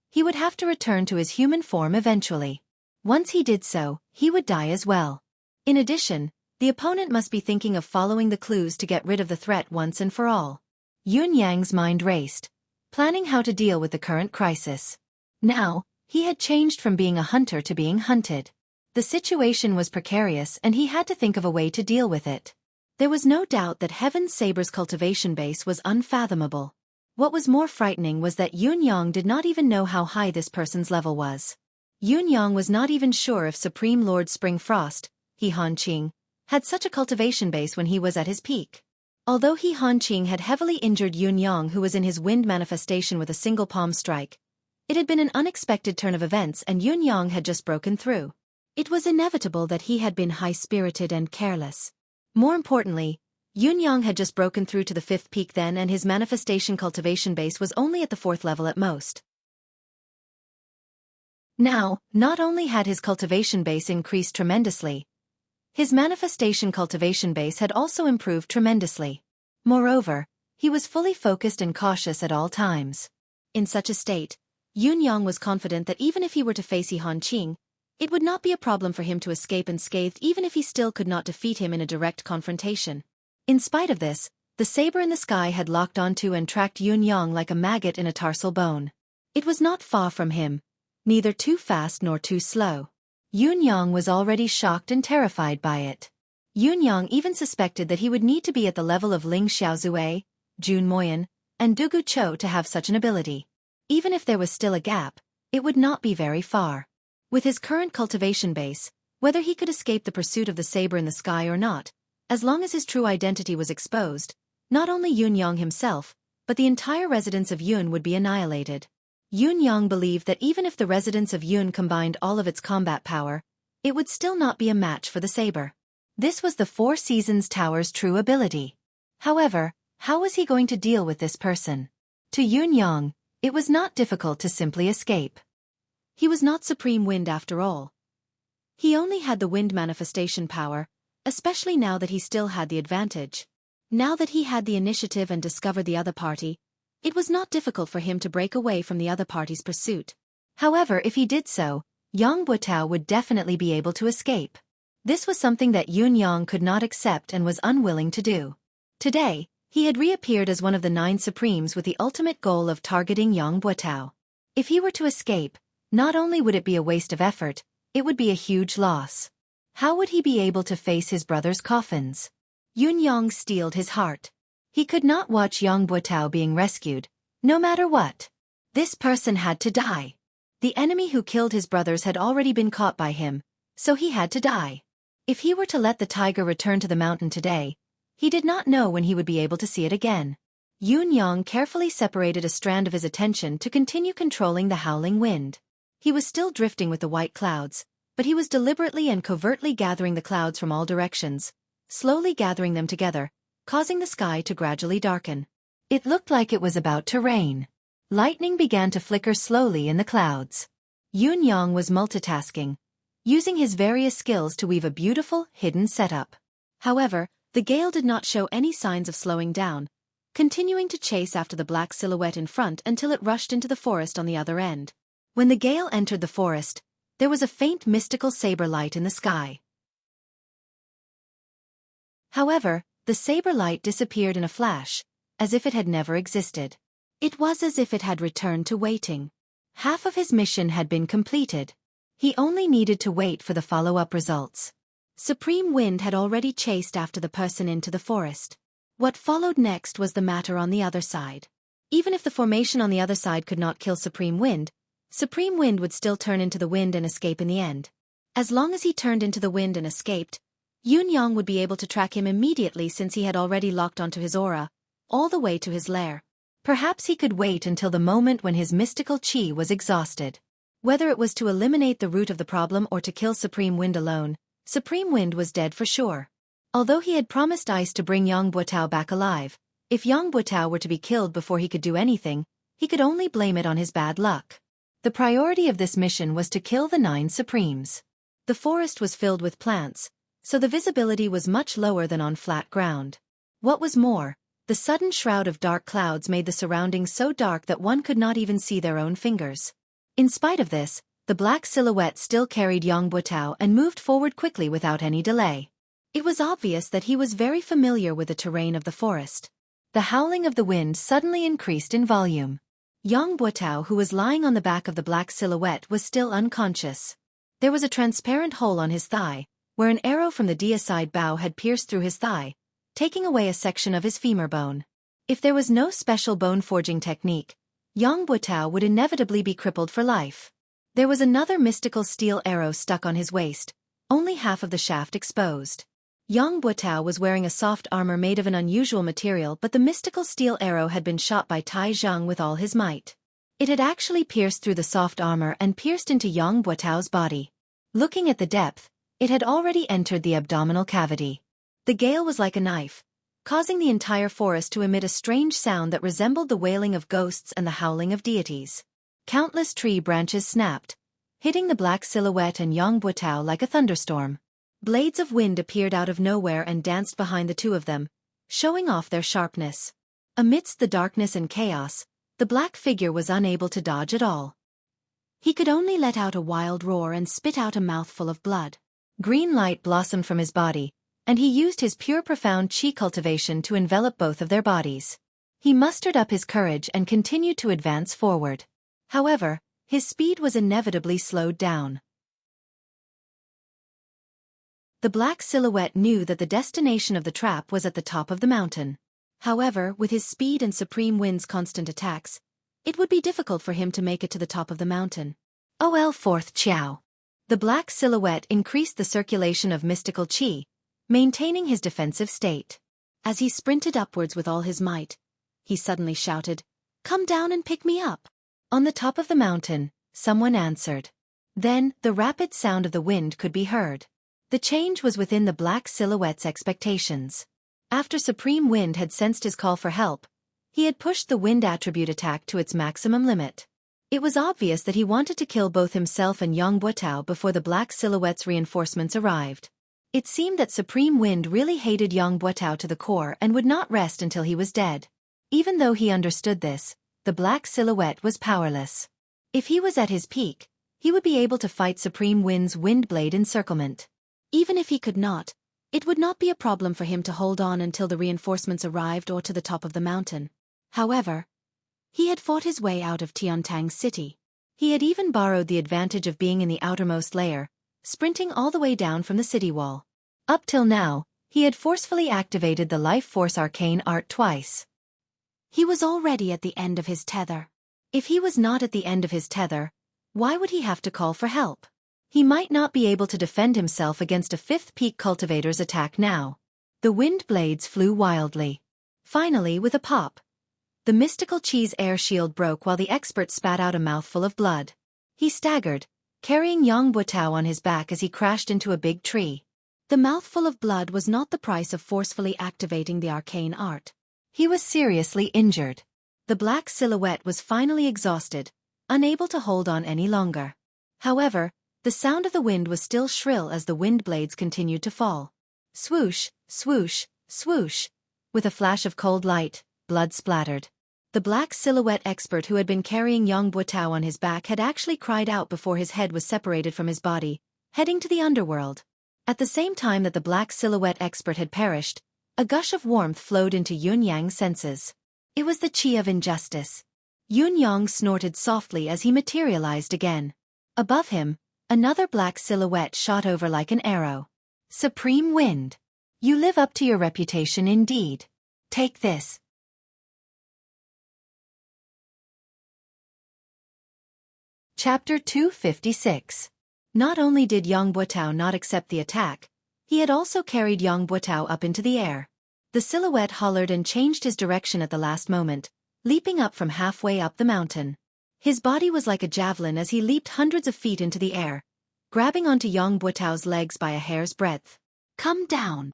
he would have to return to his human form eventually. Once he did so, he would die as well. In addition, the opponent must be thinking of following the clues to get rid of the threat once and for all. Yun Yang's mind raced, planning how to deal with the current crisis. Now, he had changed from being a hunter to being hunted. The situation was precarious and he had to think of a way to deal with it. There was no doubt that Heaven's Saber's cultivation base was unfathomable. What was more frightening was that Yun Yang did not even know how high this person's level was. Yun Yang was not even sure if Supreme Lord Spring Frost, He Hanqing, had such a cultivation base when he was at his peak. Although He Hanqing had heavily injured Yun Yang, who was in his wind manifestation with a single palm strike, it had been an unexpected turn of events and Yun Yang had just broken through. It was inevitable that he had been high-spirited and careless. More importantly, Yun Yang had just broken through to the 5th peak then and his manifestation cultivation base was only at the 4th level at most. Now, not only had his cultivation base increased tremendously, his manifestation cultivation base had also improved tremendously. Moreover, he was fully focused and cautious at all times. In such a state, Yun Yang was confident that even if he were to face He Hanqing, it would not be a problem for him to escape unscathed even if he still could not defeat him in a direct confrontation. In spite of this, the saber in the sky had locked onto and tracked Yun Yang like a maggot in a tarsal bone. It was not far from him, neither too fast nor too slow. Yun Yang was already shocked and terrified by it. Yun Yang even suspected that he would need to be at the level of Ling Xiaozue, Jun Moyan, and Dugu Cho to have such an ability. Even if there was still a gap, it would not be very far. With his current cultivation base, whether he could escape the pursuit of the saber in the sky or not, as long as his true identity was exposed, not only Yun Yang himself, but the entire residence of Yun would be annihilated. Yun Yang believed that even if the residence of Yun combined all of its combat power, it would still not be a match for the saber. This was the Four Seasons Tower's true ability. However, how was he going to deal with this person? To Yun Yang, it was not difficult to simply escape. He was not Supreme Wind after all. He only had the wind manifestation power, especially now that he still had the advantage. Now that he had the initiative and discovered the other party, it was not difficult for him to break away from the other party's pursuit. However, if he did so, Yang Buotao would definitely be able to escape. This was something that Yun Yang could not accept and was unwilling to do. Today, he had reappeared as one of the 9 Supremes with the ultimate goal of targeting Yang Buotao. If he were to escape, not only would it be a waste of effort, it would be a huge loss. How would he be able to face his brother's coffins? Yun Yang steeled his heart. He could not watch Yang Buotao being rescued, no matter what. This person had to die. The enemy who killed his brothers had already been caught by him, so he had to die. If he were to let the tiger return to the mountain today, he did not know when he would be able to see it again. Yun Yang carefully separated a strand of his attention to continue controlling the howling wind. He was still drifting with the white clouds, but he was deliberately and covertly gathering the clouds from all directions, slowly gathering them together, causing the sky to gradually darken. It looked like it was about to rain. Lightning began to flicker slowly in the clouds. Yun Yang was multitasking, using his various skills to weave a beautiful, hidden setup. However, the gale did not show any signs of slowing down, continuing to chase after the black silhouette in front until it rushed into the forest on the other end. When the gale entered the forest, there was a faint mystical saber light in the sky. However, the saber light disappeared in a flash, as if it had never existed. It was as if it had returned to waiting. Half of his mission had been completed. He only needed to wait for the follow-up results. Supreme Wind had already chased after the person into the forest. What followed next was the matter on the other side. Even if the formation on the other side could not kill Supreme Wind would still turn into the wind and escape in the end. As long as he turned into the wind and escaped, Yun Yang would be able to track him immediately since he had already locked onto his aura, all the way to his lair. Perhaps he could wait until the moment when his mystical chi was exhausted. Whether it was to eliminate the root of the problem or to kill Supreme Wind alone, Supreme Wind was dead for sure. Although he had promised Ice to bring Yang Buotao back alive, if Yang Buotao were to be killed before he could do anything, he could only blame it on his bad luck. The priority of this mission was to kill the 9 Supremes. The forest was filled with plants, so the visibility was much lower than on flat ground. What was more, the sudden shroud of dark clouds made the surroundings so dark that one could not even see their own fingers. In spite of this, the black silhouette still carried Yang Buotao and moved forward quickly without any delay. It was obvious that he was very familiar with the terrain of the forest. The howling of the wind suddenly increased in volume. Yang Buotao, who was lying on the back of the black silhouette, was still unconscious. There was a transparent hole on his thigh, where an arrow from the deicide bow had pierced through his thigh, taking away a section of his femur bone. If there was no special bone-forging technique, Yang Buotao would inevitably be crippled for life. There was another mystical steel arrow stuck on his waist, only half of the shaft exposed. Yang Buotao was wearing a soft armor made of an unusual material, but the mystical steel arrow had been shot by Tai Zhang with all his might. It had actually pierced through the soft armor and pierced into Yang Buotao's body. Looking at the depth, it had already entered the abdominal cavity. The gale was like a knife, causing the entire forest to emit a strange sound that resembled the wailing of ghosts and the howling of deities. Countless tree branches snapped, hitting the black silhouette and Yang Buotao like a thunderstorm. Blades of wind appeared out of nowhere and danced behind the two of them, showing off their sharpness. Amidst the darkness and chaos, the black figure was unable to dodge at all. He could only let out a wild roar and spit out a mouthful of blood. Green light blossomed from his body, and he used his pure profound chi cultivation to envelop both of their bodies. He mustered up his courage and continued to advance forward. However, his speed was inevitably slowed down. The black silhouette knew that the destination of the trap was at the top of the mountain. However, with his speed and Supreme Wind's constant attacks, it would be difficult for him to make it to the top of the mountain. OL 4th Qiao. The black silhouette increased the circulation of mystical qi, maintaining his defensive state. As he sprinted upwards with all his might, he suddenly shouted, "Come down and pick me up." On the top of the mountain, someone answered. Then, the rapid sound of the wind could be heard. The change was within the black silhouette's expectations. After Supreme Wind had sensed his call for help, he had pushed the wind attribute attack to its maximum limit. It was obvious that he wanted to kill both himself and Yang Buotao before the black silhouette's reinforcements arrived. It seemed that Supreme Wind really hated Yang Buotao to the core and would not rest until he was dead. Even though he understood this, the black silhouette was powerless. If he was at his peak, he would be able to fight Supreme Wind's Windblade encirclement. Even if he could not, it would not be a problem for him to hold on until the reinforcements arrived or to the top of the mountain. However, he had fought his way out of Tiantang's city. He had even borrowed the advantage of being in the outermost layer, sprinting all the way down from the city wall. Up till now, he had forcefully activated the Life Force Arcane Art twice. He was already at the end of his tether. If he was not at the end of his tether, why would he have to call for help? He might not be able to defend himself against a 5th peak cultivator's attack now. The wind blades flew wildly. Finally, with a pop, the mystical Qi's air shield broke while the expert spat out a mouthful of blood. He staggered, carrying Yang Buotao on his back as he crashed into a big tree. The mouthful of blood was not the price of forcefully activating the arcane art. He was seriously injured. The black silhouette was finally exhausted, unable to hold on any longer. However, the sound of the wind was still shrill as the wind blades continued to fall. Swoosh, swoosh, swoosh. With a flash of cold light, blood splattered. The black silhouette expert who had been carrying Yang Buotao on his back had actually cried out before his head was separated from his body, heading to the underworld. At the same time that the black silhouette expert had perished, a gush of warmth flowed into Yun Yang's senses. It was the qi of injustice. Yun Yang snorted softly as he materialized again. Above him, another black silhouette shot over like an arrow. Supreme Wind. You live up to your reputation indeed. Take this. Chapter 256. Not only did Yang Buotao not accept the attack, he had also carried Yang Buotao up into the air. The silhouette hollered and changed his direction at the last moment, leaping up from halfway up the mountain. His body was like a javelin as he leaped hundreds of feet into the air, grabbing onto Yang Buotao's legs by a hair's breadth. Come down.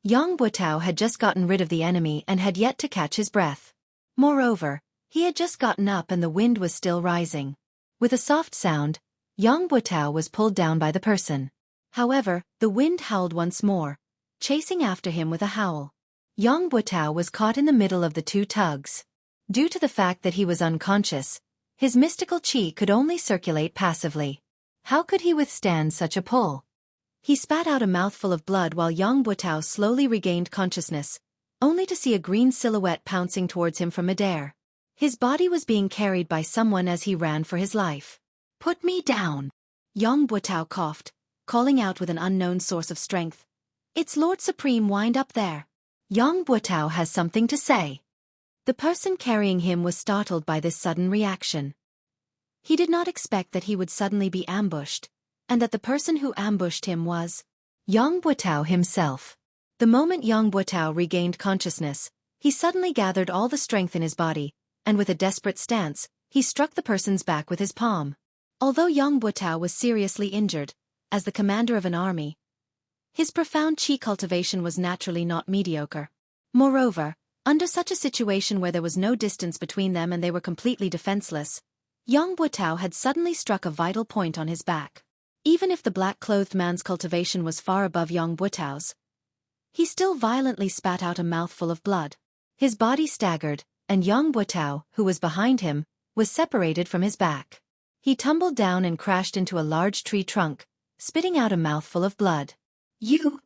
Yang Buotao had just gotten rid of the enemy and had yet to catch his breath. Moreover, he had just gotten up and the wind was still rising. With a soft sound, Yang Buotao was pulled down by the person. However, the wind howled once more, chasing after him with a howl. Yang Buotao was caught in the middle of the two tugs. Due to the fact that he was unconscious, his mystical chi could only circulate passively. How could he withstand such a pull? He spat out a mouthful of blood while Yang Buotao slowly regained consciousness, only to see a green silhouette pouncing towards him from midair. His body was being carried by someone as he ran for his life. "Put me down!" Yang Buotao coughed, calling out with an unknown source of strength. "It's Lord Supreme Wind up there. Yang Buotao has something to say." The person carrying him was startled by this sudden reaction. He did not expect that he would suddenly be ambushed, and that the person who ambushed him was Yang Buotao himself. The moment Yang Buotao regained consciousness, he suddenly gathered all the strength in his body, and with a desperate stance, he struck the person's back with his palm. Although Yang Buotao was seriously injured, as the commander of an army, his profound chi cultivation was naturally not mediocre. Moreover, under such a situation where there was no distance between them and they were completely defenseless, Yang Buotao had suddenly struck a vital point on his back. Even if the black-clothed man's cultivation was far above Yang Buotao's, he still violently spat out a mouthful of blood. His body staggered, and Yang Buotao, who was behind him, was separated from his back. He tumbled down and crashed into a large tree trunk, spitting out a mouthful of blood. You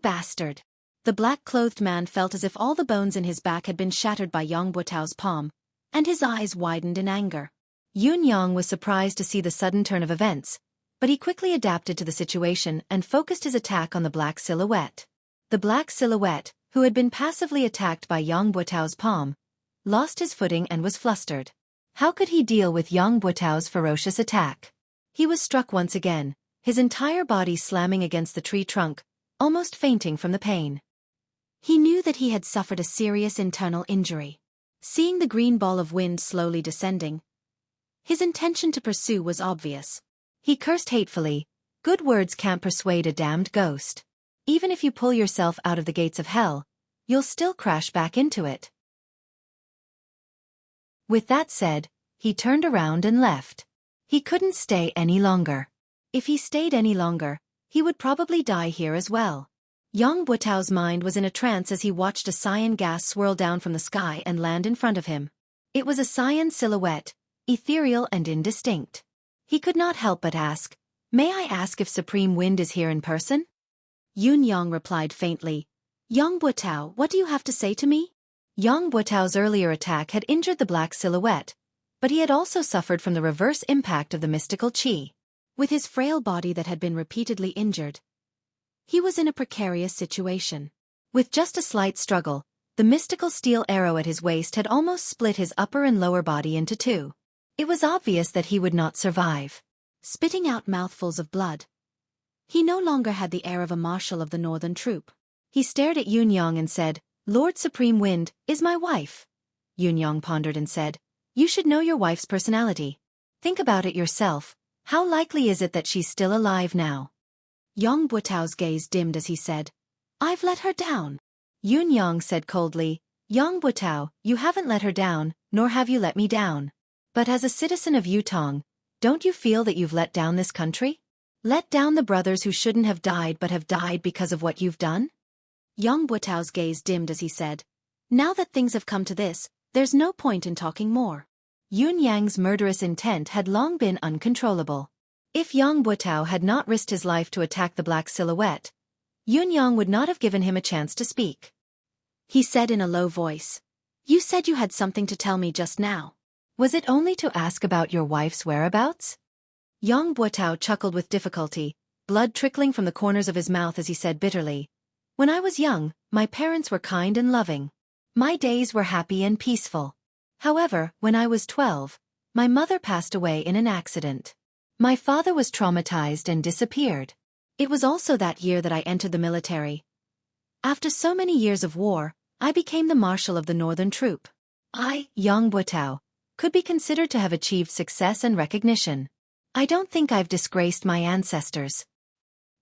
bastard!" The black-clothed man felt as if all the bones in his back had been shattered by Yang Buotao's palm, and his eyes widened in anger. Yun Yang was surprised to see the sudden turn of events, but he quickly adapted to the situation and focused his attack on the black silhouette. The black silhouette, who had been passively attacked by Yang Buotao's palm, lost his footing and was flustered. How could he deal with Yang Buotao's ferocious attack? He was struck once again, his entire body slamming against the tree trunk, almost fainting from the pain. He knew that he had suffered a serious internal injury. Seeing the green ball of wind slowly descending, his intention to pursue was obvious. He cursed hatefully, "Good words can't persuade a damned ghost. Even if you pull yourself out of the gates of hell, you'll still crash back into it." With that said, he turned around and left. He couldn't stay any longer. If he stayed any longer, he would probably die here as well. Yang Buotao's mind was in a trance as he watched a cyan gas swirl down from the sky and land in front of him. It was a cyan silhouette, ethereal and indistinct. He could not help but ask, "May I ask if Supreme Wind is here in person?" Yun Yang replied faintly, "Yang Buotao, what do you have to say to me?" Yang Buotao's earlier attack had injured the black silhouette, but he had also suffered from the reverse impact of the mystical chi. With his frail body that had been repeatedly injured, he was in a precarious situation. With just a slight struggle, the mystical steel arrow at his waist had almost split his upper and lower body into two. It was obvious that he would not survive. Spitting out mouthfuls of blood, he no longer had the air of a marshal of the northern troop. He stared at Yun Yang and said, "Lord Supreme Wind is my wife." Yun Yang pondered and said, "You should know your wife's personality. Think about it yourself. How likely is it that she's still alive now?" Yang Buotao's gaze dimmed as he said, "I've let her down." Yun Yang said coldly, "Yang Buotao, you haven't let her down, nor have you let me down. But as a citizen of Yutong, don't you feel that you've let down this country? Let down the brothers who shouldn't have died but have died because of what you've done?" Yang Buotao's gaze dimmed as he said, "Now that things have come to this, there's no point in talking more." Yun Yang's murderous intent had long been uncontrollable. If Yang Buotao had not risked his life to attack the black silhouette, Yun Yang would not have given him a chance to speak. He said in a low voice, "You said you had something to tell me just now. Was it only to ask about your wife's whereabouts?" Yang Buotao chuckled with difficulty, blood trickling from the corners of his mouth as he said bitterly, "When I was young, my parents were kind and loving. My days were happy and peaceful. However, when I was 12, my mother passed away in an accident. My father was traumatized and disappeared. It was also that year that I entered the military. After so many years of war, I became the marshal of the northern troop. I, Yang Buotao, could be considered to have achieved success and recognition. I don't think I've disgraced my ancestors."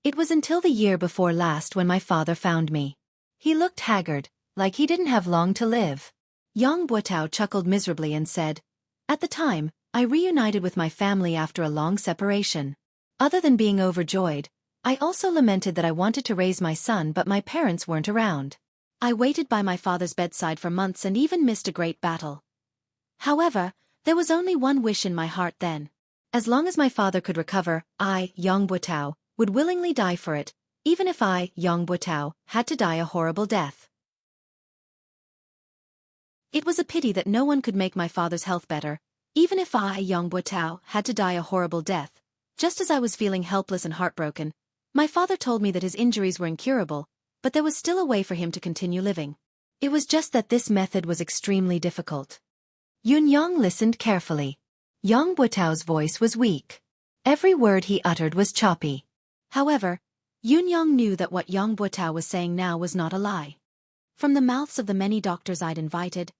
It was until the year before last when my father found me. He looked haggard, like he didn't have long to live. Yang Buotao chuckled miserably and said, "At the time, I reunited with my family after a long separation. Other than being overjoyed, I also lamented that I wanted to raise my son but my parents weren't around. I waited by my father's bedside for months and even missed a great battle. However, there was only one wish in my heart then. As long as my father could recover, I, Yang Buotao, would willingly die for it, even if I, Yang Buotao, had to die a horrible death." It was a pity that no one could make my father's health better, even if I, Yang Buotao, had to die a horrible death. Just as I was feeling helpless and heartbroken, my father told me that his injuries were incurable, but there was still a way for him to continue living. It was just that this method was extremely difficult. Yun Yang listened carefully. Yang Buotao's voice was weak. Every word he uttered was choppy. However, Yun Yang knew that what Yang Buotao was saying now was not a lie. From the mouths of the many doctors I'd invited,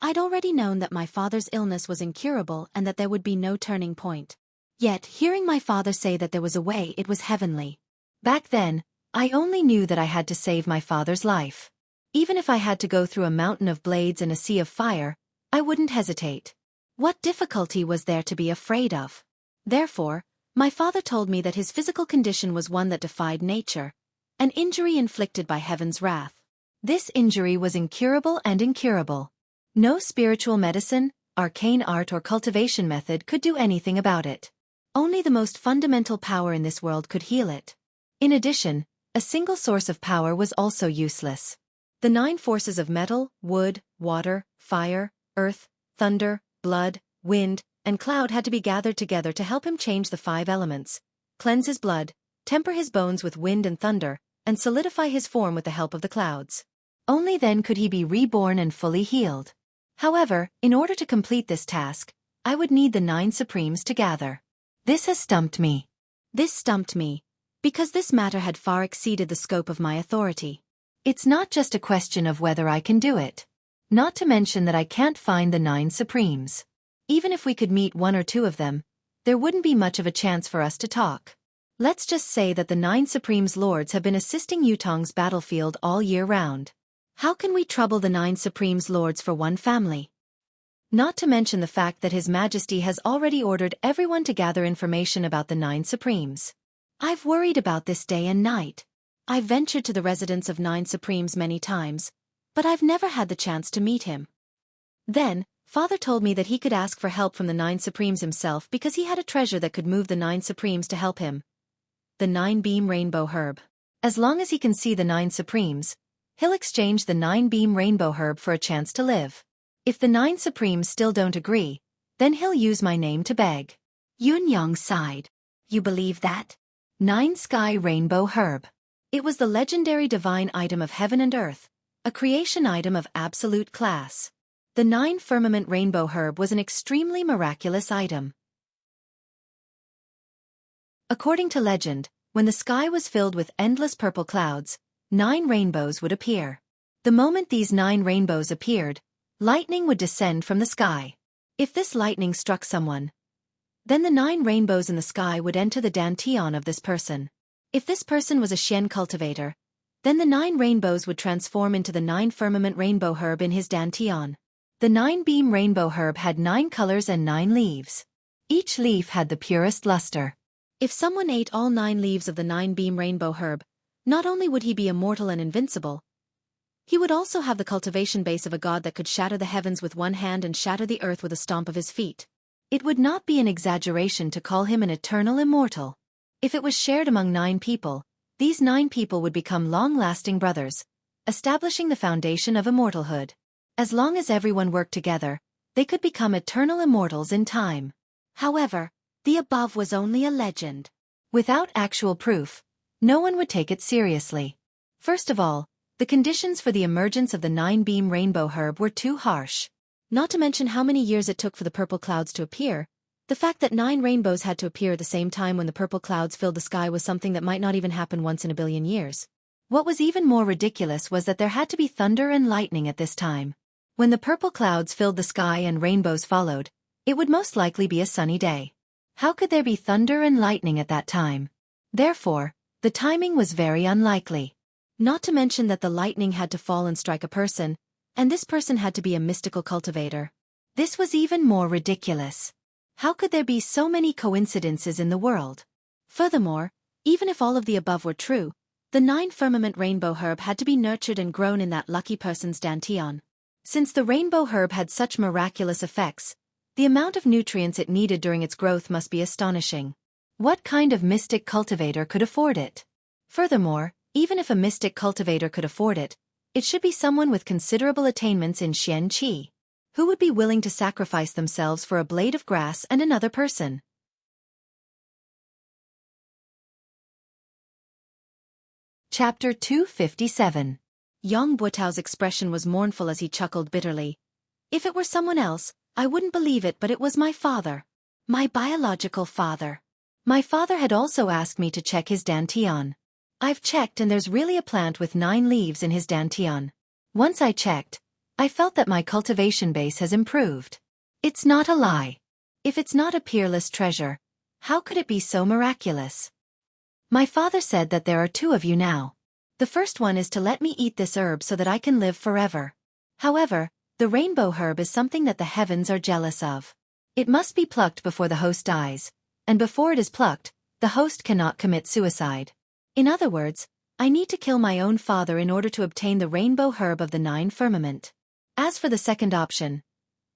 I'd already known that my father's illness was incurable and that there would be no turning point. Yet, hearing my father say that there was a way, it was heavenly. Back then, I only knew that I had to save my father's life. Even if I had to go through a mountain of blades and a sea of fire, I wouldn't hesitate. What difficulty was there to be afraid of? Therefore, my father told me that his physical condition was one that defied nature, an injury inflicted by heaven's wrath. This injury was incurable and incurable. No spiritual medicine, arcane art or cultivation method could do anything about it. Only the most fundamental power in this world could heal it. In addition, a single source of power was also useless. The 9 forces of metal, wood, water, fire, earth, thunder, blood, wind, and cloud had to be gathered together to help him change the 5 elements, cleanse his blood, temper his bones with wind and thunder, and solidify his form with the help of the clouds. Only then could he be reborn and fully healed. However, in order to complete this task, I would need the 9 Supremes to gather. This has stumped me. This stumped me, because this matter had far exceeded the scope of my authority. It's not just a question of whether I can do it. Not to mention that I can't find the 9 Supremes. Even if we could meet 1 or 2 of them, there wouldn't be much of a chance for us to talk. Let's just say that the 9 Supremes Lords have been assisting Yutong's battlefield all year round. How can we trouble the 9 Supremes Lords for one family? Not to mention the fact that His Majesty has already ordered everyone to gather information about the 9 Supremes. I've worried about this day and night. I've ventured to the residence of 9 Supremes many times, but I've never had the chance to meet him. Then, Father told me that he could ask for help from the 9 Supremes himself because he had a treasure that could move the 9 Supremes to help him. The 9-beam rainbow herb. As long as he can see the 9 Supremes, he'll exchange the 9-beam rainbow herb for a chance to live. If the 9 Supremes still don't agree, then he'll use my name to beg. Yun Yang sighed. You believe that? 9 Sky Rainbow Herb. It was the legendary divine item of heaven and earth, a creation item of absolute class. The 9 Firmament Rainbow Herb was an extremely miraculous item. According to legend, when the sky was filled with endless purple clouds, 9 rainbows would appear. The moment these 9 rainbows appeared, lightning would descend from the sky. If this lightning struck someone, then the 9 rainbows in the sky would enter the dantian of this person. If this person was a Xian cultivator, then the 9 rainbows would transform into the 9 Firmament Rainbow Herb in his dantian. The 9-beam rainbow herb had 9 colors and 9 leaves. Each leaf had the purest luster. If someone ate all 9 leaves of the 9-beam rainbow herb, not only would he be immortal and invincible, he would also have the cultivation base of a god that could shatter the heavens with one hand and shatter the earth with a stomp of his feet. It would not be an exaggeration to call him an eternal immortal. If it was shared among 9 people, these 9 people would become long-lasting brothers, establishing the foundation of immortalhood. As long as everyone worked together, they could become eternal immortals in time. However, the above was only a legend. Without actual proof, no one would take it seriously. First of all, the conditions for the emergence of the 9-beam rainbow herb were too harsh. Not to mention how many years it took for the purple clouds to appear. The fact that 9 rainbows had to appear at the same time when the purple clouds filled the sky was something that might not even happen once in a billion years. What was even more ridiculous was that there had to be thunder and lightning at this time. When the purple clouds filled the sky and rainbows followed, it would most likely be a sunny day. How could there be thunder and lightning at that time? Therefore, The timing was very unlikely. Not to mention that the lightning had to fall and strike a person, and this person had to be a mystical cultivator. This was even more ridiculous. How could there be so many coincidences in the world? Furthermore, even if all of the above were true, the 9 firmament rainbow herb had to be nurtured and grown in that lucky person's dantian. Since the rainbow herb had such miraculous effects, the amount of nutrients it needed during its growth must be astonishing. What kind of mystic cultivator could afford it? Furthermore, even if a mystic cultivator could afford it, it should be someone with considerable attainments in Xueqi. Who would be willing to sacrifice themselves for a blade of grass and another person? Chapter 257. Yang Buotao's expression was mournful as he chuckled bitterly. If it were someone else, I wouldn't believe it, but it was my father. My biological father. My father had also asked me to check his dantian. I've checked and there's really a plant with 9 leaves in his dantian. Once I checked, I felt that my cultivation base has improved. It's not a lie. If it's not a peerless treasure, how could it be so miraculous? My father said that there are 2 of you now. The first one is to let me eat this herb so that I can live forever. However, the rainbow herb is something that the heavens are jealous of. It must be plucked before the host dies, and before it is plucked, the host cannot commit suicide. In other words, I need to kill my own father in order to obtain the rainbow herb of the 9 firmament. As for the second option,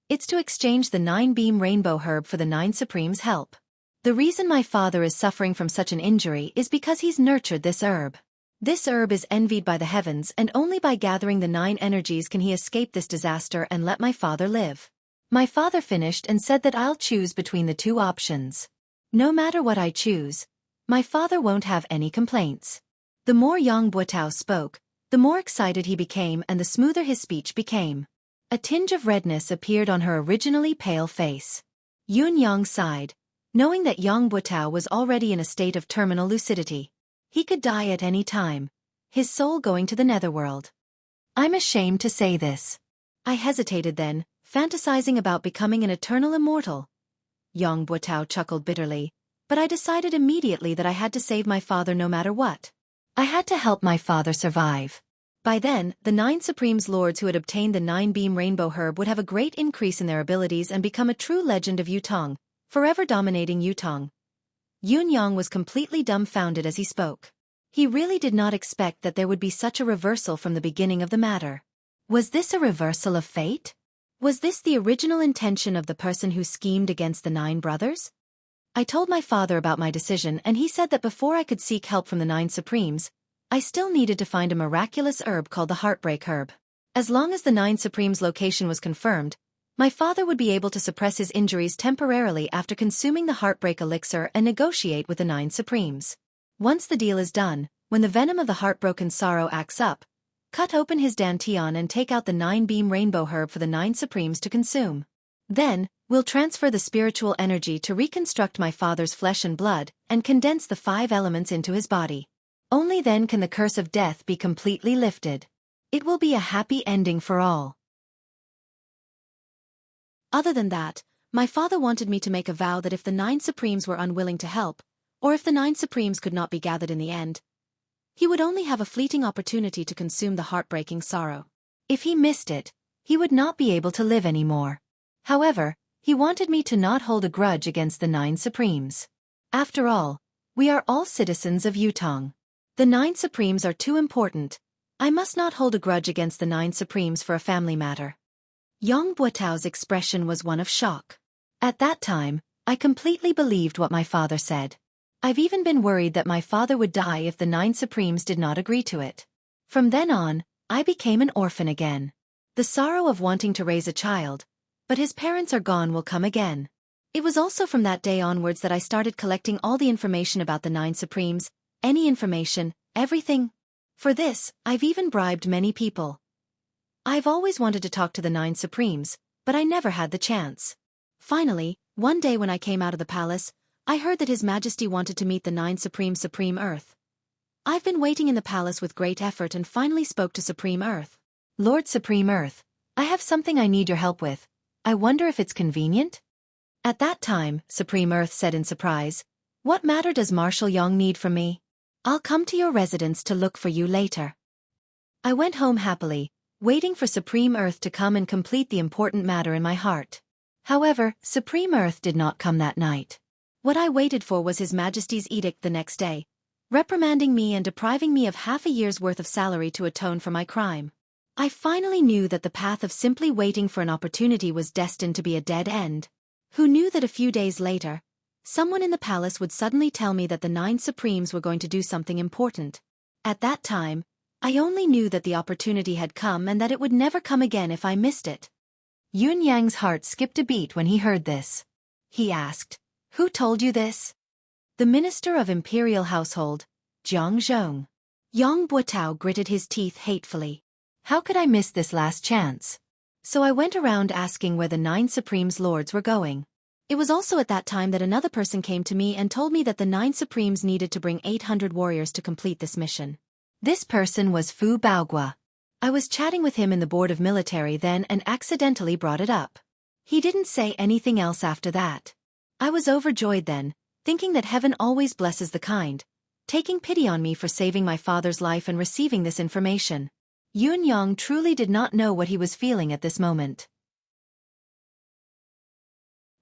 it's to exchange the 9-beam rainbow herb for the 9 supremes' help. The reason my father is suffering from such an injury is because he's nurtured this herb. This herb is envied by the heavens, and only by gathering the 9 energies can he escape this disaster and let my father live. My father finished and said that I'll choose between the 2 options. No matter what I choose, my father won't have any complaints. The more Yang Buotao spoke, the more excited he became and the smoother his speech became. A tinge of redness appeared on her originally pale face. Yun Yang sighed, knowing that Yang Buotao was already in a state of terminal lucidity. He could die at any time, his soul going to the netherworld. I'm ashamed to say this. I hesitated then, fantasizing about becoming an eternal immortal. Yang Buotao chuckled bitterly, but I decided immediately that I had to save my father no matter what. I had to help my father survive. By then, the 9 Supremes Lords who had obtained the 9-beam rainbow herb would have a great increase in their abilities and become a true legend of Yutong, forever dominating Yutong. Yun Yang was completely dumbfounded as he spoke. He really did not expect that there would be such a reversal from the beginning of the matter. Was this a reversal of fate? Was this the original intention of the person who schemed against the 9 brothers? I told my father about my decision, and he said that before I could seek help from the 9 Supremes, I still needed to find a miraculous herb called the Heartbreak Herb. As long as the 9 Supremes' location was confirmed, my father would be able to suppress his injuries temporarily after consuming the Heartbreak Elixir and negotiate with the 9 Supremes. Once the deal is done, when the venom of the heartbroken sorrow acts up, cut open his dantian and take out the 9-beam rainbow herb for the 9 Supremes to consume. Then, we'll transfer the spiritual energy to reconstruct my father's flesh and blood and condense the 5 elements into his body. Only then can the curse of death be completely lifted. It will be a happy ending for all. Other than that, my father wanted me to make a vow that if the 9 Supremes were unwilling to help, or if the 9 Supremes could not be gathered in the end, he would only have a fleeting opportunity to consume the heartbreaking sorrow. If he missed it, he would not be able to live anymore. However, he wanted me to not hold a grudge against the 9 Supremes. After all, we are all citizens of Yutong. The 9 Supremes are too important. I must not hold a grudge against the 9 Supremes for a family matter. Yang Buotao's expression was one of shock. At that time, I completely believed what my father said. I've even been worried that my father would die if the 9 Supremes did not agree to it. From then on, I became an orphan again. The sorrow of wanting to raise a child, but his parents are gone, will come again. It was also from that day onwards that I started collecting all the information about the 9 Supremes, any information, everything. For this, I've even bribed many people. I've always wanted to talk to the 9 Supremes, but I never had the chance. Finally, one day when I came out of the palace, I heard that His Majesty wanted to meet the 9 Supreme Earth. I've been waiting in the palace with great effort and finally spoke to Supreme Earth. Lord Supreme Earth, I have something I need your help with. I wonder if it's convenient? At that time, Supreme Earth said in surprise, what matter does Marshal Yang need from me? I'll come to your residence to look for you later. I went home happily, waiting for Supreme Earth to come and complete the important matter in my heart. However, Supreme Earth did not come that night. What I waited for was His Majesty's edict the next day, reprimanding me and depriving me of half a year's worth of salary to atone for my crime. I finally knew that the path of simply waiting for an opportunity was destined to be a dead end. Who knew that a few days later, someone in the palace would suddenly tell me that the 9 Supremes were going to do something important? At that time, I only knew that the opportunity had come and that it would never come again if I missed it. Yun Yang's heart skipped a beat when he heard this. He asked, "Who told you this?" The Minister of Imperial Household, Jiang Zhong. Yang Buotao gritted his teeth hatefully. How could I miss this last chance? So I went around asking where the 9 Supremes Lords were going. It was also at that time that another person came to me and told me that the 9 Supremes needed to bring 800 warriors to complete this mission. This person was Fu Baogua. I was chatting with him in the Board of Military then and accidentally brought it up. He didn't say anything else after that. I was overjoyed then, thinking that heaven always blesses the kind, taking pity on me for saving my father's life and receiving this information. Yun Yang truly did not know what he was feeling at this moment.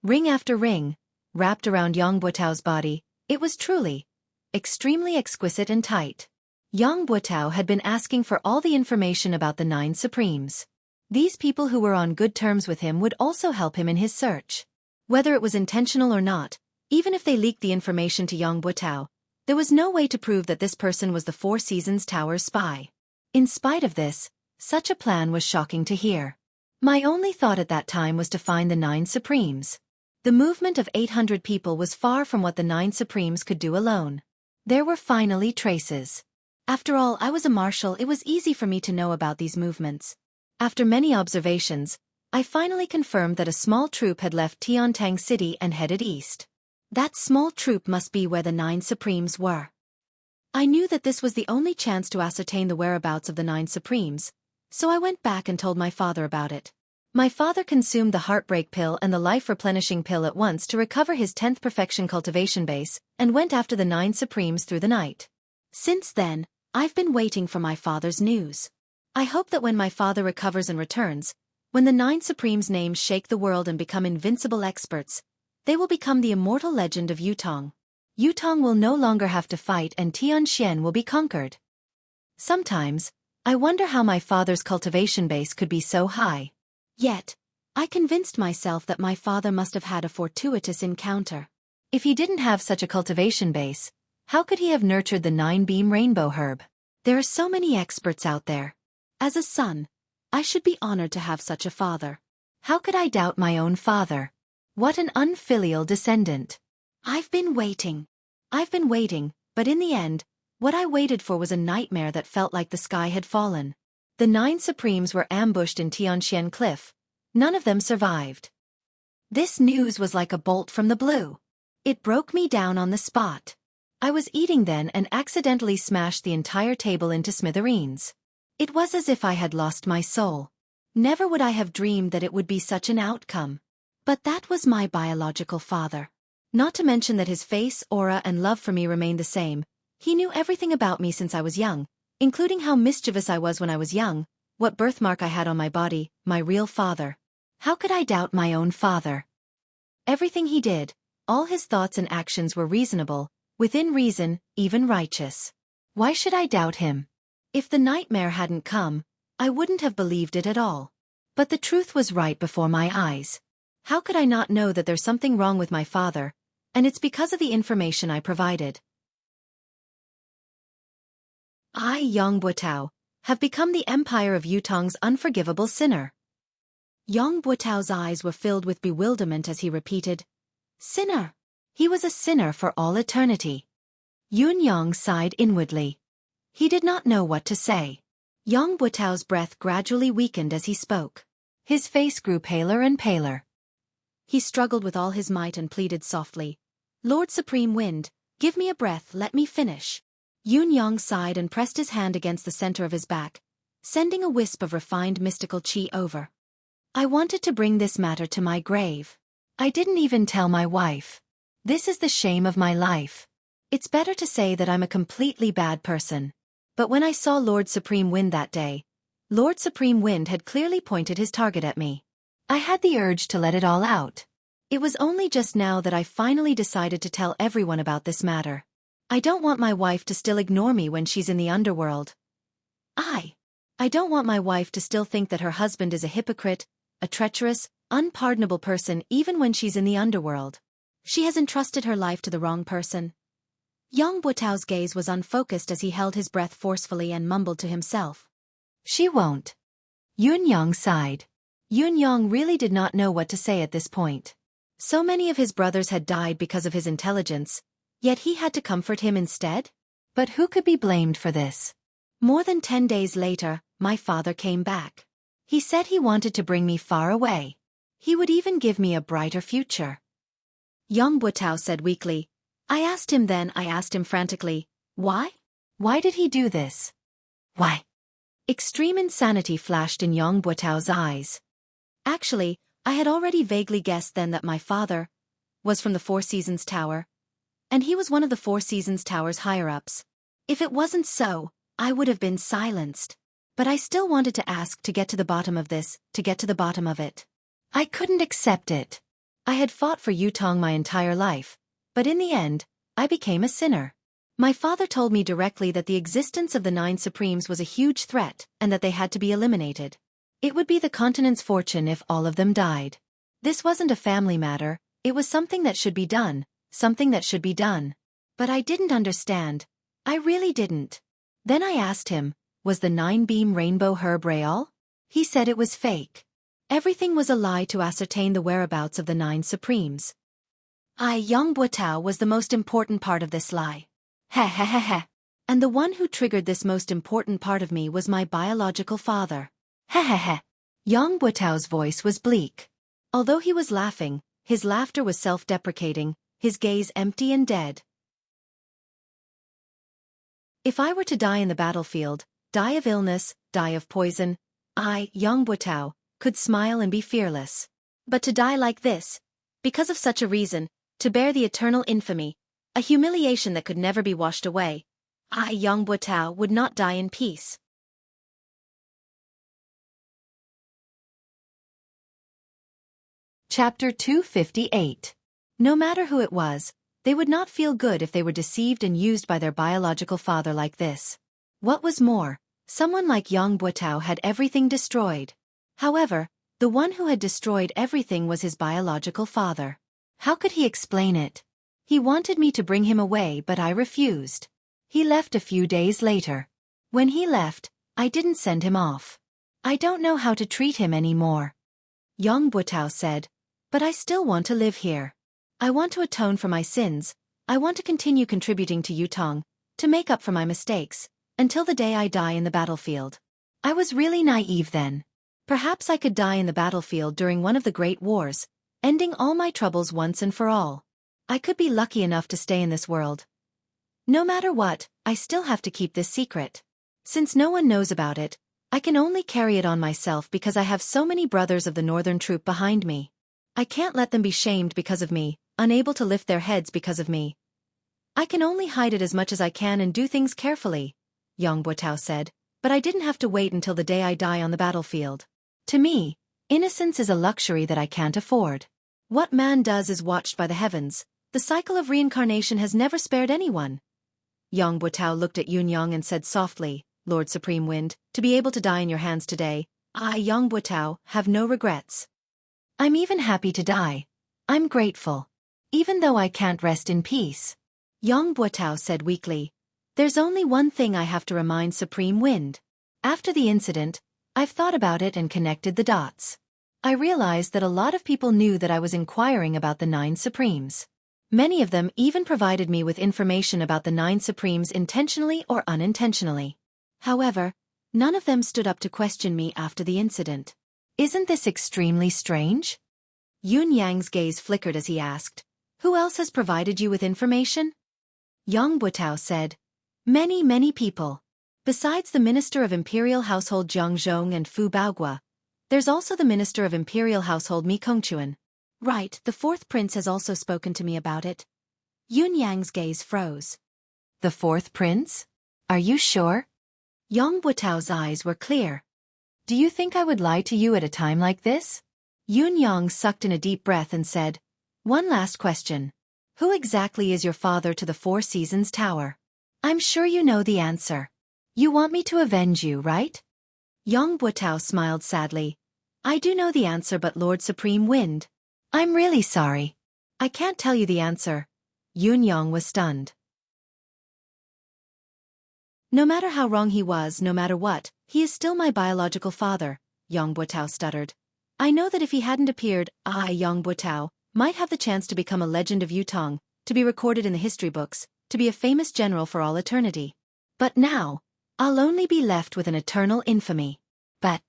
Ring after ring, wrapped around Yang Buotao's body, it was truly extremely exquisite and tight. Yang Buotao had been asking for all the information about the 9 Supremes. These people who were on good terms with him would also help him in his search. Whether it was intentional or not, even if they leaked the information to Yang Buotao, there was no way to prove that this person was the Four Seasons Tower's spy. In spite of this, such a plan was shocking to hear. My only thought at that time was to find the 9 Supremes. The movement of 800 people was far from what the 9 Supremes could do alone. There were finally traces. After all, I was a marshal, it was easy for me to know about these movements. After many observations, I finally confirmed that a small troop had left Tiantang City and headed east. That small troop must be where the 9 Supremes were. I knew that this was the only chance to ascertain the whereabouts of the 9 Supremes, so I went back and told my father about it. My father consumed the heartbreak pill and the life-replenishing pill at once to recover his 10th perfection cultivation base, and went after the 9 Supremes through the night. Since then, I've been waiting for my father's news. I hope that when my father recovers and returns, when the 9 Supremes' names shake the world and become invincible experts, they will become the immortal legend of Yutong. Yutong will no longer have to fight and Tianxian will be conquered. Sometimes, I wonder how my father's cultivation base could be so high. Yet, I convinced myself that my father must have had a fortuitous encounter. If he didn't have such a cultivation base, how could he have nurtured the 9-beam rainbow herb? There are so many experts out there. As a son, I should be honored to have such a father. How could I doubt my own father? What an unfilial descendant. I've been waiting, but in the end, what I waited for was a nightmare that felt like the sky had fallen. The 9 Supremes were ambushed in Tianxian Cliff. None of them survived. This news was like a bolt from the blue. It broke me down on the spot. I was eating then and accidentally smashed the entire table into smithereens. It was as if I had lost my soul. Never would I have dreamed that it would be such an outcome. But that was my biological father. Not to mention that his face, aura and love for me remained the same. He knew everything about me since I was young, including how mischievous I was when I was young, what birthmark I had on my body, my real father. How could I doubt my own father? Everything he did, all his thoughts and actions were reasonable, within reason, even righteous. Why should I doubt him? If the nightmare hadn't come, I wouldn't have believed it at all. But the truth was right before my eyes. How could I not know that there's something wrong with my father? And it's because of the information I provided. I, Yang Buotao, have become the empire of Yutong's unforgivable sinner. Yang Buotao's eyes were filled with bewilderment as he repeated, "Sinner." He was a sinner for all eternity. Yun Yang sighed inwardly. He did not know what to say. Yang Buotao's breath gradually weakened as he spoke. His face grew paler and paler. He struggled with all his might and pleaded softly, "Lord Supreme Wind, give me a breath, let me finish." Yun Yang sighed and pressed his hand against the center of his back, sending a wisp of refined mystical qi over. I wanted to bring this matter to my grave. I didn't even tell my wife. This is the shame of my life. It's better to say that I'm a completely bad person. But when I saw Lord Supreme Wind that day, Lord Supreme Wind had clearly pointed his target at me. I had the urge to let it all out. It was only just now that I finally decided to tell everyone about this matter. I don't want my wife to still ignore me when she's in the underworld. I don't want my wife to still think that her husband is a hypocrite, a treacherous, unpardonable person even when she's in the underworld. She has entrusted her life to the wrong person. Yang Buotao's gaze was unfocused as he held his breath forcefully and mumbled to himself. She won't. Yun Yang sighed. Yun Yang really did not know what to say at this point. So many of his brothers had died because of his intelligence, yet he had to comfort him instead? But who could be blamed for this? More than 10 days later, my father came back. He said he wanted to bring me far away. He would even give me a brighter future. Yang Buotao said weakly. I asked him frantically, why? Why did he do this? Why? Extreme insanity flashed in Yang Buotao's eyes. Actually, I had already vaguely guessed then that my father was from the Four Seasons Tower, and he was one of the Four Seasons Tower's higher-ups. If it wasn't so, I would have been silenced. But I still wanted to ask to get to the bottom of this, to get to the bottom of it. I couldn't accept it. I had fought for Yutong my entire life, but in the end, I became a sinner. My father told me directly that the existence of the 9 Supremes was a huge threat and that they had to be eliminated. It would be the continent's fortune if all of them died. This wasn't a family matter, it was something that should be done, something that should be done. But I didn't understand. I really didn't. Then I asked him, was the 9-beam rainbow herb real? He said it was fake. Everything was a lie to ascertain the whereabouts of the 9 Supremes. Yang Buotao was the most important part of this lie. Heh. And the one who triggered this most important part of me was my biological father. Heh. Yang Buotao's voice was bleak. Although he was laughing, his laughter was self-deprecating, his gaze empty and dead. If I were to die in the battlefield, die of illness, die of poison, I, Yang Buotao, could smile and be fearless. But to die like this, because of such a reason, to bear the eternal infamy, a humiliation that could never be washed away, I, Yang Buotao, would not die in peace. Chapter 258. No matter who it was, they would not feel good if they were deceived and used by their biological father like this. What was more, someone like Yang Buotao had everything destroyed. However, the one who had destroyed everything was his biological father. How could he explain it? He wanted me to bring him away, but I refused. He left a few days later. When he left, I didn't send him off. I don't know how to treat him anymore. Yang Buotao said, but I still want to live here. I want to atone for my sins, I want to continue contributing to Yutong, to make up for my mistakes, until the day I die in the battlefield. I was really naive then. Perhaps I could die in the battlefield during one of the great wars, ending all my troubles once and for all. I could be lucky enough to stay in this world. No matter what, I still have to keep this secret. Since no one knows about it, I can only carry it on myself because I have so many brothers of the Northern Troop behind me. I can't let them be shamed because of me, unable to lift their heads because of me. I can only hide it as much as I can and do things carefully, Yang Buotao said, but I didn't have to wait until the day I die on the battlefield. To me, innocence is a luxury that I can't afford. What man does is watched by the heavens. The cycle of reincarnation has never spared anyone. Yang Buotao looked at Yun Yang and said softly, Lord Supreme Wind, to be able to die in your hands today, I, Yang Buotao, have no regrets. I'm even happy to die. I'm grateful. Even though I can't rest in peace. Yang Buotao said weakly, there's only one thing I have to remind Supreme Wind. After the incident, I've thought about it and connected the dots. I realized that a lot of people knew that I was inquiring about the 9 Supremes. Many of them even provided me with information about the 9 Supremes intentionally or unintentionally. However, none of them stood up to question me after the incident. Isn't this extremely strange? Yun Yang's gaze flickered as he asked, who else has provided you with information? Yang Buotao said, many people. Besides the Minister of Imperial Household Jiang Zhong and Fu Baogua, there's also the Minister of Imperial Household Mi Kongquan. Right, the 4th Prince has also spoken to me about it. Yun Yang's gaze froze. The fourth prince? Are you sure? Yang Buetao's eyes were clear. Do you think I would lie to you at a time like this? Yun Yang sucked in a deep breath and said, one last question. Who exactly is your father to the Four Seasons Tower? I'm sure you know the answer. You want me to avenge you, right? Yang Buetao smiled sadly. I do know the answer, but Lord Supreme Wind. I'm really sorry. I can't tell you the answer. Yun Yang was stunned. No matter how wrong he was, no matter what, he is still my biological father, Yang Buetao stuttered. I know that if he hadn't appeared, I, Yang Buetao, might have the chance to become a legend of Yutong, to be recorded in the history books, to be a famous general for all eternity. But now, I'll only be left with an eternal infamy. But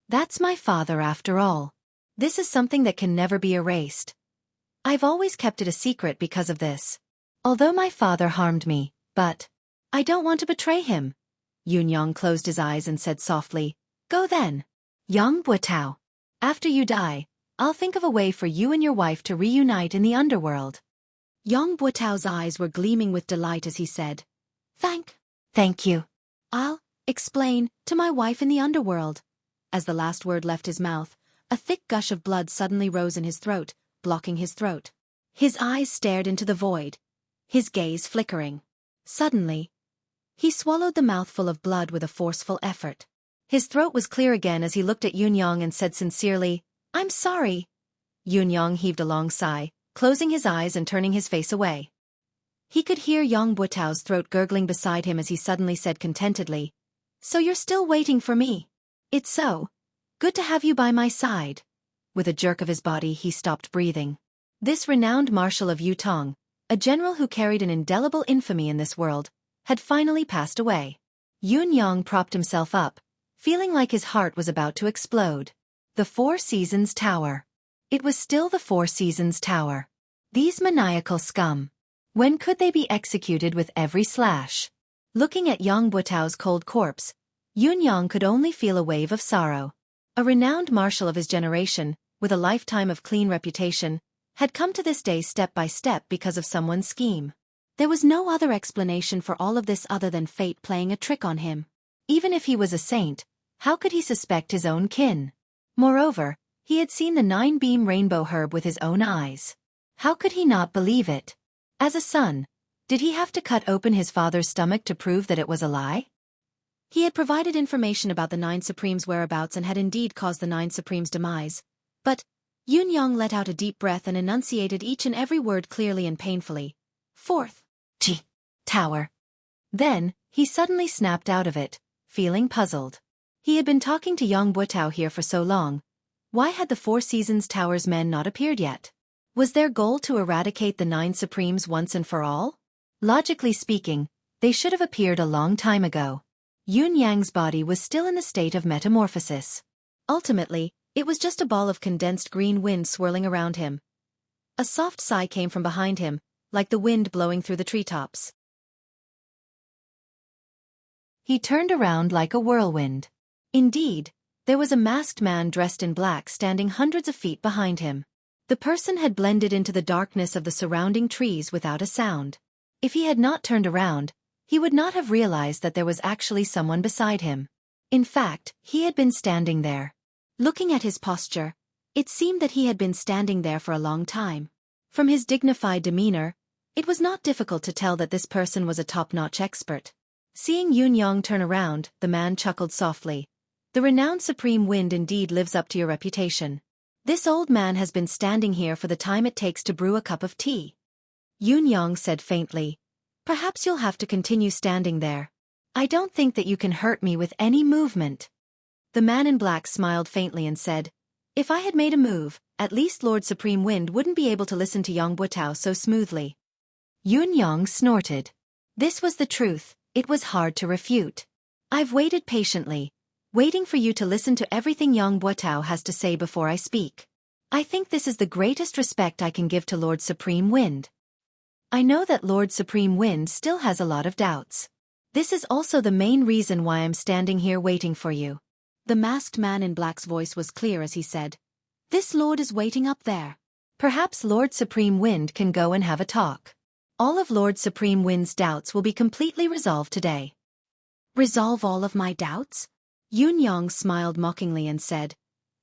that's my father after all. This is something that can never be erased. I've always kept it a secret because of this. Although my father harmed me, but I don't want to betray him. Yun Yang closed his eyes and said softly, Go then. Yang Buetao. After you die, I'll think of a way for you and your wife to reunite in the underworld. Yang Buetao's eyes were gleaming with delight as he said, Thank you. I'll explain to my wife in the underworld. As the last word left his mouth, a thick gush of blood suddenly rose in his throat, blocking his throat. His eyes stared into the void, his gaze flickering. Suddenly, he swallowed the mouthful of blood with a forceful effort. His throat was clear again as he looked at Yun Yang and said sincerely, I'm sorry. Yun Yang heaved a long sigh, closing his eyes and turning his face away. He could hear Yang Buetao's throat gurgling beside him as he suddenly said contentedly, So you're still waiting for me? It's so good to have you by my side. With a jerk of his body he stopped breathing. This renowned marshal of Yutong, a general who carried an indelible infamy in this world, had finally passed away. Yun Yang propped himself up, feeling like his heart was about to explode. The Four Seasons Tower. It was still the Four Seasons Tower. These maniacal scum. When could they be executed with every slash? Looking at Yang Buetao's cold corpse, Yun Yang could only feel a wave of sorrow. A renowned marshal of his generation, with a lifetime of clean reputation, had come to this day step by step because of someone's scheme. There was no other explanation for all of this other than fate playing a trick on him. Even if he was a saint, how could he suspect his own kin? Moreover, he had seen the nine-beam rainbow herb with his own eyes. How could he not believe it? As a son, did he have to cut open his father's stomach to prove that it was a lie? He had provided information about the Nine Supremes' whereabouts and had indeed caused the Nine Supremes' demise. But Yun Yang let out a deep breath and enunciated each and every word clearly and painfully. Fourth Tower. Then, he suddenly snapped out of it, feeling puzzled. He had been talking to Yang Buetao here for so long. Why had the Four Seasons Tower's men not appeared yet? Was their goal to eradicate the Nine Supremes once and for all? Logically speaking, they should have appeared a long time ago. Yun Yang's body was still in the state of metamorphosis. Ultimately, it was just a ball of condensed green wind swirling around him. A soft sigh came from behind him, like the wind blowing through the treetops. He turned around like a whirlwind. Indeed, there was a masked man dressed in black standing hundreds of feet behind him. The person had blended into the darkness of the surrounding trees without a sound. If he had not turned around, he would not have realized that there was actually someone beside him. In fact, he had been standing there. Looking at his posture, it seemed that he had been standing there for a long time. From his dignified demeanor, it was not difficult to tell that this person was a top-notch expert. Seeing Yun Yang turn around, the man chuckled softly. The renowned Supreme Wind indeed lives up to your reputation. This old man has been standing here for the time it takes to brew a cup of tea. Yun Yang said faintly, Perhaps you'll have to continue standing there. I don't think that you can hurt me with any movement. The man in black smiled faintly and said, If I had made a move, at least Lord Supreme Wind wouldn't be able to listen to Yang Buetao so smoothly. Yun Yang snorted. This was the truth, it was hard to refute. I've waited patiently, waiting for you to listen to everything Yang Buetao has to say before I speak. I think this is the greatest respect I can give to Lord Supreme Wind. I know that Lord Supreme Wind still has a lot of doubts. This is also the main reason why I'm standing here waiting for you. The masked man in black's voice was clear as he said, This lord is waiting up there. Perhaps Lord Supreme Wind can go and have a talk. All of Lord Supreme Wind's doubts will be completely resolved today. Resolve all of my doubts? Yun Yang smiled mockingly and said,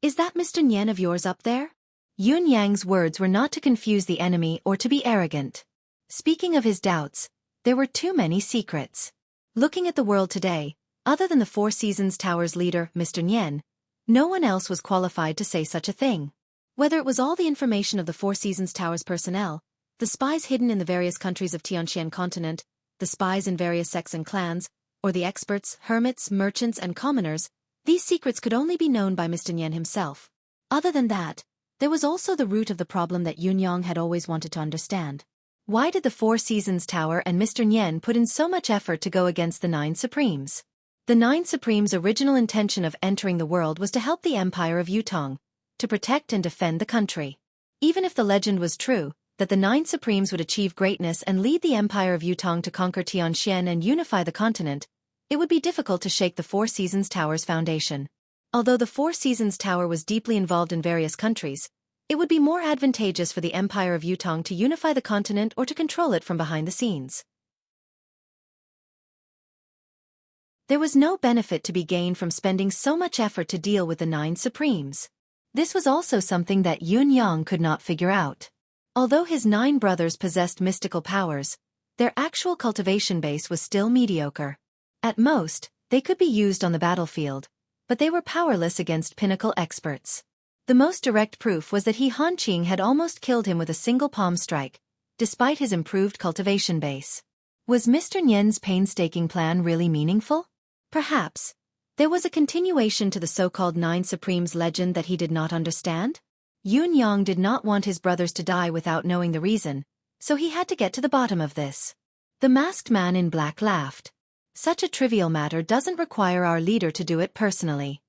Is that Mr. Nian of yours up there? Yun Yang's words were not to confuse the enemy or to be arrogant. Speaking of his doubts, there were too many secrets. Looking at the world today, other than the Four Seasons Tower's leader, Mr. Nian, no one else was qualified to say such a thing. Whether it was all the information of the Four Seasons Tower's personnel, the spies hidden in the various countries of Tianxian continent, the spies in various sects and clans, or the experts, hermits, merchants, and commoners, these secrets could only be known by Mr. Nian himself. Other than that, there was also the root of the problem that Yun Yang had always wanted to understand. Why did the Four Seasons Tower and Mr. Nian put in so much effort to go against the Nine Supremes? The Nine Supremes' original intention of entering the world was to help the Empire of Yutong, to protect and defend the country. Even if the legend was true, that the Nine Supremes would achieve greatness and lead the Empire of Yutong to conquer Tianxian and unify the continent, it would be difficult to shake the Four Seasons Tower's foundation. Although the Four Seasons Tower was deeply involved in various countries, it would be more advantageous for the Empire of Yutong to unify the continent or to control it from behind the scenes. There was no benefit to be gained from spending so much effort to deal with the Nine Supremes. This was also something that Yun Yang could not figure out. Although his 9 brothers possessed mystical powers, their actual cultivation base was still mediocre. At most, they could be used on the battlefield, but they were powerless against pinnacle experts. The most direct proof was that Han Qing had almost killed him with a single palm strike, despite his improved cultivation base. Was Mr. Nian's painstaking plan really meaningful? Perhaps. There was a continuation to the so-called Nine Supremes legend that he did not understand? Yun Yang did not want his brothers to die without knowing the reason, so he had to get to the bottom of this. The masked man in black laughed. Such a trivial matter doesn't require our leader to do it personally.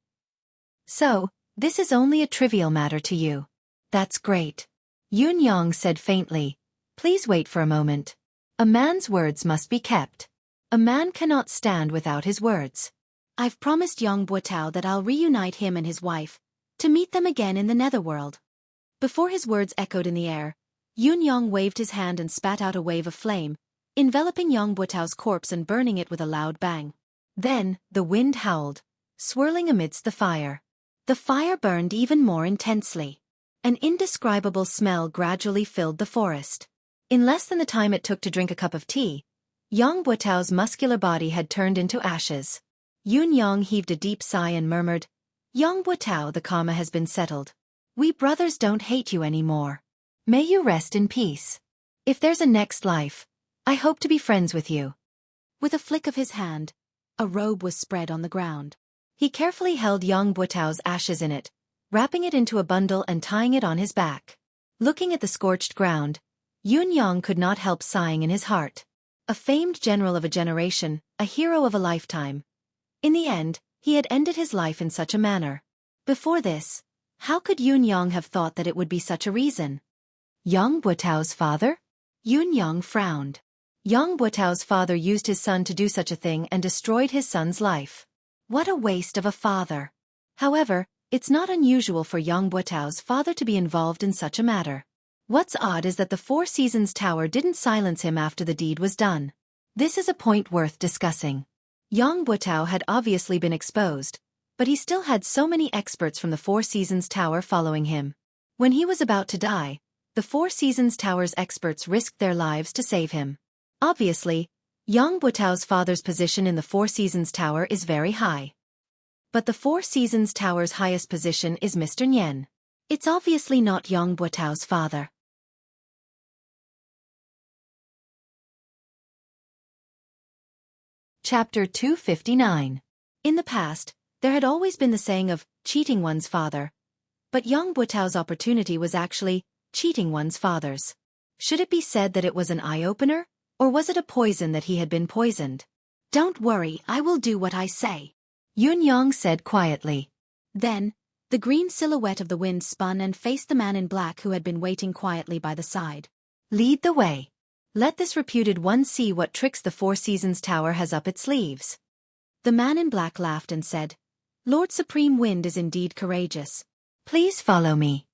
So, this is only a trivial matter to you. That's great. Yun Yang said faintly. Please wait for a moment. A man's words must be kept. A man cannot stand without his words. I've promised Yang Buotao that I'll reunite him and his wife, to meet them again in the netherworld. Before his words echoed in the air, Yun Yang waved his hand and spat out a wave of flame, enveloping Yang Buotao's corpse and burning it with a loud bang. Then, the wind howled, swirling amidst the fire. The fire burned even more intensely. An indescribable smell gradually filled the forest. In less than the time it took to drink a cup of tea, Yang Buotao's muscular body had turned into ashes. Yun Yang heaved a deep sigh and murmured, Yang Buotao, the karma has been settled. We brothers don't hate you anymore. May you rest in peace. If there's a next life, I hope to be friends with you. With a flick of his hand, a robe was spread on the ground. He carefully held Yang Buotao's ashes in it, wrapping it into a bundle and tying it on his back. Looking at the scorched ground, Yun Yang could not help sighing in his heart. A famed general of a generation, a hero of a lifetime. In the end, he had ended his life in such a manner. Before this, how could Yun Yang have thought that it would be such a reason? Yang Buotao's father? Yun Yang frowned. Yang Buotao's father used his son to do such a thing and destroyed his son's life. What a waste of a father. However, it's not unusual for Yang Buotao's father to be involved in such a matter. What's odd is that the Four Seasons Tower didn't silence him after the deed was done. This is a point worth discussing. Yang Buotao had obviously been exposed, but he still had so many experts from the Four Seasons Tower following him. When he was about to die, the Four Seasons Tower's experts risked their lives to save him. Obviously, Yang Buotao's father's position in the Four Seasons Tower is very high. But the Four Seasons Tower's highest position is Mr. Nian. It's obviously not Yang Buotao's father. Chapter 259. In the past, there had always been the saying of cheating one's father. But Yang Buotao's opportunity was actually cheating one's father's. Should it be said that it was an eye-opener, or was it a poison that he had been poisoned? Don't worry, I will do what I say, Yun Yang said quietly. Then, the green silhouette of the wind spun and faced the man in black who had been waiting quietly by the side. Lead the way. Let this reputed one see what tricks the Four Seasons Tower has up its sleeves. The man in black laughed and said, Lord Supreme Wind is indeed courageous. Please follow me.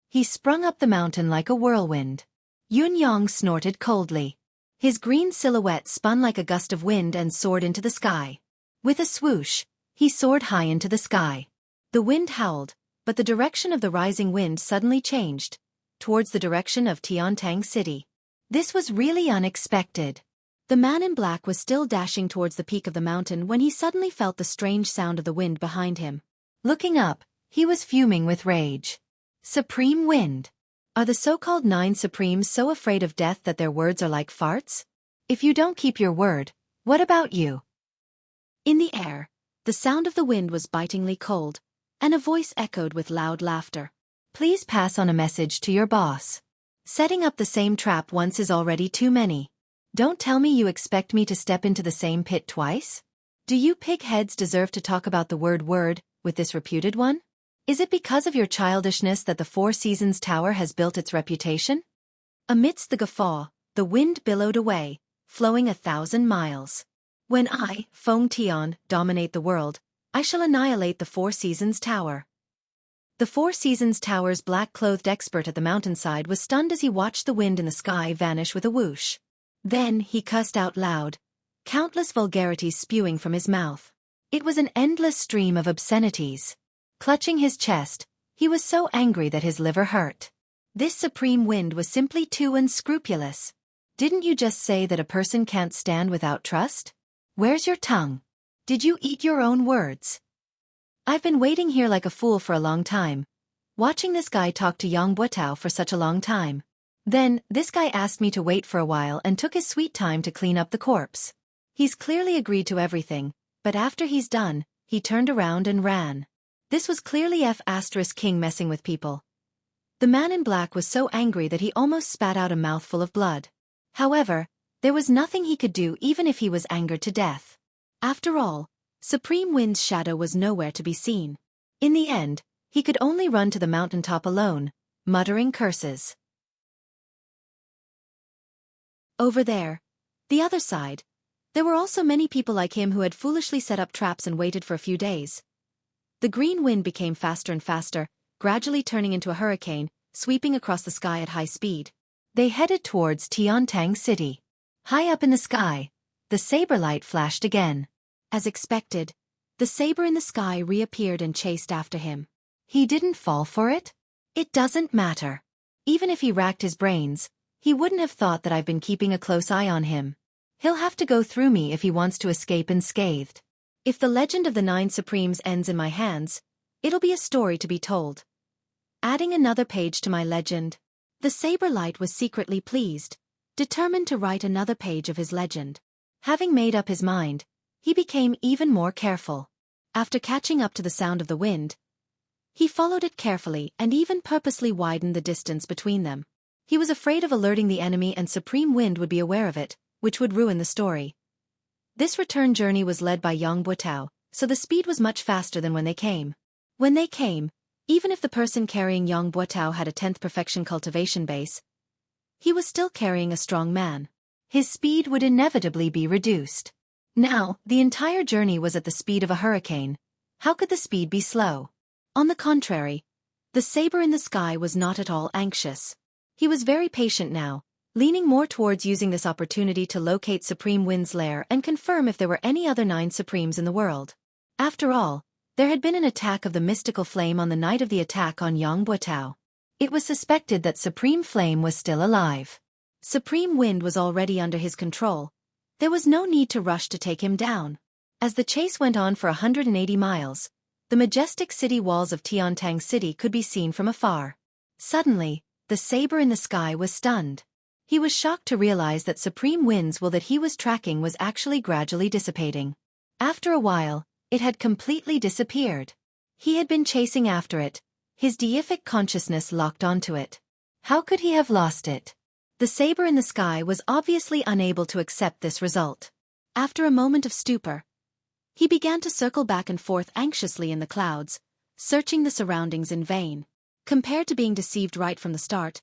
He sprung up the mountain like a whirlwind. Yun Yang snorted coldly. His green silhouette spun like a gust of wind and soared into the sky. With a swoosh, he soared high into the sky. The wind howled, but the direction of the rising wind suddenly changed, towards the direction of Tiantang City. This was really unexpected. The man in black was still dashing towards the peak of the mountain when he suddenly felt the strange sound of the wind behind him. Looking up, he was fuming with rage. Supreme Wind. Are the so-called 9 Supremes so afraid of death that their words are like farts? If you don't keep your word, what about you? In the air, the sound of the wind was bitingly cold, and a voice echoed with loud laughter. Please pass on a message to your boss. Setting up the same trap once is already too many. Don't tell me you expect me to step into the same pit twice? Do you pig-heads deserve to talk about the word with this reputed one? Is it because of your childishness that the Four Seasons Tower has built its reputation? Amidst the guffaw, the wind billowed away, flowing 1,000 miles. When I, Feng Tian, dominate the world, I shall annihilate the Four Seasons Tower. The Four Seasons Tower's black-clothed expert at the mountainside was stunned as he watched the wind in the sky vanish with a whoosh. Then he cussed out loud, countless vulgarities spewing from his mouth. It was an endless stream of obscenities. Clutching his chest, he was so angry that his liver hurt. This supreme wind was simply too unscrupulous. Didn't you just say that a person can't stand without trust? Where's your tongue? Did you eat your own words? I've been waiting here like a fool for a long time, watching this guy talk to Yang Buotao for such a long time. Then, this guy asked me to wait for a while and took his sweet time to clean up the corpse. He's clearly agreed to everything, but after he's done, he turned around and ran. This was clearly King messing with people. The man in black was so angry that he almost spat out a mouthful of blood. However, there was nothing he could do even if he was angered to death. After all, Supreme Wind's shadow was nowhere to be seen. In the end, he could only run to the mountaintop alone, muttering curses. Over there, the other side, there were also many people like him who had foolishly set up traps and waited for a few days. The green wind became faster and faster, gradually turning into a hurricane, sweeping across the sky at high speed. They headed towards Tiantang City. High up in the sky, the saber light flashed again. As expected, the saber in the sky reappeared and chased after him. He didn't fall for it? It doesn't matter. Even if he racked his brains, he wouldn't have thought that I've been keeping a close eye on him. He'll have to go through me if he wants to escape unscathed. If the legend of the 9 Supremes ends in my hands, it'll be a story to be told. Adding another page to my legend. The saber light was secretly pleased, determined to write another page of his legend. Having made up his mind, he became even more careful. After catching up to the sound of the wind, he followed it carefully and even purposely widened the distance between them. He was afraid of alerting the enemy and Supreme Wind would be aware of it, which would ruin the story. This return journey was led by Yang Buotao, so the speed was much faster than when they came. When they came, even if the person carrying Yang Buotao had a 10th perfection cultivation base, he was still carrying a strong man. His speed would inevitably be reduced. Now, the entire journey was at the speed of a hurricane. How could the speed be slow? On the contrary, the saber in the sky was not at all anxious. He was very patient now, leaning more towards using this opportunity to locate Supreme Wind's lair and confirm if there were any other 9 Supremes in the world. After all, there had been an attack of the mystical flame on the night of the attack on Yang Buotao. It was suspected that Supreme Flame was still alive. Supreme Wind was already under his control. There was no need to rush to take him down. As the chase went on for 180 miles, the majestic city walls of Tiantang City could be seen from afar. Suddenly, the saber in the sky was stunned. He was shocked to realize that Supreme Wind's will that he was tracking was actually gradually dissipating. After a while, it had completely disappeared. He had been chasing after it, his deific consciousness locked onto it. How could he have lost it? The saber in the sky was obviously unable to accept this result. After a moment of stupor, he began to circle back and forth anxiously in the clouds, searching the surroundings in vain. Compared to being deceived right from the start,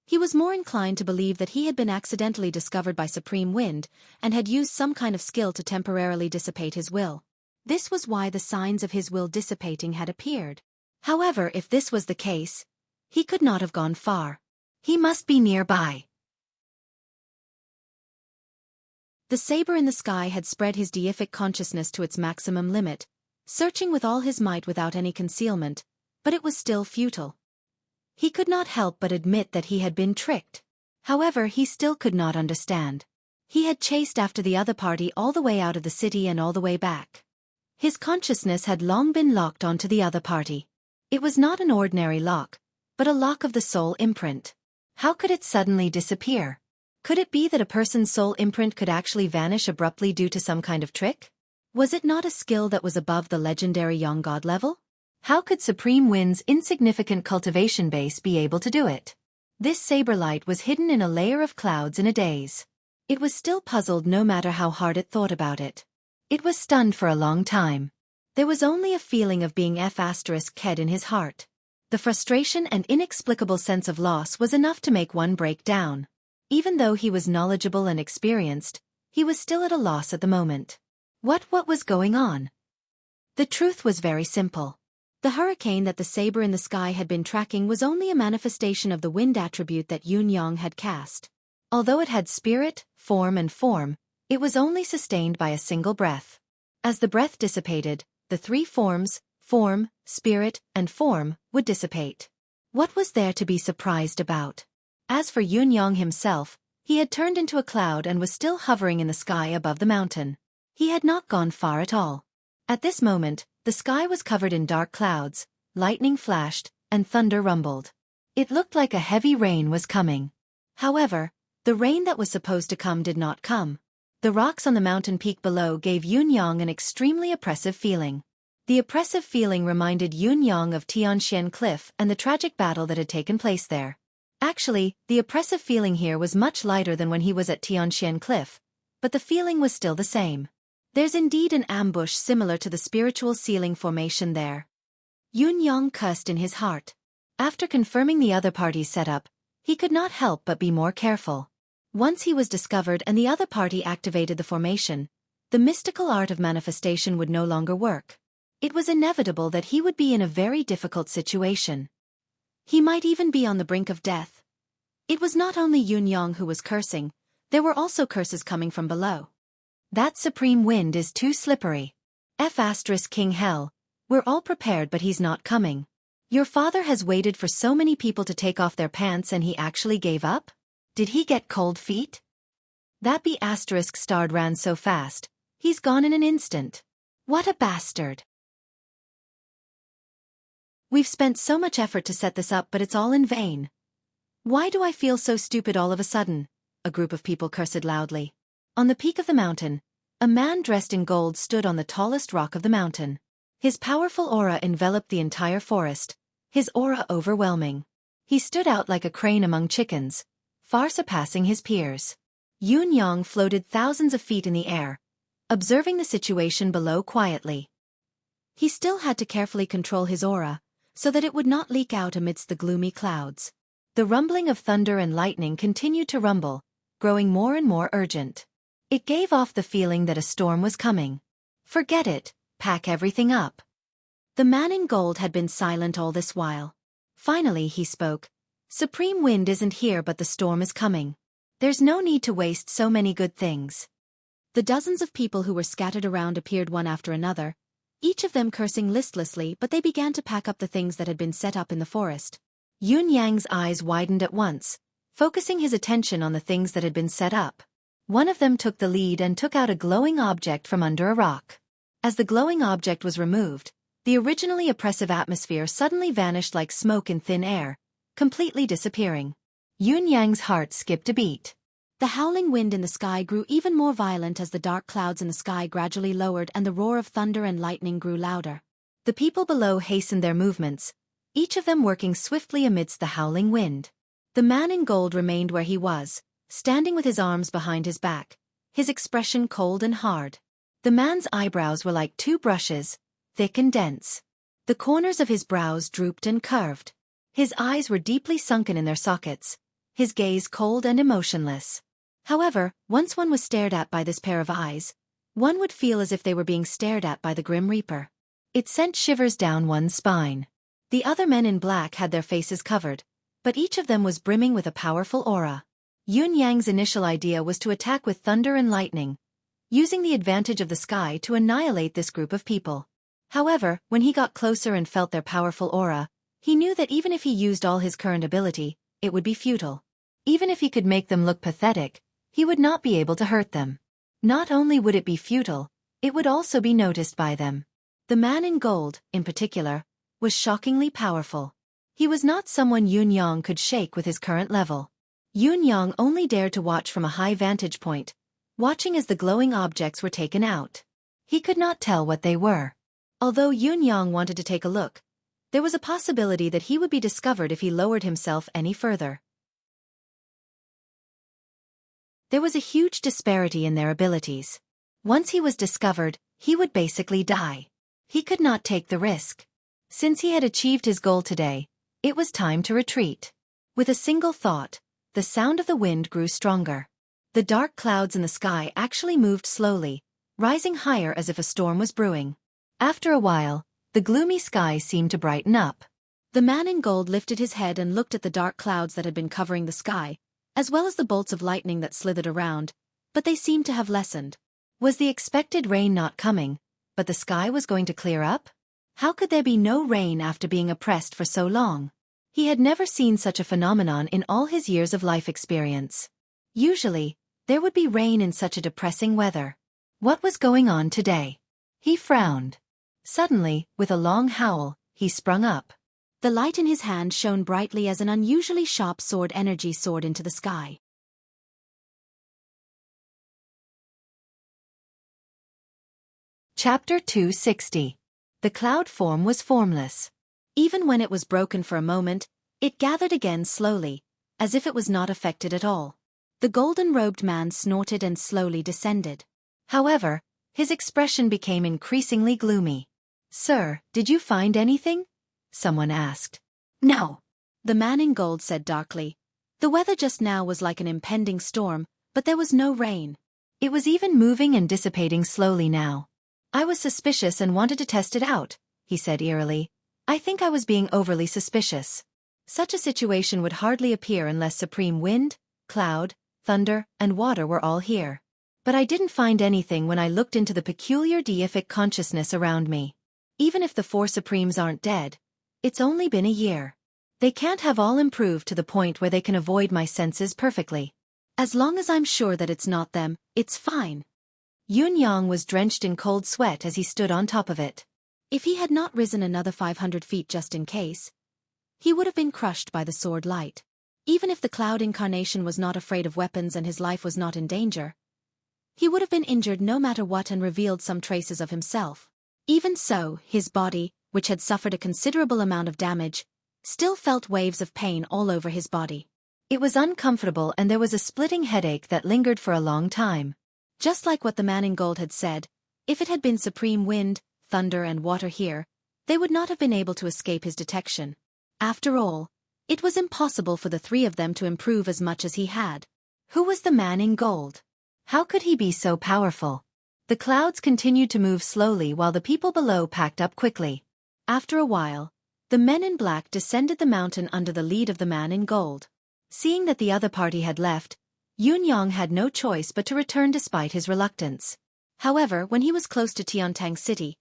he was more inclined to believe that he had been accidentally discovered by Supreme Wind and had used some kind of skill to temporarily dissipate his will. This was why the signs of his will dissipating had appeared. However, if this was the case, he could not have gone far. He must be nearby. The saber in the sky had spread his deific consciousness to its maximum limit, searching with all his might without any concealment, but it was still futile. He could not help but admit that he had been tricked. However, he still could not understand. He had chased after the other party all the way out of the city and all the way back. His consciousness had long been locked onto the other party. It was not an ordinary lock, but a lock of the soul imprint. How could it suddenly disappear? Could it be that a person's soul imprint could actually vanish abruptly due to some kind of trick? Was it not a skill that was above the legendary young god level? How could Supreme Wind's insignificant cultivation base be able to do it? This saber light was hidden in a layer of clouds in a daze. It was still puzzled no matter how hard it thought about it. It was stunned for a long time. There was only a feeling of being F***ed in his heart. The frustration and inexplicable sense of loss was enough to make one break down. Even though he was knowledgeable and experienced, he was still at a loss at the moment. What was going on? The truth was very simple. The hurricane that the saber in the sky had been tracking was only a manifestation of the wind attribute that Yun-yang had cast. Although it had spirit, form, it was only sustained by a single breath. As the breath dissipated, the three forms, form, spirit, and form, would dissipate. What was there to be surprised about? As for Yun-yang himself, he had turned into a cloud and was still hovering in the sky above the mountain. He had not gone far at all. At this moment, the sky was covered in dark clouds, lightning flashed, and thunder rumbled. It looked like a heavy rain was coming. However, the rain that was supposed to come did not come. The rocks on the mountain peak below gave Yun-yang an extremely oppressive feeling. The oppressive feeling reminded Yun-yang of Tianxian Cliff and the tragic battle that had taken place there. Actually, the oppressive feeling here was much lighter than when he was at Tianxian Cliff, but the feeling was still the same. There's indeed an ambush similar to the spiritual ceiling formation there. Yun-yang cursed in his heart. After confirming the other party's setup, he could not help but be more careful. Once he was discovered and the other party activated the formation, the mystical art of manifestation would no longer work. It was inevitable that he would be in a very difficult situation. He might even be on the brink of death. It was not only Yun-yang who was cursing, there were also curses coming from below. That supreme wind is too slippery. King Hell, we're all prepared but he's not coming. Your father has waited for so many people to take off their pants and he actually gave up? Did he get cold feet? That B***starred ran so fast, he's gone in an instant. What a bastard. We've spent so much effort to set this up but it's all in vain. Why do I feel so stupid all of a sudden? A group of people cursed loudly. On the peak of the mountain, a man dressed in gold stood on the tallest rock of the mountain. His powerful aura enveloped the entire forest, his aura overwhelming. He stood out like a crane among chickens, far surpassing his peers. Yun-yang floated thousands of feet in the air, observing the situation below quietly. He still had to carefully control his aura, so that it would not leak out amidst the gloomy clouds. The rumbling of thunder and lightning continued to rumble, growing more and more urgent. It gave off the feeling that a storm was coming. Forget it, pack everything up. The man in gold had been silent all this while. Finally he spoke. Supreme Wind isn't here but the storm is coming. There's no need to waste so many good things. The dozens of people who were scattered around appeared one after another, each of them cursing listlessly, but they began to pack up the things that had been set up in the forest. Yun-yang's eyes widened at once, focusing his attention on the things that had been set up. One of them took the lead and took out a glowing object from under a rock. As the glowing object was removed, the originally oppressive atmosphere suddenly vanished like smoke in thin air, completely disappearing. Yun-yang's heart skipped a beat. The howling wind in the sky grew even more violent as the dark clouds in the sky gradually lowered and the roar of thunder and lightning grew louder. The people below hastened their movements, each of them working swiftly amidst the howling wind. The man in gold remained where he was, standing with his arms behind his back, his expression cold and hard. The man's eyebrows were like two brushes, thick and dense. The corners of his brows drooped and curved. His eyes were deeply sunken in their sockets, his gaze cold and emotionless. However, once one was stared at by this pair of eyes, one would feel as if they were being stared at by the Grim Reaper. It sent shivers down one's spine. The other men in black had their faces covered, but each of them was brimming with a powerful aura. Yun-yang's initial idea was to attack with thunder and lightning, using the advantage of the sky to annihilate this group of people. However, when he got closer and felt their powerful aura, he knew that even if he used all his current ability, it would be futile. Even if he could make them look pathetic, he would not be able to hurt them. Not only would it be futile, it would also be noticed by them. The man in gold, in particular, was shockingly powerful. He was not someone Yun Yang could shake with his current level. Yun Yang only dared to watch from a high vantage point, watching as the glowing objects were taken out. He could not tell what they were. Although Yun Yang wanted to take a look, there was a possibility that he would be discovered if he lowered himself any further. There was a huge disparity in their abilities. Once he was discovered, he would basically die. He could not take the risk. Since he had achieved his goal today, it was time to retreat. With a single thought, the sound of the wind grew stronger. The dark clouds in the sky actually moved slowly, rising higher as if a storm was brewing. After a while, the gloomy sky seemed to brighten up. The man in gold lifted his head and looked at the dark clouds that had been covering the sky, as well as the bolts of lightning that slithered around, but they seemed to have lessened. Was the expected rain not coming, but the sky was going to clear up? How could there be no rain after being oppressed for so long? He had never seen such a phenomenon in all his years of life experience. Usually, there would be rain in such a depressing weather. What was going on today? He frowned. Suddenly, with a long howl, he sprung up. The light in his hand shone brightly as an unusually sharp sword energy soared into the sky. Chapter 260. The cloud form was formless. Even when it was broken for a moment, it gathered again slowly, as if it was not affected at all. The golden-robed man snorted and slowly descended. However, his expression became increasingly gloomy. "Sir, did you find anything?" someone asked. "No," the man in gold said darkly. The weather just now was like an impending storm, but there was no rain. It was even moving and dissipating slowly now. "I was suspicious and wanted to test it out," he said eerily. "I think I was being overly suspicious. Such a situation would hardly appear unless supreme wind, cloud, thunder, and water were all here. But I didn't find anything when I looked into the peculiar deific consciousness around me. Even if the four supremes aren't dead, it's only been a year. They can't have all improved to the point where they can avoid my senses perfectly. As long as I'm sure that it's not them, it's fine." Yun Yang was drenched in cold sweat as he stood on top of it. If he had not risen another 500 feet just in case, he would have been crushed by the sword light. Even if the cloud incarnation was not afraid of weapons and his life was not in danger, he would have been injured no matter what and revealed some traces of himself. Even so, his body, which had suffered a considerable amount of damage, still felt waves of pain all over his body. It was uncomfortable and there was a splitting headache that lingered for a long time. Just like what the man in gold had said, if it had been supreme wind, thunder and water here, they would not have been able to escape his detection. After all, it was impossible for the three of them to improve as much as he had. Who was the man in gold? How could he be so powerful? The clouds continued to move slowly while the people below packed up quickly. After a while, the men in black descended the mountain under the lead of the man in gold. Seeing that the other party had left, Yun Yang had no choice but to return despite his reluctance. However, when he was close to Tiantang City,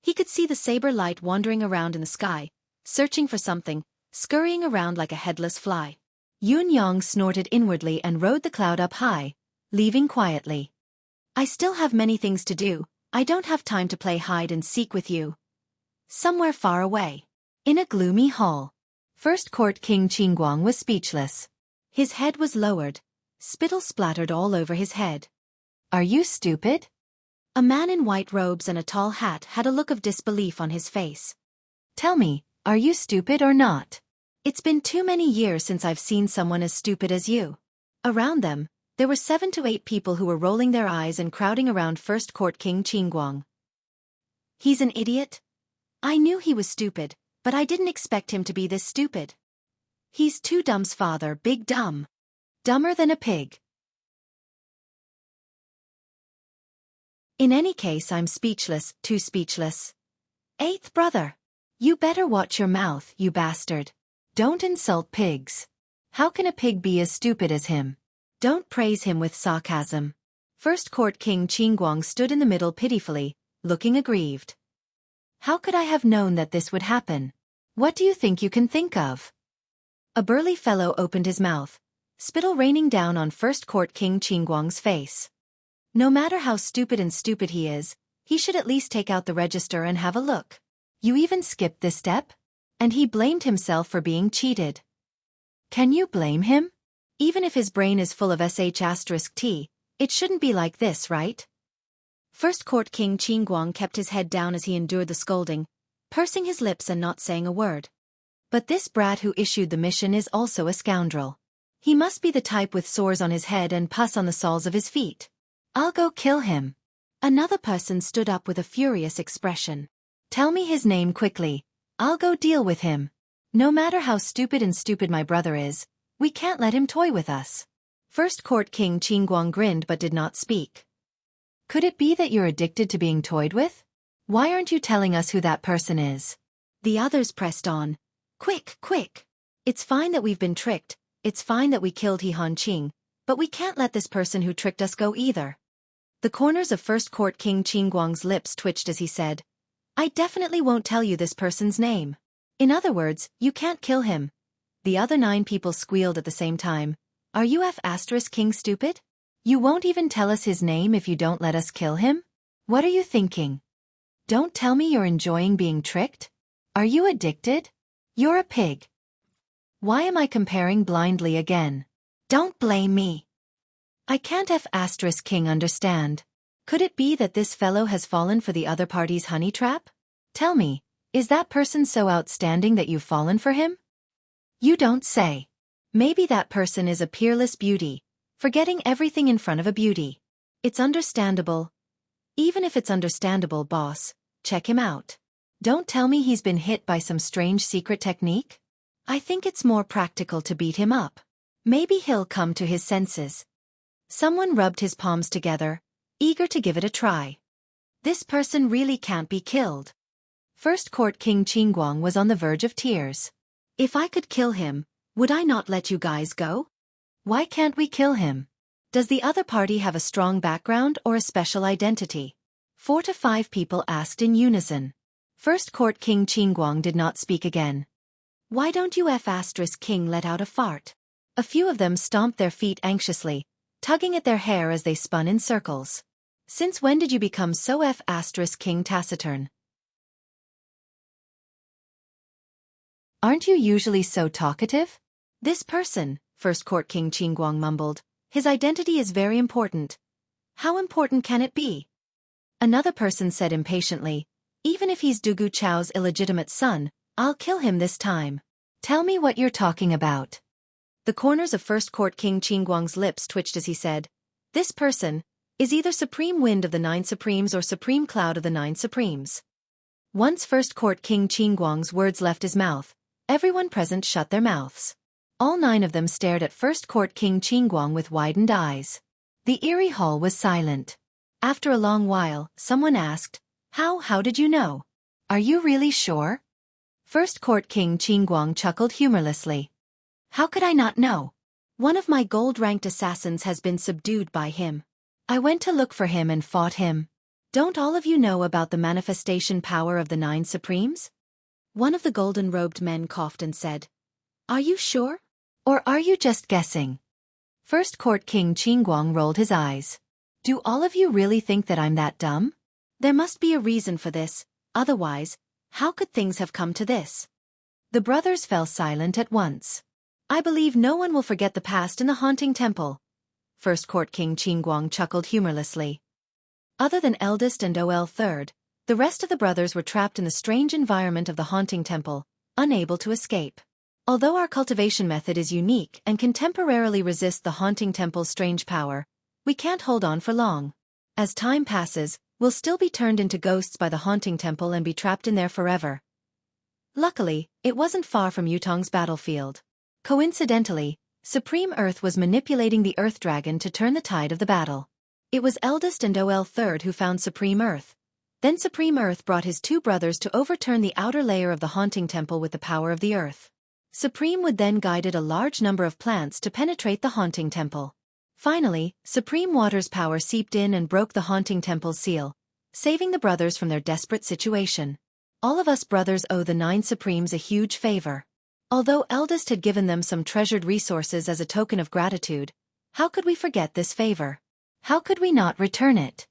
he could see the saber light wandering around in the sky, searching for something, scurrying around like a headless fly. Yun Yang snorted inwardly and rode the cloud up high, leaving quietly. "I still have many things to do, I don't have time to play hide and seek with you." Somewhere far away, in a gloomy hall, First Court King Qingguang was speechless. His head was lowered, spittle splattered all over his head. "Are you stupid?" A man in white robes and a tall hat had a look of disbelief on his face. "Tell me, are you stupid or not? It's been too many years since I've seen someone as stupid as you." Around them, there were 7 to 8 people who were rolling their eyes and crowding around First Court King Qingguang. "He's an idiot? I knew he was stupid, but I didn't expect him to be this stupid. He's too dumb's father, big dumb. Dumber than a pig." In any case, I'm speechless, too speechless. "Eighth brother. You better watch your mouth, you bastard. Don't insult pigs. How can a pig be as stupid as him? Don't praise him with sarcasm." First Court King Qingguang stood in the middle pitifully, looking aggrieved. How could I have known that this would happen? What do you think you can think of? A burly fellow opened his mouth, spittle raining down on First Court King Qingguang's face. No matter how stupid he is, he should at least take out the register and have a look. You even skipped this step? And he blamed himself for being cheated. Can you blame him? Even if his brain is full of sh*t, it shouldn't be like this, right? First Court King Qingguang kept his head down as he endured the scolding, pursing his lips and not saying a word. But this brat who issued the mission is also a scoundrel. He must be the type with sores on his head and pus on the soles of his feet. I'll go kill him. Another person stood up with a furious expression. Tell me his name quickly. I'll go deal with him. No matter how stupid my brother is, we can't let him toy with us. First Court King Qingguang grinned but did not speak. Could it be that you're addicted to being toyed with? Why aren't you telling us who that person is? The others pressed on. Quick, quick. It's fine that we've been tricked, it's fine that we killed He Hanqing, but we can't let this person who tricked us go either. The corners of First Court King Qingguang's lips twitched as he said, I definitely won't tell you this person's name. In other words, you can't kill him. The other 9 people squealed at the same time. Are you King stupid? You won't even tell us his name if you don't let us kill him? What are you thinking? Don't tell me you're enjoying being tricked? Are you addicted? You're a pig. Why am I comparing blindly again? Don't blame me. I can't King understand. Could it be that this fellow has fallen for the other party's honey trap? Tell me, is that person so outstanding that you've fallen for him? You don't say. Maybe that person is a peerless beauty, forgetting everything in front of a beauty. It's understandable. Even if it's understandable, boss, check him out. Don't tell me he's been hit by some strange secret technique? I think it's more practical to beat him up. Maybe he'll come to his senses. Someone rubbed his palms together, eager to give it a try. This person really can't be killed. First Court King Qingguang was on the verge of tears. If I could kill him, would I not let you guys go? Why can't we kill him? Does the other party have a strong background or a special identity? 4 to 5 people asked in unison. First Court King Qingguang did not speak again. Why don't you King let out a fart? A few of them stomped their feet anxiously, tugging at their hair as they spun in circles. Since when did you become so King taciturn? Aren't you usually so talkative? This person, First Court King Qingguang mumbled, his identity is very important. How important can it be? Another person said impatiently, even if he's Dugu Chao's illegitimate son, I'll kill him this time. Tell me what you're talking about. The corners of First Court King Qingguang's lips twitched as he said, this person is either Supreme Wind of the 9 Supremes or Supreme Cloud of the 9 Supremes. Once First Court King Qingguang's words left his mouth, everyone present shut their mouths. All 9 of them stared at First Court King Qingguang with widened eyes. The eerie hall was silent. After a long while, someone asked, How did you know? Are you really sure? First Court King Qingguang chuckled humorlessly. How could I not know? One of my gold-ranked assassins has been subdued by him. I went to look for him and fought him. Don't all of you know about the manifestation power of the 9 Supremes? One of the golden-robed men coughed and said, Are you sure? Or are you just guessing? First Court King Qingguang rolled his eyes. Do all of you really think that I'm that dumb? There must be a reason for this, otherwise, how could things have come to this? The brothers fell silent at once. I believe no one will forget the past in the haunting temple. First Court King Qingguang chuckled humorlessly. Other than eldest and third, the rest of the brothers were trapped in the strange environment of the haunting temple, unable to escape. Although our cultivation method is unique and can temporarily resist the haunting temple's strange power, we can't hold on for long. As time passes, we'll still be turned into ghosts by the haunting temple and be trapped in there forever. Luckily, it wasn't far from Yutong's battlefield. Coincidentally, Supreme Earth was manipulating the Earth Dragon to turn the tide of the battle. It was eldest and third who found Supreme Earth. Then Supreme Earth brought his 2 brothers to overturn the outer layer of the haunting temple with the power of the Earth. Supreme would then guided a large number of plants to penetrate the haunting temple. Finally, Supreme Water's power seeped in and broke the haunting temple's seal, saving the brothers from their desperate situation. All of us brothers owe the 9 Supremes a huge favor. Although Eldest had given them some treasured resources as a token of gratitude, how could we forget this favor? How could we not return it?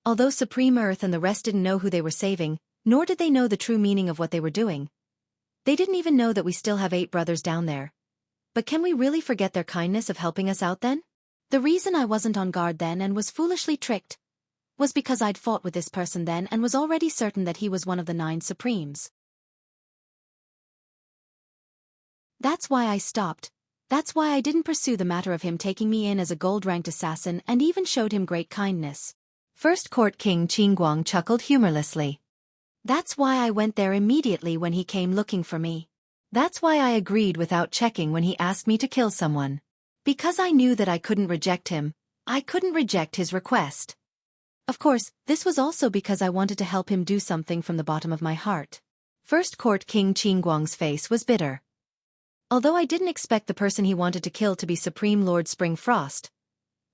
Although Supreme Earth and the rest didn't know who they were saving, nor did they know the true meaning of what they were doing. They didn't even know that we still have 8 brothers down there. But can we really forget their kindness of helping us out then? The reason I wasn't on guard then and was foolishly tricked was because I'd fought with this person then and was already certain that he was one of the 9 Supremes. That's why I stopped. That's why I didn't pursue the matter of him taking me in as a gold-ranked assassin and even showed him great kindness. First Court King Qingguang chuckled humorlessly. That's why I went there immediately when he came looking for me. That's why I agreed without checking when he asked me to kill someone. Because I knew that I couldn't reject him. I couldn't reject his request. Of course, this was also because I wanted to help him do something from the bottom of my heart. First Court King Qingguang's face was bitter. Although I didn't expect the person he wanted to kill to be Supreme Lord Spring Frost,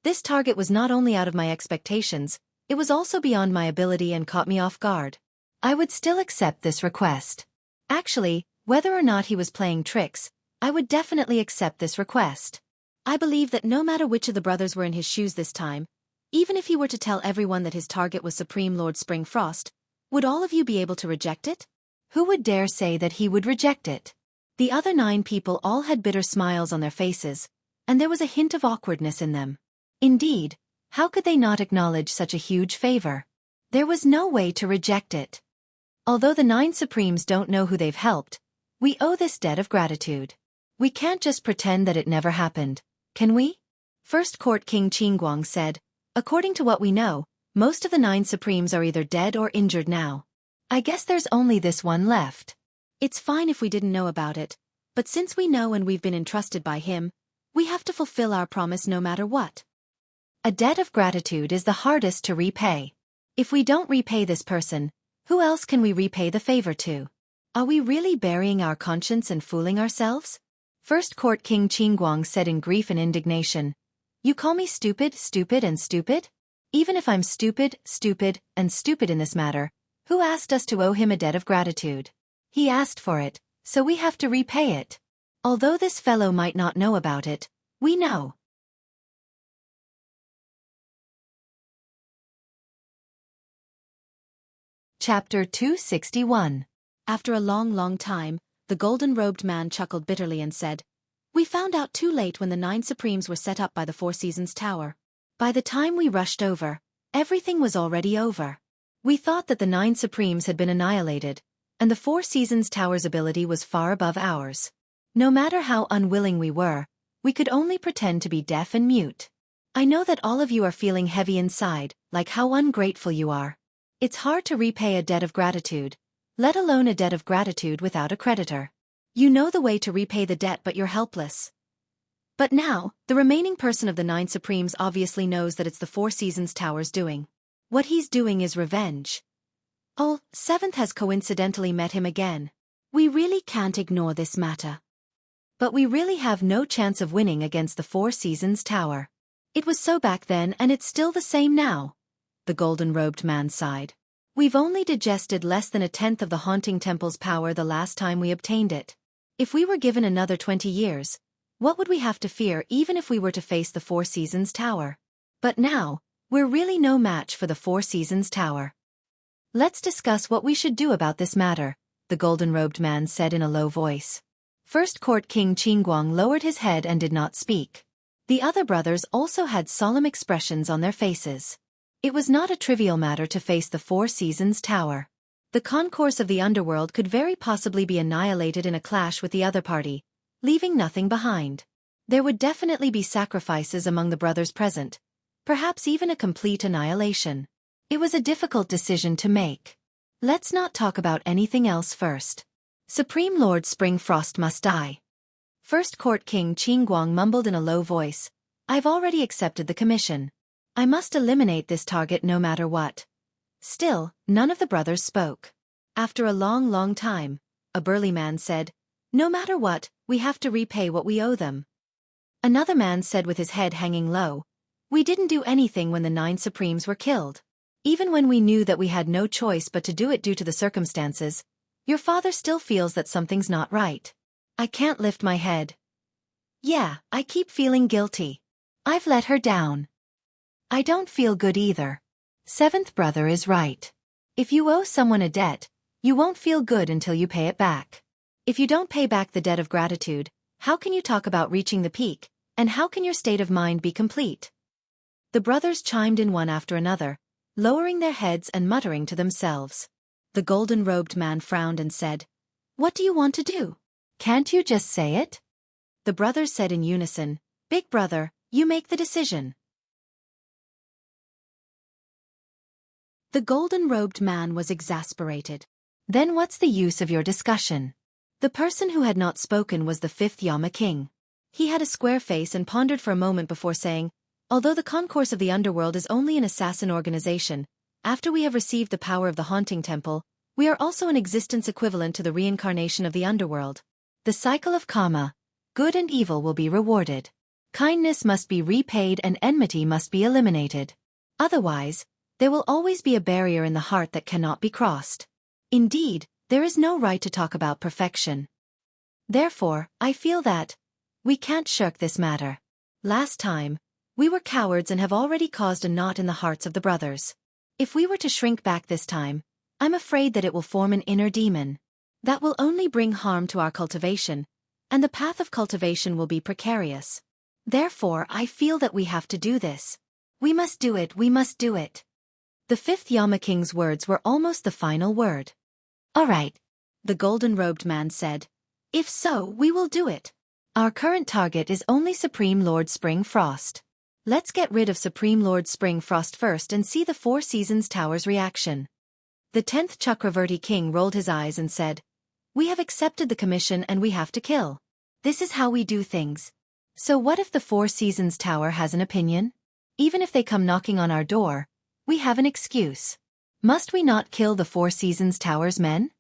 this target was not only out of my expectations, it was also beyond my ability and caught me off guard. I would still accept this request. Actually, whether or not he was playing tricks, I would definitely accept this request. I believe that no matter which of the brothers were in his shoes this time, even if he were to tell everyone that his target was Supreme Lord Spring Frost, would all of you be able to reject it? Who would dare say that he would reject it? The other 9 people all had bitter smiles on their faces, and there was a hint of awkwardness in them. Indeed, how could they not acknowledge such a huge favor? There was no way to reject it. Although the 9 Supremes don't know who they've helped, we owe this debt of gratitude. We can't just pretend that it never happened, can we? First Court King Qingguang said, according to what we know, most of the 9 Supremes are either dead or injured now. I guess there's only this one left. It's fine if we didn't know about it, but since we know and we've been entrusted by him, we have to fulfill our promise no matter what. A debt of gratitude is the hardest to repay. If we don't repay this person, who else can we repay the favor to? Are we really burying our conscience and fooling ourselves? First Court King Qingguang said in grief and indignation, You call me stupid, stupid and stupid? Even if I'm stupid, stupid and stupid in this matter, who asked us to owe him a debt of gratitude? He asked for it, so we have to repay it. Although this fellow might not know about it, we know. Chapter 261. After a long time, the golden-robed man chuckled bitterly and said, We found out too late when the 9 Supremes were set up by the 4 Seasons Tower. By the time we rushed over, everything was already over. We thought that the 9 Supremes had been annihilated, and the 4 Seasons Tower's ability was far above ours. No matter how unwilling we were, we could only pretend to be deaf and mute. I know that all of you are feeling heavy inside, like how ungrateful you are. It's hard to repay a debt of gratitude, let alone a debt of gratitude without a creditor. You know the way to repay the debt but you're helpless. But now, the remaining person of the 9 Supremes obviously knows that it's the 4 Seasons Tower's doing. What he's doing is revenge. Oh, 7th has coincidentally met him again. We really can't ignore this matter. But we really have no chance of winning against the 4 Seasons Tower. It was so back then and it's still the same now. The golden-robed man sighed. We've only digested less than 1/10 of the haunting temple's power the last time we obtained it. If we were given another 20 years, what would we have to fear even if we were to face the 4 Seasons Tower? But now, we're really no match for the 4 Seasons Tower. Let's discuss what we should do about this matter, the golden-robed man said in a low voice. First Court King Qingguang lowered his head and did not speak. The other brothers also had solemn expressions on their faces. It was not a trivial matter to face the 4 Seasons Tower. The concourse of the underworld could very possibly be annihilated in a clash with the other party, leaving nothing behind. There would definitely be sacrifices among the brothers present, perhaps even a complete annihilation. It was a difficult decision to make. Let's not talk about anything else first. Supreme Lord Spring Frost must die. First Court King Qingguang mumbled in a low voice, I've already accepted the commission. I must eliminate this target no matter what. Still, none of the brothers spoke. After a long time, a burly man said, No matter what, we have to repay what we owe them. Another man said with his head hanging low, "We didn't do anything when the 9 supremes were killed. Even when we knew that we had no choice but to do it due to the circumstances, your father still feels that something's not right. I can't lift my head. Yeah, I keep feeling guilty. I've let her down. I don't feel good either. 7th brother is right. If you owe someone a debt, you won't feel good until you pay it back. If you don't pay back the debt of gratitude, how can you talk about reaching the peak, and how can your state of mind be complete?" The brothers chimed in one after another, lowering their heads and muttering to themselves. The golden-robed man frowned and said, "What do you want to do? Can't you just say it?" The brothers said in unison, "Big brother, you make the decision." The golden-robed man was exasperated. "Then what's the use of your discussion?" The person who had not spoken was the 5th Yama king. He had a square face and pondered for a moment before saying, "Although the concourse of the underworld is only an assassin organization, after we have received the power of the haunting temple, we are also an existence equivalent to the reincarnation of the underworld. The cycle of karma, good and evil will be rewarded. Kindness must be repaid and enmity must be eliminated. Otherwise, there will always be a barrier in the heart that cannot be crossed. Indeed, there is no right to talk about perfection. Therefore, I feel that we can't shirk this matter. Last time, we were cowards and have already caused a knot in the hearts of the brothers. If we were to shrink back this time, I'm afraid that it will form an inner demon. That will only bring harm to our cultivation, and the path of cultivation will be precarious. Therefore, I feel that we have to do this. We must do it, we must do it." The 5th Yama king's words were almost the final word. "All right," the golden-robed man said. "If so, we will do it. Our current target is only Supreme Lord Spring Frost. Let's get rid of Supreme Lord Spring Frost first and see the 4 Seasons Tower's reaction." The 10th Chakravarti king rolled his eyes and said, "We have accepted the commission and we have to kill. This is how we do things. So what if the 4 Seasons Tower has an opinion? Even if they come knocking on our door, we have an excuse. Must we not kill the 4 Seasons Tower's men?"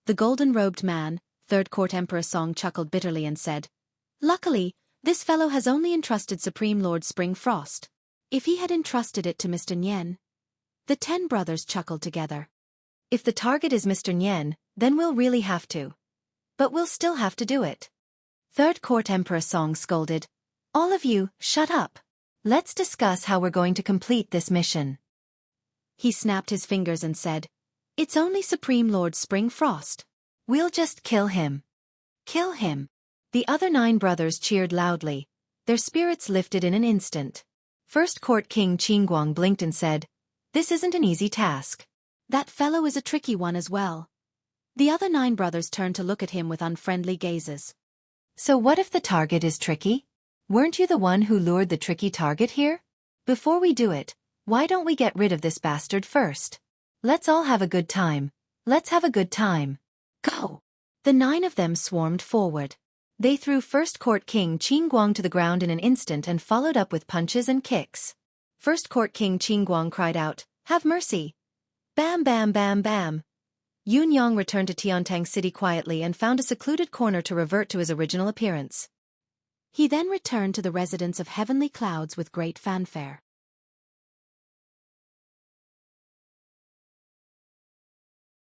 The golden-robed man, 3rd Court Emperor Song, chuckled bitterly and said, "Luckily, this fellow has only entrusted Supreme Lord Spring Frost. If he had entrusted it to Mr. Nyen..." The 10 brothers chuckled together. "If the target is Mr. Nyen, then we'll really have to. But we'll still have to do it." 3rd Court Emperor Song scolded, "All of you, shut up. Let's discuss how we're going to complete this mission." He snapped his fingers and said, "It's only Supreme Lord Spring Frost. We'll just kill him. Kill him." The other 9 brothers cheered loudly. Their spirits lifted in an instant. 1st Court King Qingguang blinked and said, "This isn't an easy task. That fellow is a tricky one as well." The other 9 brothers turned to look at him with unfriendly gazes. "So what if the target is tricky? Weren't you the one who lured the tricky target here? Before we do it, why don't we get rid of this bastard first? Let's all have a good time. Let's have a good time. Go!" The 9 of them swarmed forward. They threw 1st Court King Qingguang to the ground in an instant and followed up with punches and kicks. 1st Court King Qingguang cried out, "Have mercy!" Bam bam bam bam. Yun Yang returned to Tiantang City quietly and found a secluded corner to revert to his original appearance. He then returned to the residence of Heavenly Clouds with great fanfare.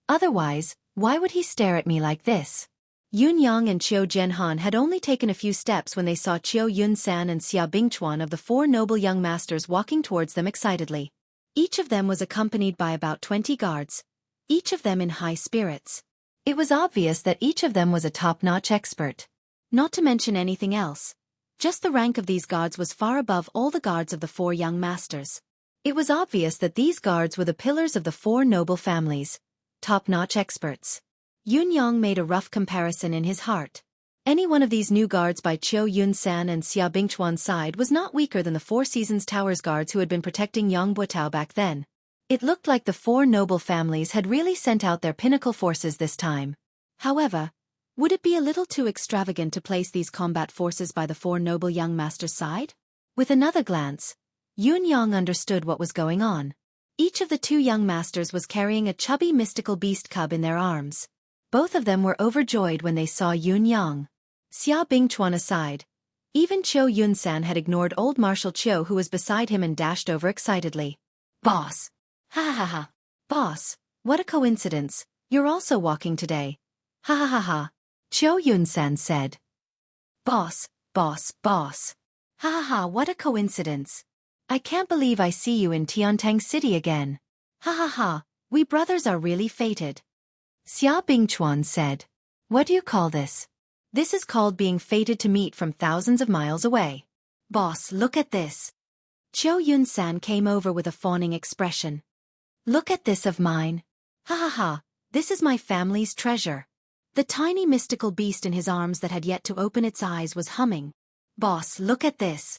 Otherwise, why would he stare at me like this? Yun Yang and Qiu Jianhan had only taken a few steps when they saw Qiu Yunsan and Xia Bingchuan of the 4 noble young masters walking towards them excitedly. Each of them was accompanied by about 20 guards, each of them in high spirits. It was obvious that each of them was a top-notch expert. Not to mention anything else. Just the rank of these guards was far above all the guards of the 4 young masters. It was obvious that these guards were the pillars of the 4 noble families, top-notch experts. Yun Yang made a rough comparison in his heart. Any one of these new guards by Qiu Yunsan and Xia Bingchuan's side was not weaker than the 4 Seasons Tower's guards who had been protecting Yang Buotao back then. It looked like the 4 noble families had really sent out their pinnacle forces this time. However, would it be a little too extravagant to place these combat forces by the 4 noble young masters' side? With another glance, Yun Yang understood what was going on. Each of the 2 young masters was carrying a chubby mystical beast cub in their arms. Both of them were overjoyed when they saw Yun Yang. Xia Bingchuan aside, Even Cho Yun-san had ignored old Marshal Cho, who was beside him, and dashed over excitedly. "Boss! Ha ha ha ha! Boss, what a coincidence, you're also walking today. Ha ha ha ha!" Cho Yun-san said. "Boss, boss, boss! Ha ha ha, what a coincidence! I can't believe I see you in Tiantang City again. Ha ha ha, we brothers are really fated." Xia Bingchuan said. "What do you call this?" "This is called being fated to meet from thousands of miles away. Boss, look at this." Cho Yun-san came over with a fawning expression. "Look at this of mine. Ha ha ha, this is my family's treasure." The tiny mystical beast in his arms that had yet to open its eyes was humming. "Boss, look at this."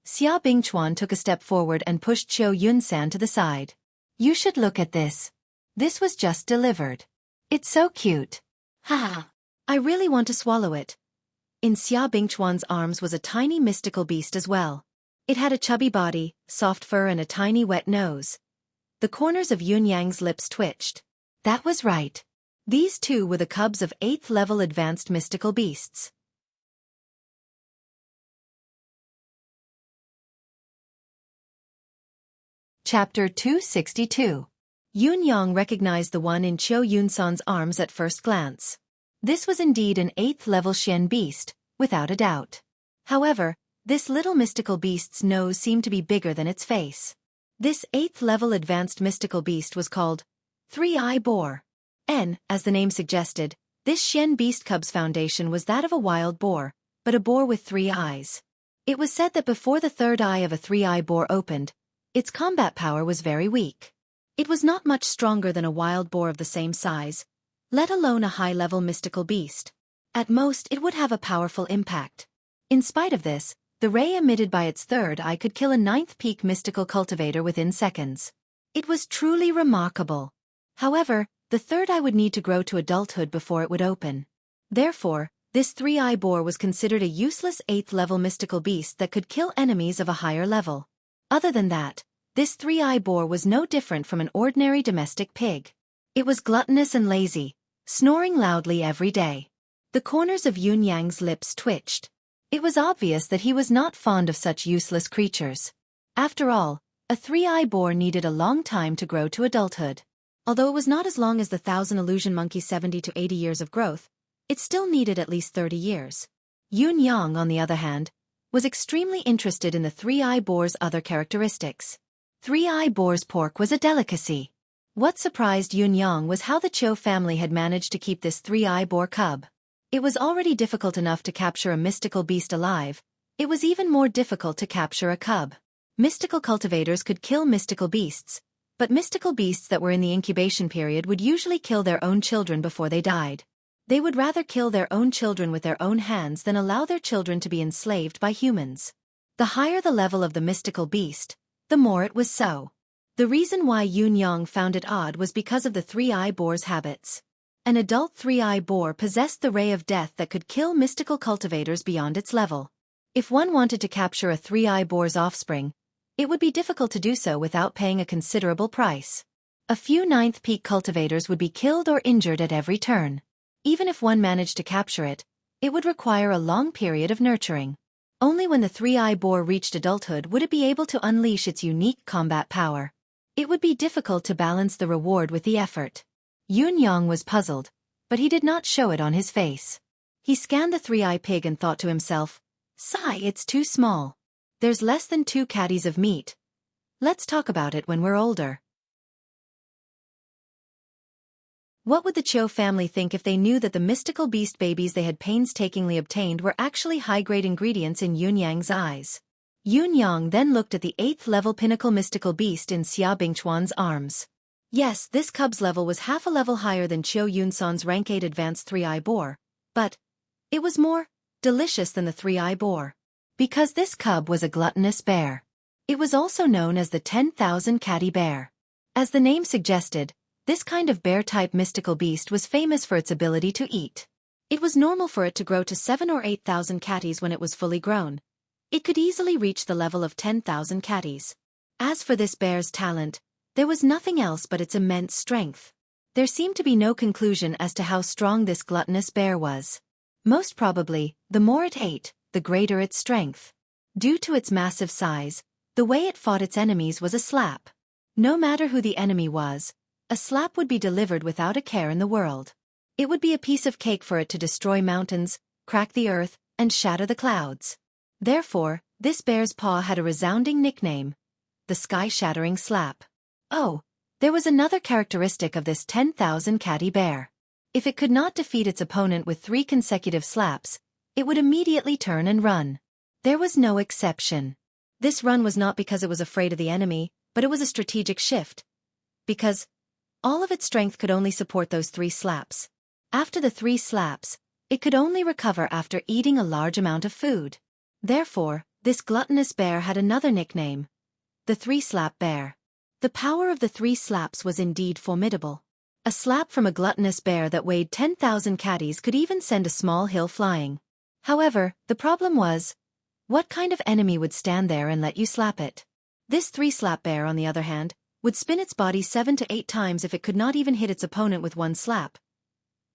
Xia Bingchuan took a step forward and pushed Cho Yun-san to the side. "You should look at this. This was just delivered. It's so cute. Ha ha. I really want to swallow it." In Xia Bingchuan's arms was a tiny mystical beast as well. It had a chubby body, soft fur, and a tiny wet nose. The corners of Yun Yang's lips twitched. That was right. These two were the cubs of 8th level advanced mystical beasts. Chapter 262. Yun Yang recognized the one in Cho Yun-san's arms at first glance. This was indeed an 8th level Shen beast, without a doubt. However, this little mystical beast's nose seemed to be bigger than its face. This 8th level advanced mystical beast was called Three-Eye Boar. As the name suggested, this Shen beast cub's foundation was that of a wild boar, but a boar with 3 eyes. It was said that before the third eye of a three-eye boar opened, its combat power was very weak. It was not much stronger than a wild boar of the same size, let alone a high-level mystical beast. At most, it would have a powerful impact. In spite of this, the ray emitted by its third eye could kill a 9th peak mystical cultivator within seconds. It was truly remarkable. However, the third eye would need to grow to adulthood before it would open. Therefore, this three-eye boar was considered a useless 8th level mystical beast that could kill enemies of a higher level. Other than that, this three-eye boar was no different from an ordinary domestic pig. It was gluttonous and lazy, snoring loudly every day. The corners of Yun Yang's lips twitched. It was obvious that he was not fond of such useless creatures. After all, a three-eye boar needed a long time to grow to adulthood. Although it was not as long as the 1,000 illusion monkey's 70 to 80 years of growth, it still needed at least 30 years. Yun Yang, on the other hand, was extremely interested in the three-eye boar's other characteristics. Three-eye boar's pork was a delicacy. What surprised Yun Yang was how the Cho family had managed to keep this three-eye boar cub. It was already difficult enough to capture a mystical beast alive. It was even more difficult to capture a cub. Mystical cultivators could kill mystical beasts, but mystical beasts that were in the incubation period would usually kill their own children before they died. They would rather kill their own children with their own hands than allow their children to be enslaved by humans. The higher the level of the mystical beast, the more it was so. The reason why Yun Yang found it odd was because of the three-eye boar's habits. An adult three-eye boar possessed the ray of death that could kill mystical cultivators beyond its level. If one wanted to capture a three-eye boar's offspring, it would be difficult to do so without paying a considerable price. A few 9th peak cultivators would be killed or injured at every turn. Even if one managed to capture it, it would require a long period of nurturing. Only when the three-eye boar reached adulthood would it be able to unleash its unique combat power. It would be difficult to balance the reward with the effort. Yun Yang was puzzled, but he did not show it on his face. He scanned the three-eye pig and thought to himself, "Sigh, it's too small. There's less than 2 catties of meat. Let's talk about it when we're older." What would the Cho family think if they knew that the mystical beast babies they had painstakingly obtained were actually high-grade ingredients in Yun Yang's eyes? Yun Yang then looked at the 8th level pinnacle mystical beast in Xia Bingchuan's arms. Yes, this cub's level was half a level higher than Cho Yun-san's rank 8 advanced three-eye boar, but it was more delicious than the three-eye boar. Because this cub was a gluttonous bear. It was also known as the 10,000 catty bear. As the name suggested, this kind of bear-type mystical beast was famous for its ability to eat. It was normal for it to grow to 7 or 8,000 catties when it was fully grown. It could easily reach the level of 10,000 catties. As for this bear's talent, there was nothing else but its immense strength. There seemed to be no conclusion as to how strong this gluttonous bear was. Most probably, the more it ate, the greater its strength. Due to its massive size, the way it fought its enemies was a slap. No matter who the enemy was, a slap would be delivered without a care in the world. It would be a piece of cake for it to destroy mountains, crack the earth, and shatter the clouds. Therefore, this bear's paw had a resounding nickname: the sky-shattering slap. Oh, there was another characteristic of this 10,000 catty bear. If it could not defeat its opponent with 3 consecutive slaps, it would immediately turn and run. There was no exception. This run was not because it was afraid of the enemy, but it was a strategic shift. Because all of its strength could only support those 3 slaps. After the 3 slaps, it could only recover after eating a large amount of food. Therefore, this gluttonous bear had another nickname: the 3-slap bear. The power of the 3 slaps was indeed formidable. A slap from a gluttonous bear that weighed 10,000 catties could even send a small hill flying. However, the problem was, what kind of enemy would stand there and let you slap it? This 3-slap bear, on the other hand, would spin its body 7 to 8 times if it could not even hit its opponent with 1 slap.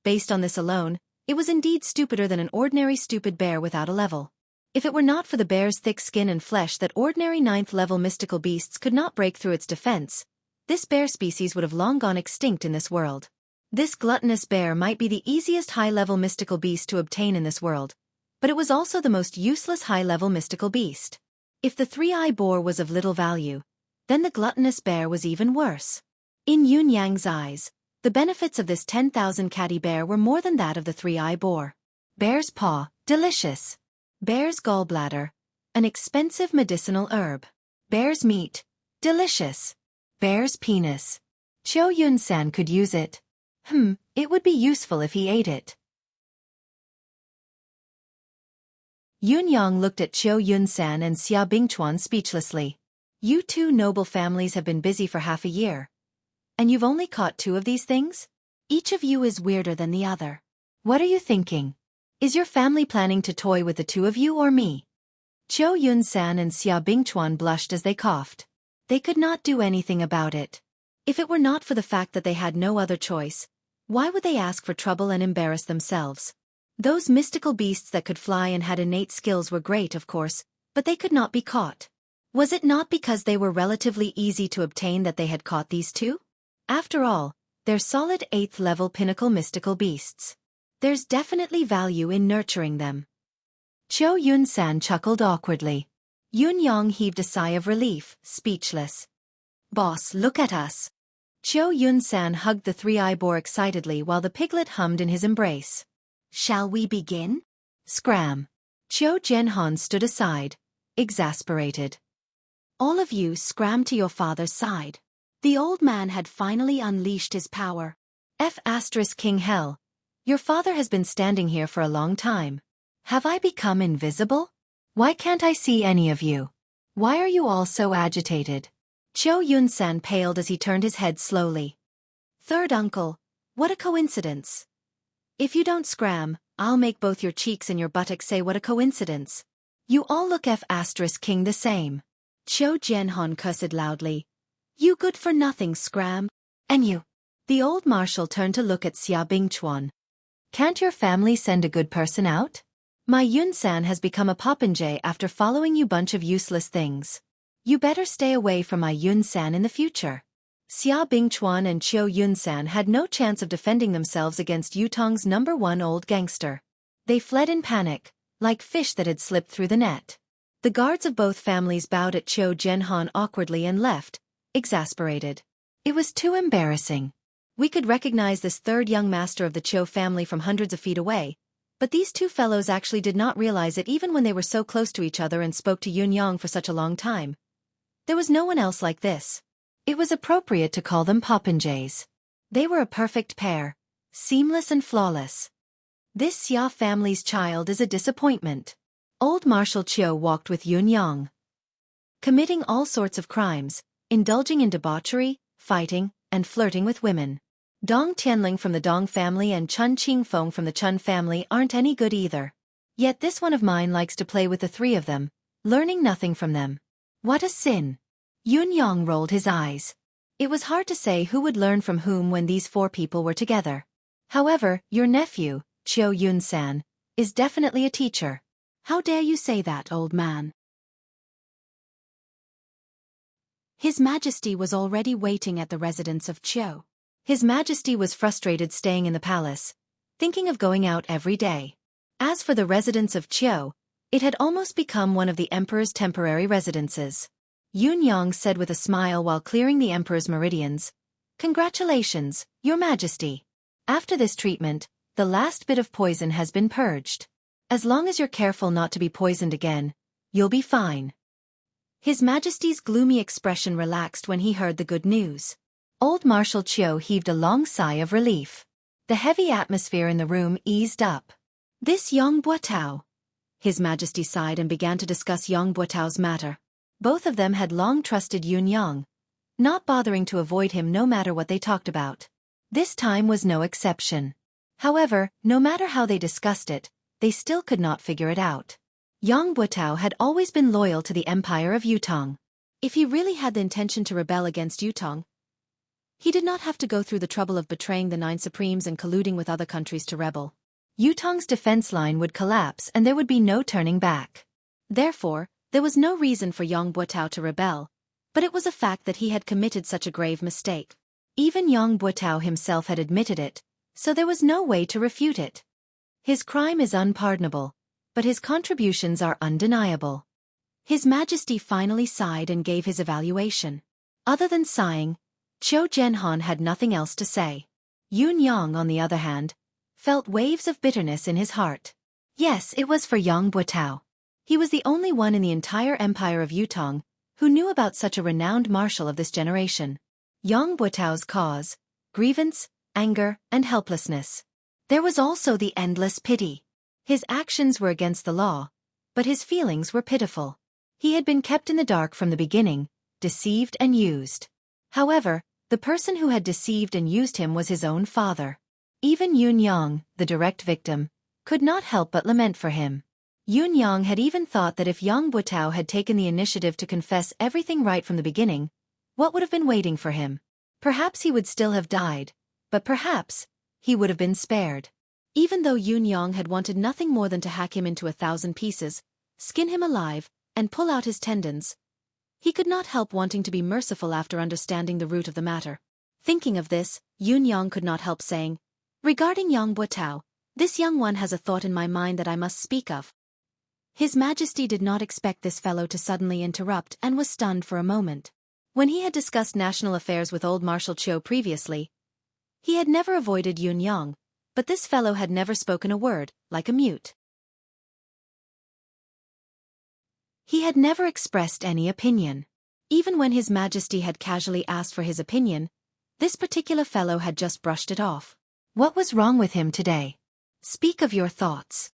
Based on this alone, it was indeed stupider than an ordinary stupid bear without a level. If it were not for the bear's thick skin and flesh that ordinary 9th-level mystical beasts could not break through its defense, this bear species would have long gone extinct in this world. This gluttonous bear might be the easiest high-level mystical beast to obtain in this world, but it was also the most useless high-level mystical beast. If the 3-eye boar was of little value, then the gluttonous bear was even worse. In Yun Yang's eyes, the benefits of this 10,000 catty bear were more than that of the 3-eye boar. Bear's paw, delicious. Bear's gallbladder, an expensive medicinal herb. Bear's meat, delicious. Bear's penis. Qiu Yun-san could use it. It would be useful if he ate it. Yun Yang looked at Qiu Yun-san and Xia Bingchuan speechlessly. You 2 noble families have been busy for half a year. And you've only caught 2 of these things? Each of you is weirder than the other. What are you thinking? Is your family planning to toy with the 2 of you or me? Qiu Yun-san and Xia Bingchuan blushed as they coughed. They could not do anything about it. If it were not for the fact that they had no other choice, why would they ask for trouble and embarrass themselves? Those mystical beasts that could fly and had innate skills were great, of course, but they could not be caught. Was it not because they were relatively easy to obtain that they had caught these 2? After all, they're solid 8th-level pinnacle mystical beasts. There's definitely value in nurturing them. Qiu Yun-san chuckled awkwardly. Yun Yang heaved a sigh of relief, speechless. Boss, look at us. Qiu Yun-san hugged the 3-eye boar excitedly while the piglet hummed in his embrace. Shall we begin? Scram. Qiu Zhenhan stood aside, exasperated. All of you scram to your father's side. The old man had finally unleashed his power. King Hell. Your father has been standing here for a long time. Have I become invisible? Why can't I see any of you? Why are you all so agitated? Qiu Yun-san paled as he turned his head slowly. Third uncle, what a coincidence. If you don't scram, I'll make both your cheeks and your buttocks say what a coincidence. You all look King the same. Qiu Zhenhan cursed loudly. You good-for-nothing scram. And you. The old marshal turned to look at Xia Bingchuan. Can't your family send a good person out? My Yun-san has become a popinjay after following you bunch of useless things. You better stay away from my Yun-san in the future. Xia Bingchuan and Qiu Yun-san had no chance of defending themselves against Yutong's #1 old gangster. They fled in panic, like fish that had slipped through the net. The guards of both families bowed at Qiu Zhenhan awkwardly and left, exasperated. It was too embarrassing. We could recognize this 3rd young master of the Qiu family from hundreds of feet away, but these 2 fellows actually did not realize it even when they were so close to each other and spoke to Yun Yang for such a long time. There was no one else like this. It was appropriate to call them popinjays. They were a perfect pair, seamless and flawless. This Xia family's child is a disappointment. Old Marshal Qiu walked with Yun Yang, committing all sorts of crimes, indulging in debauchery, fighting, and flirting with women. Dong Tianling from the Dong family and Chun Qingfeng from the Chun family aren't any good either. Yet this one of mine likes to play with the 3 of them, learning nothing from them. What a sin! Yun Yang rolled his eyes. It was hard to say who would learn from whom when these 4 people were together. However, your nephew, Qiu Yun-san, is definitely a teacher. How dare you say that, old man? His Majesty was already waiting at the residence of Xueqi. His Majesty was frustrated staying in the palace, thinking of going out every day. As for the residence of Xueqi, it had almost become one of the emperor's temporary residences. Yunyang said with a smile while clearing the emperor's meridians, "Congratulations, Your Majesty. After this treatment, the last bit of poison has been purged. As long as you're careful not to be poisoned again, you'll be fine." His Majesty's gloomy expression relaxed when he heard the good news. Old Marshal Xueqi heaved a long sigh of relief. The heavy atmosphere in the room eased up. "This Yang Buotao." His Majesty sighed and began to discuss Yang Buotao's matter. Both of them had long trusted Yunyang, not bothering to avoid him no matter what they talked about. This time was no exception. However, no matter how they discussed it, they still could not figure it out. Yang Buotao had always been loyal to the Empire of Yutong. If he really had the intention to rebel against Yutong, he did not have to go through the trouble of betraying the Nine Supremes and colluding with other countries to rebel. Yutong's defense line would collapse and there would be no turning back. Therefore, there was no reason for Yang Buotao to rebel, but it was a fact that he had committed such a grave mistake. Even Yang Buotao himself had admitted it, so there was no way to refute it. His crime is unpardonable, but his contributions are undeniable. His Majesty finally sighed and gave his evaluation. Other than sighing, Zhou Zhenhan had nothing else to say. Yunyang, on the other hand, felt waves of bitterness in his heart. Yes, it was for Yang Buotao. He was the only one in the entire Empire of Yutong who knew about such a renowned marshal of this generation. Yang Buotao's cause, grievance, anger, and helplessness. There was also the endless pity. His actions were against the law, but his feelings were pitiful. He had been kept in the dark from the beginning, deceived and used. However, the person who had deceived and used him was his own father. Even Yunyang, the direct victim, could not help but lament for him. Yunyang had even thought that if Yang Buotao had taken the initiative to confess everything right from the beginning, what would have been waiting for him? Perhaps he would still have died, but perhaps he would have been spared. Even though Yunyang had wanted nothing more than to hack him into 1,000 pieces, skin him alive, and pull out his tendons, he could not help wanting to be merciful after understanding the root of the matter. Thinking of this, Yunyang could not help saying, "Regarding Yang Buotao, this young one has a thought in my mind that I must speak of." His Majesty did not expect this fellow to suddenly interrupt and was stunned for a moment. When he had discussed national affairs with old Marshal Xueqi previously, he had never avoided Yunyang, but this fellow had never spoken a word, like a mute. He had never expressed any opinion. Even when His Majesty had casually asked for his opinion, this particular fellow had just brushed it off. What was wrong with him today? Speak of your thoughts.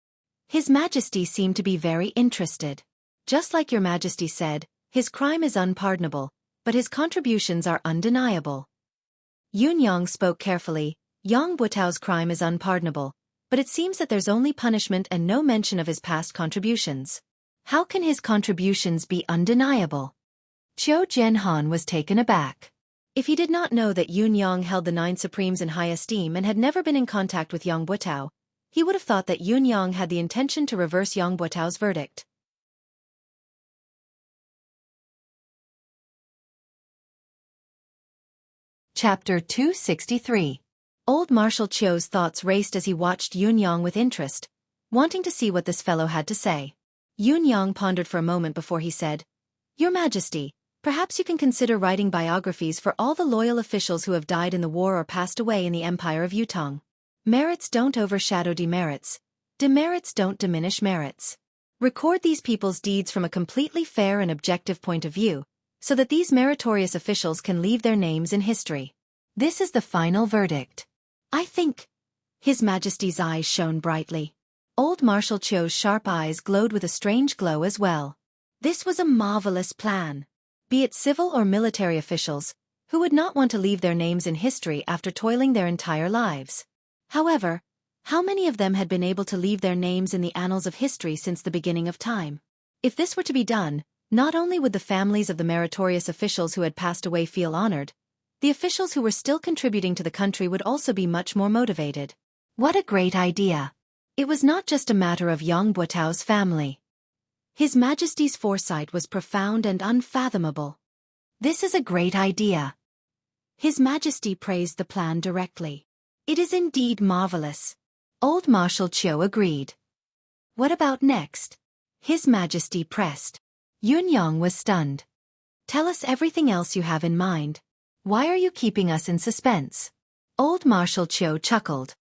His Majesty seemed to be very interested. Just like Your Majesty said, his crime is unpardonable, but his contributions are undeniable. Yunyang spoke carefully. Yang Buotao's crime is unpardonable, but it seems that there's only punishment and no mention of his past contributions. How can his contributions be undeniable? Zhou Zhenhan was taken aback. If he did not know that Yunyang held the Nine Supremes in high esteem and had never been in contact with Yang Buotao, he would have thought that Yunyang had the intention to reverse Yang Buotao's verdict. Chapter 263. Old Marshal Qiu's thoughts raced as he watched Yunyang with interest, wanting to see what this fellow had to say. Yunyang pondered for a moment before he said, "Your Majesty, perhaps you can consider writing biographies for all the loyal officials who have died in the war or passed away in the Empire of Yutong. Merits don't overshadow demerits. Demerits don't diminish merits. Record these people's deeds from a completely fair and objective point of view, so that these meritorious officials can leave their names in history. This is the final verdict. I think." His Majesty's eyes shone brightly. Old Marshal Qiu's sharp eyes glowed with a strange glow as well. This was a marvelous plan. Be it civil or military officials, who would not want to leave their names in history after toiling their entire lives? However, how many of them had been able to leave their names in the annals of history since the beginning of time? If this were to be done, not only would the families of the meritorious officials who had passed away feel honored, the officials who were still contributing to the country would also be much more motivated. What a great idea! It was not just a matter of Yang Buetao's family. His Majesty's foresight was profound and unfathomable. This is a great idea. His Majesty praised the plan directly. It is indeed marvelous. Old Marshal Qiu agreed. What about next? His Majesty pressed. Yun Yang was stunned. Tell us everything else you have in mind. Why are you keeping us in suspense? Old Marshal Qiu chuckled.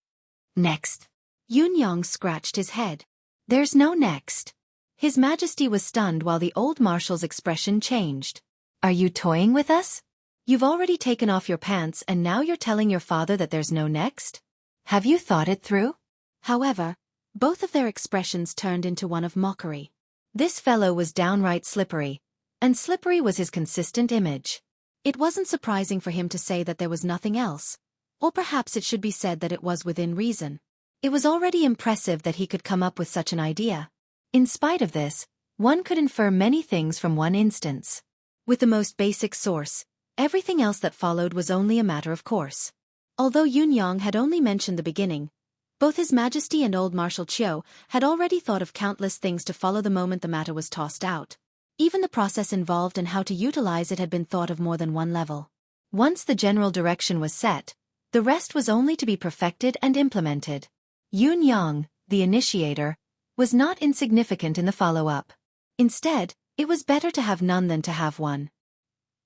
Next. Yun Yang scratched his head. There's no next. His Majesty was stunned while the old Marshal's expression changed. Are you toying with us? You've already taken off your pants and now you're telling your father that there's no next? Have you thought it through? However, both of their expressions turned into one of mockery. This fellow was downright slippery, and slippery was his consistent image. It wasn't surprising for him to say that there was nothing else, or perhaps it should be said that it was within reason. It was already impressive that he could come up with such an idea. In spite of this, one could infer many things from one instance. With the most basic source, everything else that followed was only a matter of course. Although Yun Yang had only mentioned the beginning, both His Majesty and old Marshal Qiu had already thought of countless things to follow the moment the matter was tossed out. Even the process involved and how to utilize it had been thought of more than one level. Once the general direction was set, the rest was only to be perfected and implemented. Yun Yang, the initiator, was not insignificant in the follow-up. Instead, it was better to have none than to have one.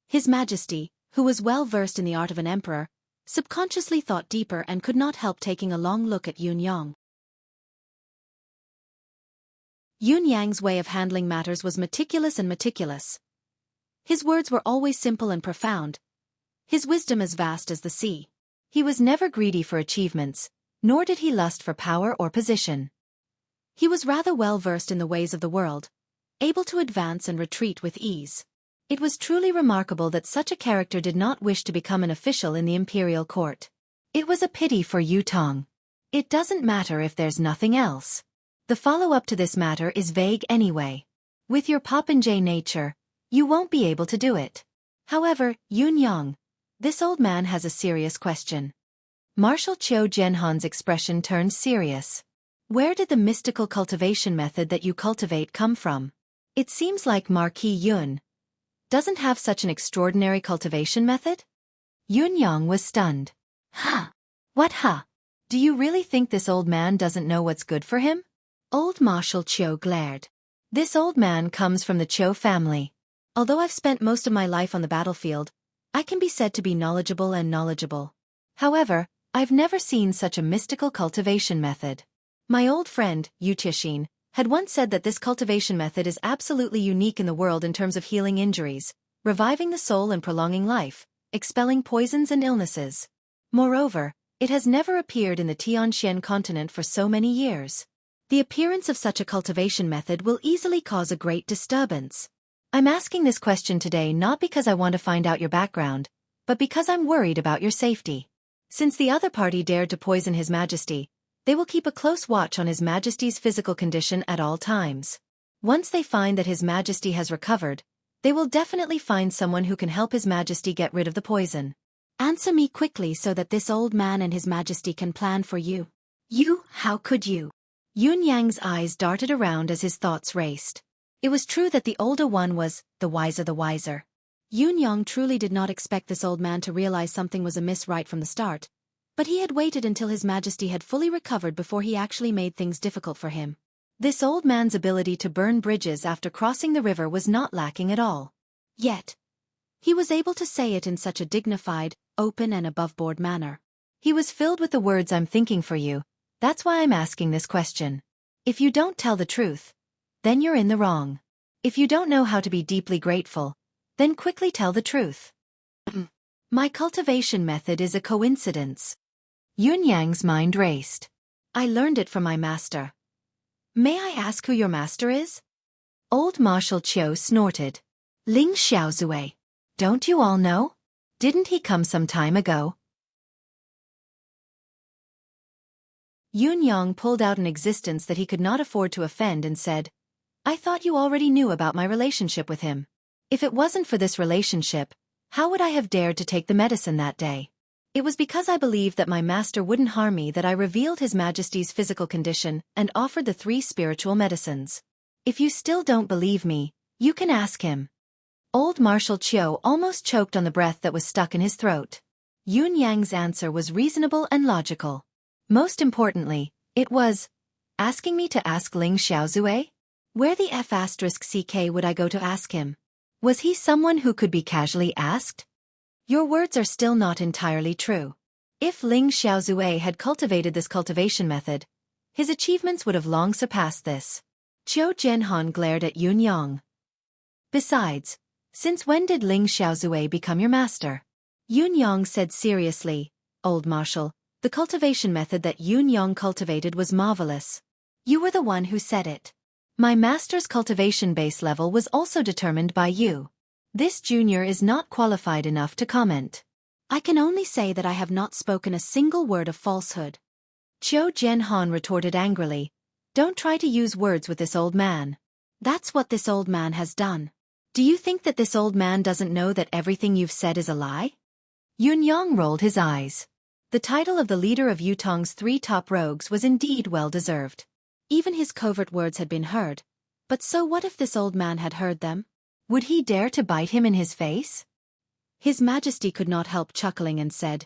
His Majesty, who was well versed in the art of an emperor, subconsciously thought deeper and could not help taking a long look at Yun Yang. Yun Yang's way of handling matters was meticulous and meticulous. His words were always simple and profound, his wisdom as vast as the sea. He was never greedy for achievements, nor did he lust for power or position. He was rather well versed in the ways of the world, able to advance and retreat with ease. It was truly remarkable that such a character did not wish to become an official in the imperial court. It was a pity for Yu Tong. It doesn't matter if there's nothing else. The follow-up to this matter is vague anyway. With your popinjay nature, you won't be able to do it. However, Yun Yang, this old man has a serious question. Marshal Qiu Jianhan's expression turned serious. Where did the mystical cultivation method that you cultivate come from? It seems like Marquis Yun doesn't have such an extraordinary cultivation method? Yun Yang was stunned. Huh? What huh? Do you really think this old man doesn't know what's good for him? Old Marshal Qiu glared. This old man comes from the Qiu family. Although I've spent most of my life on the battlefield, I can be said to be knowledgeable. However, I've never seen such a mystical cultivation method. My old friend, Yu Tixin, had once said that this cultivation method is absolutely unique in the world in terms of healing injuries, reviving the soul and prolonging life, expelling poisons and illnesses. Moreover, it has never appeared in the Tianxian continent for so many years. The appearance of such a cultivation method will easily cause a great disturbance. I'm asking this question today not because I want to find out your background, but because I'm worried about your safety. Since the other party dared to poison His Majesty, they will keep a close watch on His Majesty's physical condition at all times. Once they find that His Majesty has recovered, they will definitely find someone who can help His Majesty get rid of the poison. Answer me quickly so that this old man and His Majesty can plan for you. You, how could you? Yun Yang's eyes darted around as his thoughts raced. It was true that the older one was the wiser. Yun Yang truly did not expect this old man to realize something was amiss right from the start, but he had waited until His Majesty had fully recovered before he actually made things difficult for him. This old man's ability to burn bridges after crossing the river was not lacking at all. Yet, he was able to say it in such a dignified, open and above-board manner. He was filled with the words "I'm thinking for you, that's why I'm asking this question. If you don't tell the truth, then you're in the wrong. If you don't know how to be deeply grateful, then quickly tell the truth." My cultivation method is a coincidence. Yun Yang's mind raced. I learned it from my master. May I ask who your master is? Old Marshal Qiu snorted. Ling Xiaozue. Don't you all know? Didn't he come some time ago? Yun Yang pulled out an existence that he could not afford to offend and said, I thought you already knew about my relationship with him. If it wasn't for this relationship, how would I have dared to take the medicine that day? It was because I believed that my master wouldn't harm me that I revealed His Majesty's physical condition and offered the 3 spiritual medicines. If you still don't believe me, you can ask him. Old Marshal Qiu almost choked on the breath that was stuck in his throat. Yun Yang's answer was reasonable and logical. Most importantly, it was asking me to ask Ling Xiaozue? Where the F***ck would I go to ask him? Was he someone who could be casually asked? Your words are still not entirely true. If Ling Xiaozue had cultivated this cultivation method, his achievements would have long surpassed this. Qiu Jianhan glared at Yun Yang. Besides, since when did Ling Xiaozue become your master? Yun Yang said seriously, Old Marshal, the cultivation method that Yun Yang cultivated was marvelous. You were the one who said it. My master's cultivation base level was also determined by you. This junior is not qualified enough to comment. I can only say that I have not spoken a single word of falsehood. Qiu Jianhan retorted angrily. Don't try to use words with this old man. That's what this old man has done. Do you think that this old man doesn't know that everything you've said is a lie? Yun Yang rolled his eyes. The title of the leader of Yutong's 3 top rogues was indeed well-deserved. Even his covert words had been heard. But so what if this old man had heard them? Would he dare to bite him in his face? His Majesty could not help chuckling and said,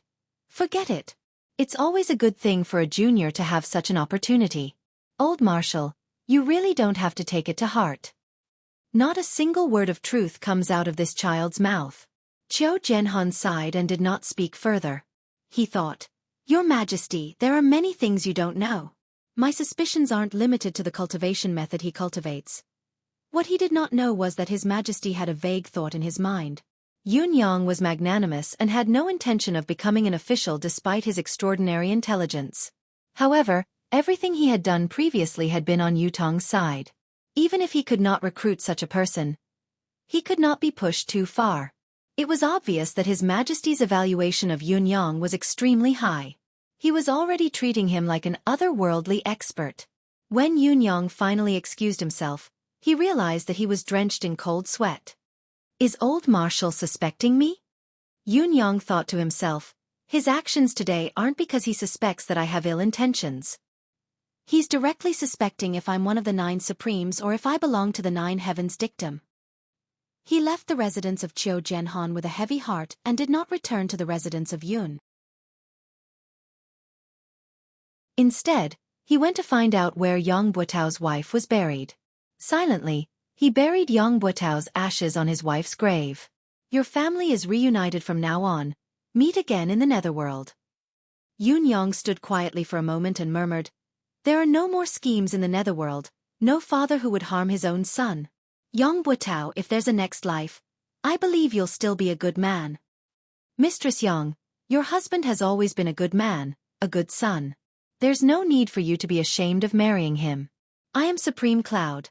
Forget it. It's always a good thing for a junior to have such an opportunity. Old Marshal, you really don't have to take it to heart. Not a single word of truth comes out of this child's mouth. Qiu Jianhan sighed and did not speak further. He thought, Your Majesty, there are many things you don't know. My suspicions aren't limited to the cultivation method he cultivates. What he did not know was that His Majesty had a vague thought in his mind. Yun Yang was magnanimous and had no intention of becoming an official despite his extraordinary intelligence. However, everything he had done previously had been on Yutong's side. Even if he could not recruit such a person, he could not be pushed too far. It was obvious that His Majesty's evaluation of Yun Yang was extremely high. He was already treating him like an otherworldly expert. When Yun Yang finally excused himself, he realized that he was drenched in cold sweat. Is Old Marshal suspecting me? Yun Yang thought to himself, his actions today aren't because he suspects that I have ill intentions. He's directly suspecting if I'm one of the 9 Supremes or if I belong to the 9 Heavens dictum. He left the residence of Qiu Jianhan with a heavy heart and did not return to the residence of Yun. Instead, he went to find out where Yang Buotao's wife was buried. Silently, he buried Yang Buotao's ashes on his wife's grave. Your family is reunited from now on. Meet again in the netherworld. Yun Yang stood quietly for a moment and murmured, There are no more schemes in the netherworld, no father who would harm his own son. Yang Buotao, if there's a next life, I believe you'll still be a good man. Mistress Yang, your husband has always been a good man, a good son. There's no need for you to be ashamed of marrying him. I am Supreme Cloud.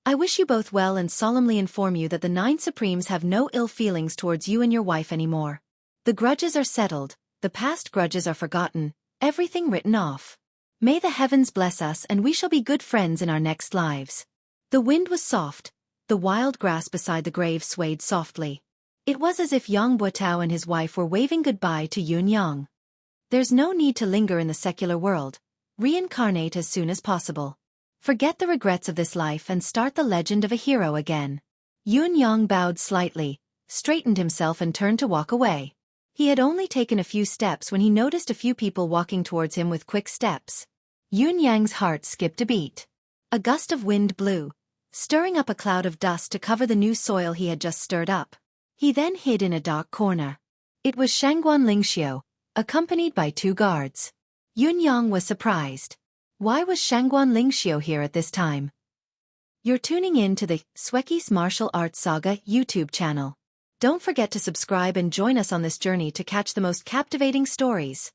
I wish you both well and solemnly inform you that the 9 Supremes have no ill feelings towards you and your wife anymore. The grudges are settled, the past grudges are forgotten, everything written off. May the heavens bless us and we shall be good friends in our next lives. The wind was soft, the wild grass beside the grave swayed softly. It was as if Yang Buotao and his wife were waving goodbye to Yun Yang. There's no need to linger in the secular world. Reincarnate as soon as possible. Forget the regrets of this life and start the legend of a hero again. Yun Yang bowed slightly, straightened himself and turned to walk away. He had only taken a few steps when he noticed a few people walking towards him with quick steps. Yun Yang's heart skipped a beat. A gust of wind blew, stirring up a cloud of dust to cover the new soil he had just stirred up. He then hid in a dark corner. It was Shangguan Lingxiu, accompanied by 2 guards. Yun Yang was surprised. Why was Shangguan Lingxiu here at this time? You're tuning in to the Xueqi's Martial Arts Saga YouTube channel. Don't forget to subscribe and join us on this journey to catch the most captivating stories.